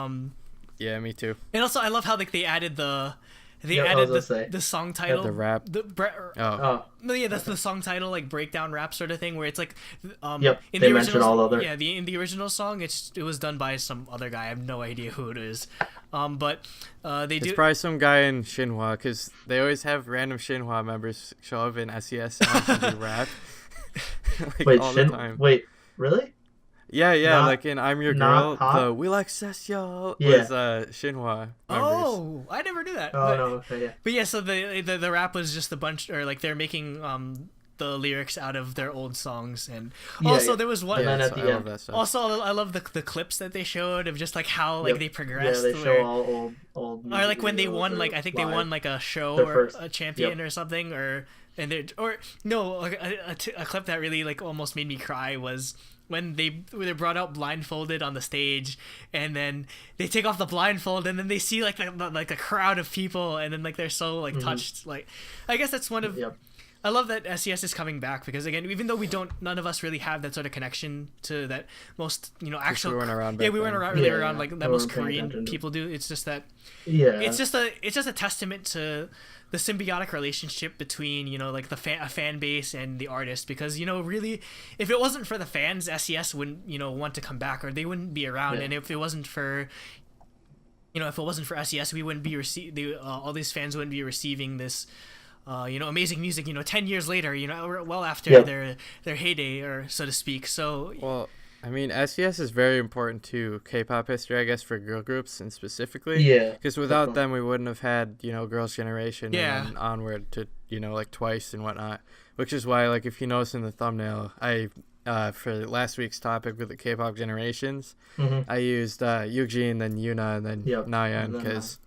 Yeah, me too. I love how like they added the Yep, I was gonna say. the song title, the rap. Oh, No, yeah, that's the song title, like breakdown rap sort of thing, where it's like, Yep, in they the mention original, all the other- yeah, in the original song, it was done by some other guy. I have no idea who it is, but they It's do. probably some guy in Shinhwa because they always have random Shinhwa members show up in SES songs and do rap. Like wait, all the time. wait, really? Yeah, Not- like in I'm Your not Girl, Hot? the We Like Sesyo Yeah. was Shinhwa members. Oh, I never knew that. Oh but, no, okay, yeah. But yeah, so the rap was just a bunch, or like they're making the lyrics out of their old songs. And Yeah, also yeah. there was one. And then Yeah, at so the I love end, that stuff. Also, I love the clips that they showed of just like how like Yep. they yeah, progressed. they where- show all old or music like when they videos won, or like I think they won live. like a show Their or first- a champion or something, or no, like a clip that really like almost made me cry was when they brought out blindfolded on the stage, and then they take off the blindfold, and then they see like a crowd of people, and then like they're so like touched. Like, I guess that's one of. Yep. I love that SES is coming back because again, even though none of us really have that sort of connection to that most actual. we weren't around Yeah, back we weren't then. around really Yeah, around yeah. like We that most weren't paying Korean attention to- people do. It's just that Yeah. it's just a testament to the symbiotic relationship between like a fan base and the artist, because really if it wasn't for the fans, SES wouldn't want to come back, or they wouldn't be around. Yeah. And if it wasn't for SES, we wouldn't be all these fans wouldn't be receiving this amazing music 10 years later, well after Yep. their heyday, or so to speak. So Well, I mean, SES is very important to K-pop history, I guess, for girl groups and specifically. Yeah. Because without definitely. them, we wouldn't have had, Girls' Generation Yeah. and then onward to, like Twice and whatnot. Which is why, like, if you notice in the thumbnail, I, for last week's topic with the K-pop generations, Mhm. I used Yuji, then Yuna, and then Yep. Nayeon, And then, because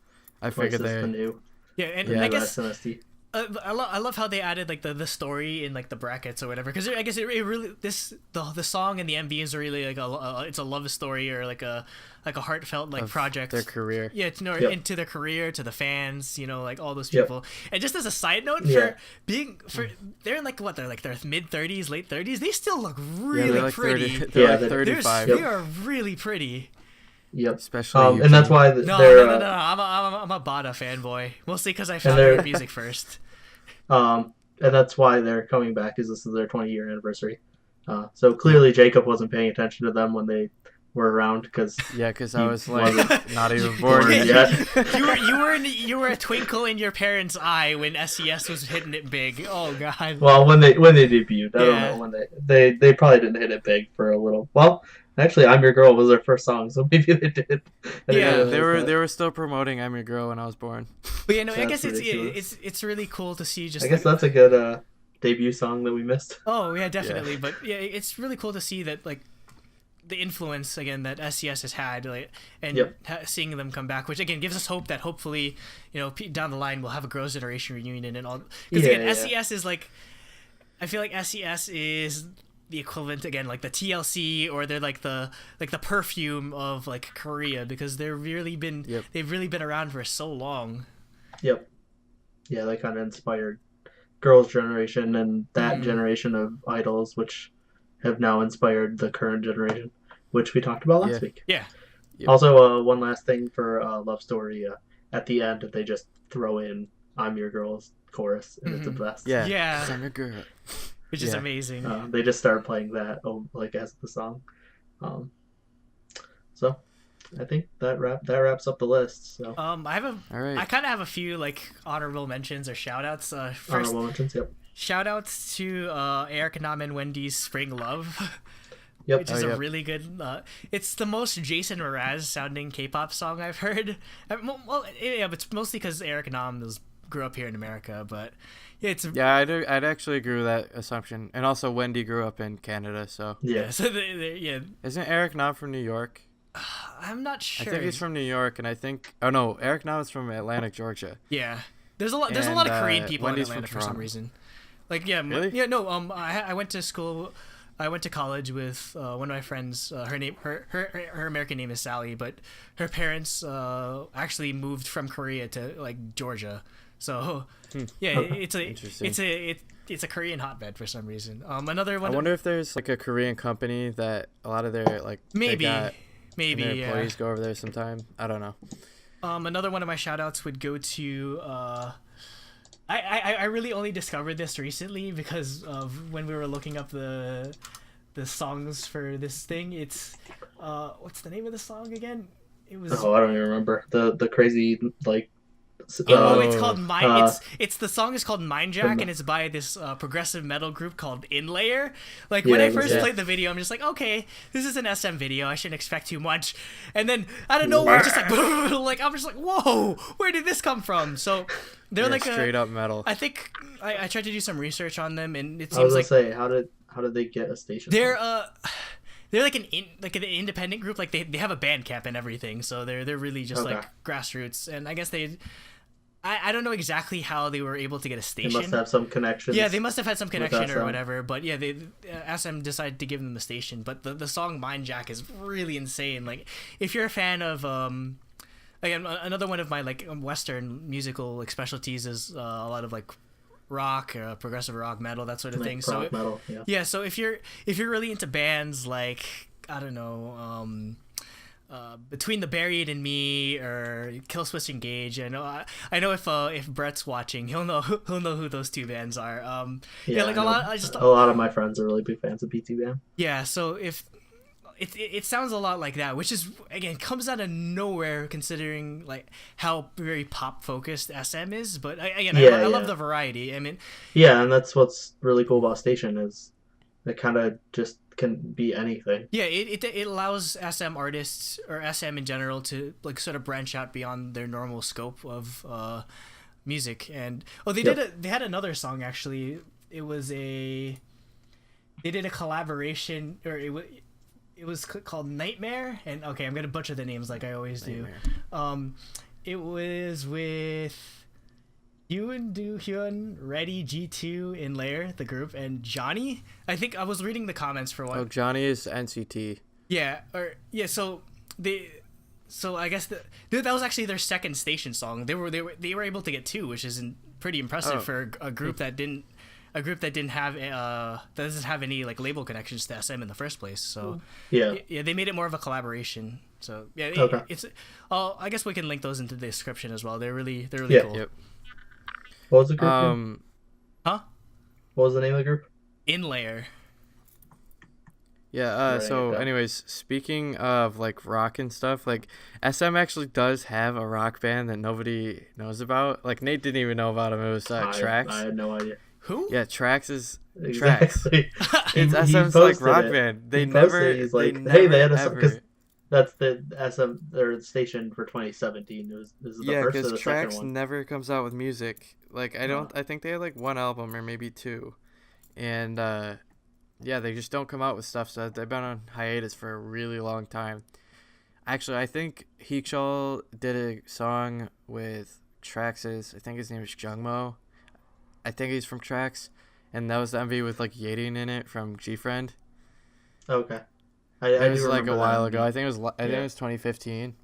I Twice figured is the they... new. yeah, and Yeah, I new guess SNSD. I love how they added like the story in like the brackets or whatever, because I guess it really the song and the MV is really like it's a love story, or like a heartfelt like of project. their career. Yeah, it's Yep. into their career, to the fans, like all those Yep. people. And just as a side note, Yeah. they're in like they're like their mid 30s, late 30s. They still look Yeah, really they're like pretty. 30, they're Yeah, like they're- 35. They are really pretty. Yep. Especially And that's Yuji. why No, they're no. I'm a Bada fanboy, mostly because I found they're- their music first. and that's why they're coming back, is this is their 20-year anniversary. So clearly Jacob wasn't paying attention to them when they were around, because Yeah, because I He was like wasn't not even born born yet. yet. you were a twinkle in your parents' eye when SES was hitting it big. Oh god. well, when they debuted, I Yeah. don't know when they probably didn't hit it big for a little. Well, actually, "I'm Your Girl" was their first song, so maybe they did. I didn't Yeah, realize They that. were still promoting "I'm Your Girl" when I was born. But I That's guess ridiculous. it's really cool to see just I guess like, that's a good debut song that we missed. oh yeah, definitely. But yeah, it's really cool to see that like the influence again that SES has had, like, and Yep. seeing them come back, which again gives us hope that hopefully down the line we'll have a Girls' Generation reunion and all. Because Yeah, again, yeah. SES is like, I feel like SES is the equivalent again like the TLC, or they're like the perfume of like Korea, because they've really been around for so long. Yep. Yeah, they kind of inspired Girls' Generation and that Mhm. generation of idols, which have now inspired the current generation, which we talked about last Yeah. week. Yeah. Yep. Also, one last thing for Love Story. At the end, they just throw in "I'm Your Girl's" chorus, and it's the best. Yeah. Yeah. 'Cause I'm your girl. Which is Yeah. amazing. They just started playing that like as the song. So I think that wraps up the list. So I have All right. I kind of have a few like honorable mentions or shout outs. First, honorable mentions. Yep. shout outs to Eric Nam and Wendy's Spring Love, Yep. which is Oh, a yep. really good. It's the most Jason Mraz sounding K-pop song I've heard. Well, yeah, but it's mostly because Eric Nam grew up here in America, but yeah, it's Yeah, I'd actually agree with that assumption. And also, Wendy grew up in Canada, so Yeah. So yeah, isn't Eric not from New York? I'm not sure. I think he's from New York, and I think Eric now is from Atlanta, Georgia. Yeah, there's a lot of And, Korean people Wendy's in Atlanta from for some Toronto. reason. Like yeah, Really? yeah, no. I went to school. I went to college with one of my friends. Her American name is Sally, but her parents actually moved from Korea to like Georgia. So yeah, Interesting. it's a Korean hotbed for some reason. Another I one. wonder if there's like a Korean company that a lot of their like Maybe, they got, maybe and their yeah. employees go over there sometime. I don't know. Another one of my shout outs would go to I really only discovered this recently because of when we were looking up the songs for this thing. It's what's the name of the song again? It was Oh, I don't even remember the crazy like It's called Mind. It's the song is called Mind Jack, and it's by this progressive metal group called Inlayer. Like when I first played the video, I'm just like, okay, this is an SM video. I shouldn't expect too much. And then out of nowhere, just like I'm just like, whoa, where did this come from? So they're like straight up metal. I think I tried to do some research on them, and it I seems was gonna say, how did they get a station? They're like an independent group. Like they have a band camp and everything. So they're really just like grassroots. And I guess I don't know exactly how they were able to get a station. They must have some connections. Yeah, they must have had some connection or whatever. But yeah, SM decided to give them the station. But the song Mind Jack is really insane. Like if you're a fan of again, another one of my like Western musical like specialties is a lot of like rock, progressive rock, metal, that sort of thing. So metal, yeah. So if you're really into bands like I don't know, Between the Buried and Me or Killswitch Engage, I know if Brett's watching, he'll know who those two bands are. Like a lot of my friends are really big fans of BT Band. Yeah, so if it sounds a lot like that, which is again comes out of nowhere considering like how very pop focused SM is. But I love the variety. I mean, yeah, and that's what's really cool about Station is it kind of just can be anything. Yeah, it allows SM artists or SM in general to like sort of branch out beyond their normal scope of music. And they had another song actually. They did a collaboration, or it was called Nightmare, and okay, I'm gonna butcher the names like I always do. It was with Yoon Do Hyun, Ready, G2 in Lair, the group, and Johnny. I think I was reading the comments for one. Oh, Johnny is NCT. Yeah, So I guess that was actually their second Station song. They were able to get two, which is pretty impressive for a group that didn't. A group that doesn't have any like label connections to SM in the first place. So yeah, they made it more of a collaboration. So yeah, it's. I guess we can link those into the description as well. They're really cool. Yep. What was the group name? Huh? What was the name of the group? Inlayer. Yeah. So, anyways, speaking of like rock and stuff, like SM actually does have a rock band that nobody knows about. Like Nate didn't even know about him. It was Trax. I had no idea. Who? Yeah, Trax is exactly. Trax. It's SM's like rock band. They never. He's like, hey, they had a because that's the SM or Station for 2017. This is the first or the second one. Trax never comes out with music. Like I think they had like one album or maybe two, and they just don't come out with stuff. So they've been on hiatus for a really long time. Actually, I think Heekshul did a song with Trax's. I think his name is Jungmo. I think he's from Trax, and that was the MV with like Yading in it from G-Friend. Okay, it was like a while ago. I think it was 2015,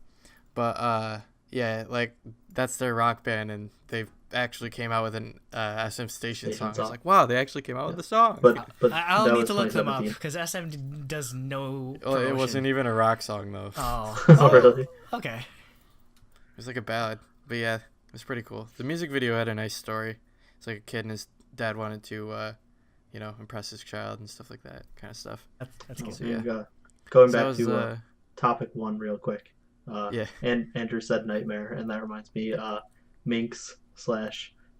but like that's their rock band, and they actually came out with an SM Station song. I was like, wow, they actually came out with the song. But I'll need to look them up because SM does no. Well, it wasn't even a rock song though. Oh, really? Okay. It was like a ballad, but yeah, it was pretty cool. The music video had a nice story. It's like a kid and his dad wanted to, impress his child and stuff like that kind of stuff. That's good. So, yeah. Going back to topic one real quick. And Andrew said Nightmare, and that reminds me, Minx /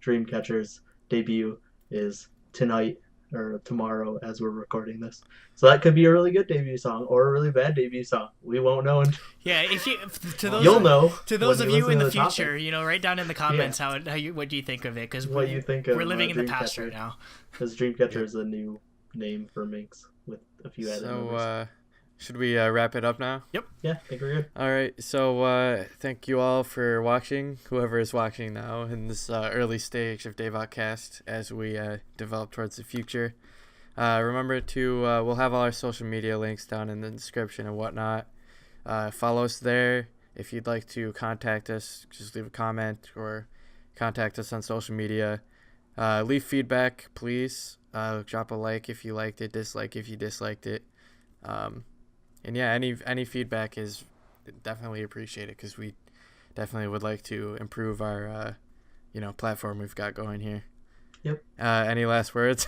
Dreamcatcher's debut is tonight or tomorrow as we're recording this. So that could be a really good debut song or a really bad debut song. We won't know. Yeah, you'll know. To those of you in the future, write down in the comments what do you think of it, because we're living in the past right now. Because Dreamcatcher is a new name for Minx with a few added numbers. Should we wrap it up now? Yep. Yeah, I think we're good. All right. So thank you all for watching, whoever is watching now in this early stage of DaebakCast as we develop towards the future. Remember to we'll have all our social media links down in the description and whatnot. Follow us there. If you'd like to contact us, just leave a comment or contact us on social media. Leave feedback, please. Drop a like if you liked it, dislike if you disliked it. And yeah, any feedback is definitely appreciated because we definitely would like to improve our platform we've got going here. Yep. Any last words?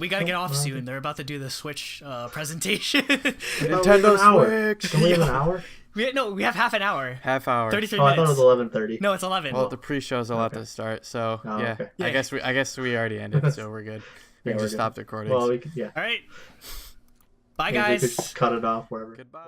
We gotta get off soon. They're about to do the Switch presentation. Nintendo Switch. Can we have an hour? We have half an hour. Half hour. 33 Oh, I minutes. thought it was 11:30. No, it's 11. Well, the pre-show's about Okay. to start, so Oh, yeah. okay. Yeah. I guess we already ended, so we're good. We Yeah, can we're just good. stop the recording. Well, we could, yeah. All right. Bye, Maybe we guys. could cut it off wherever. Goodbye.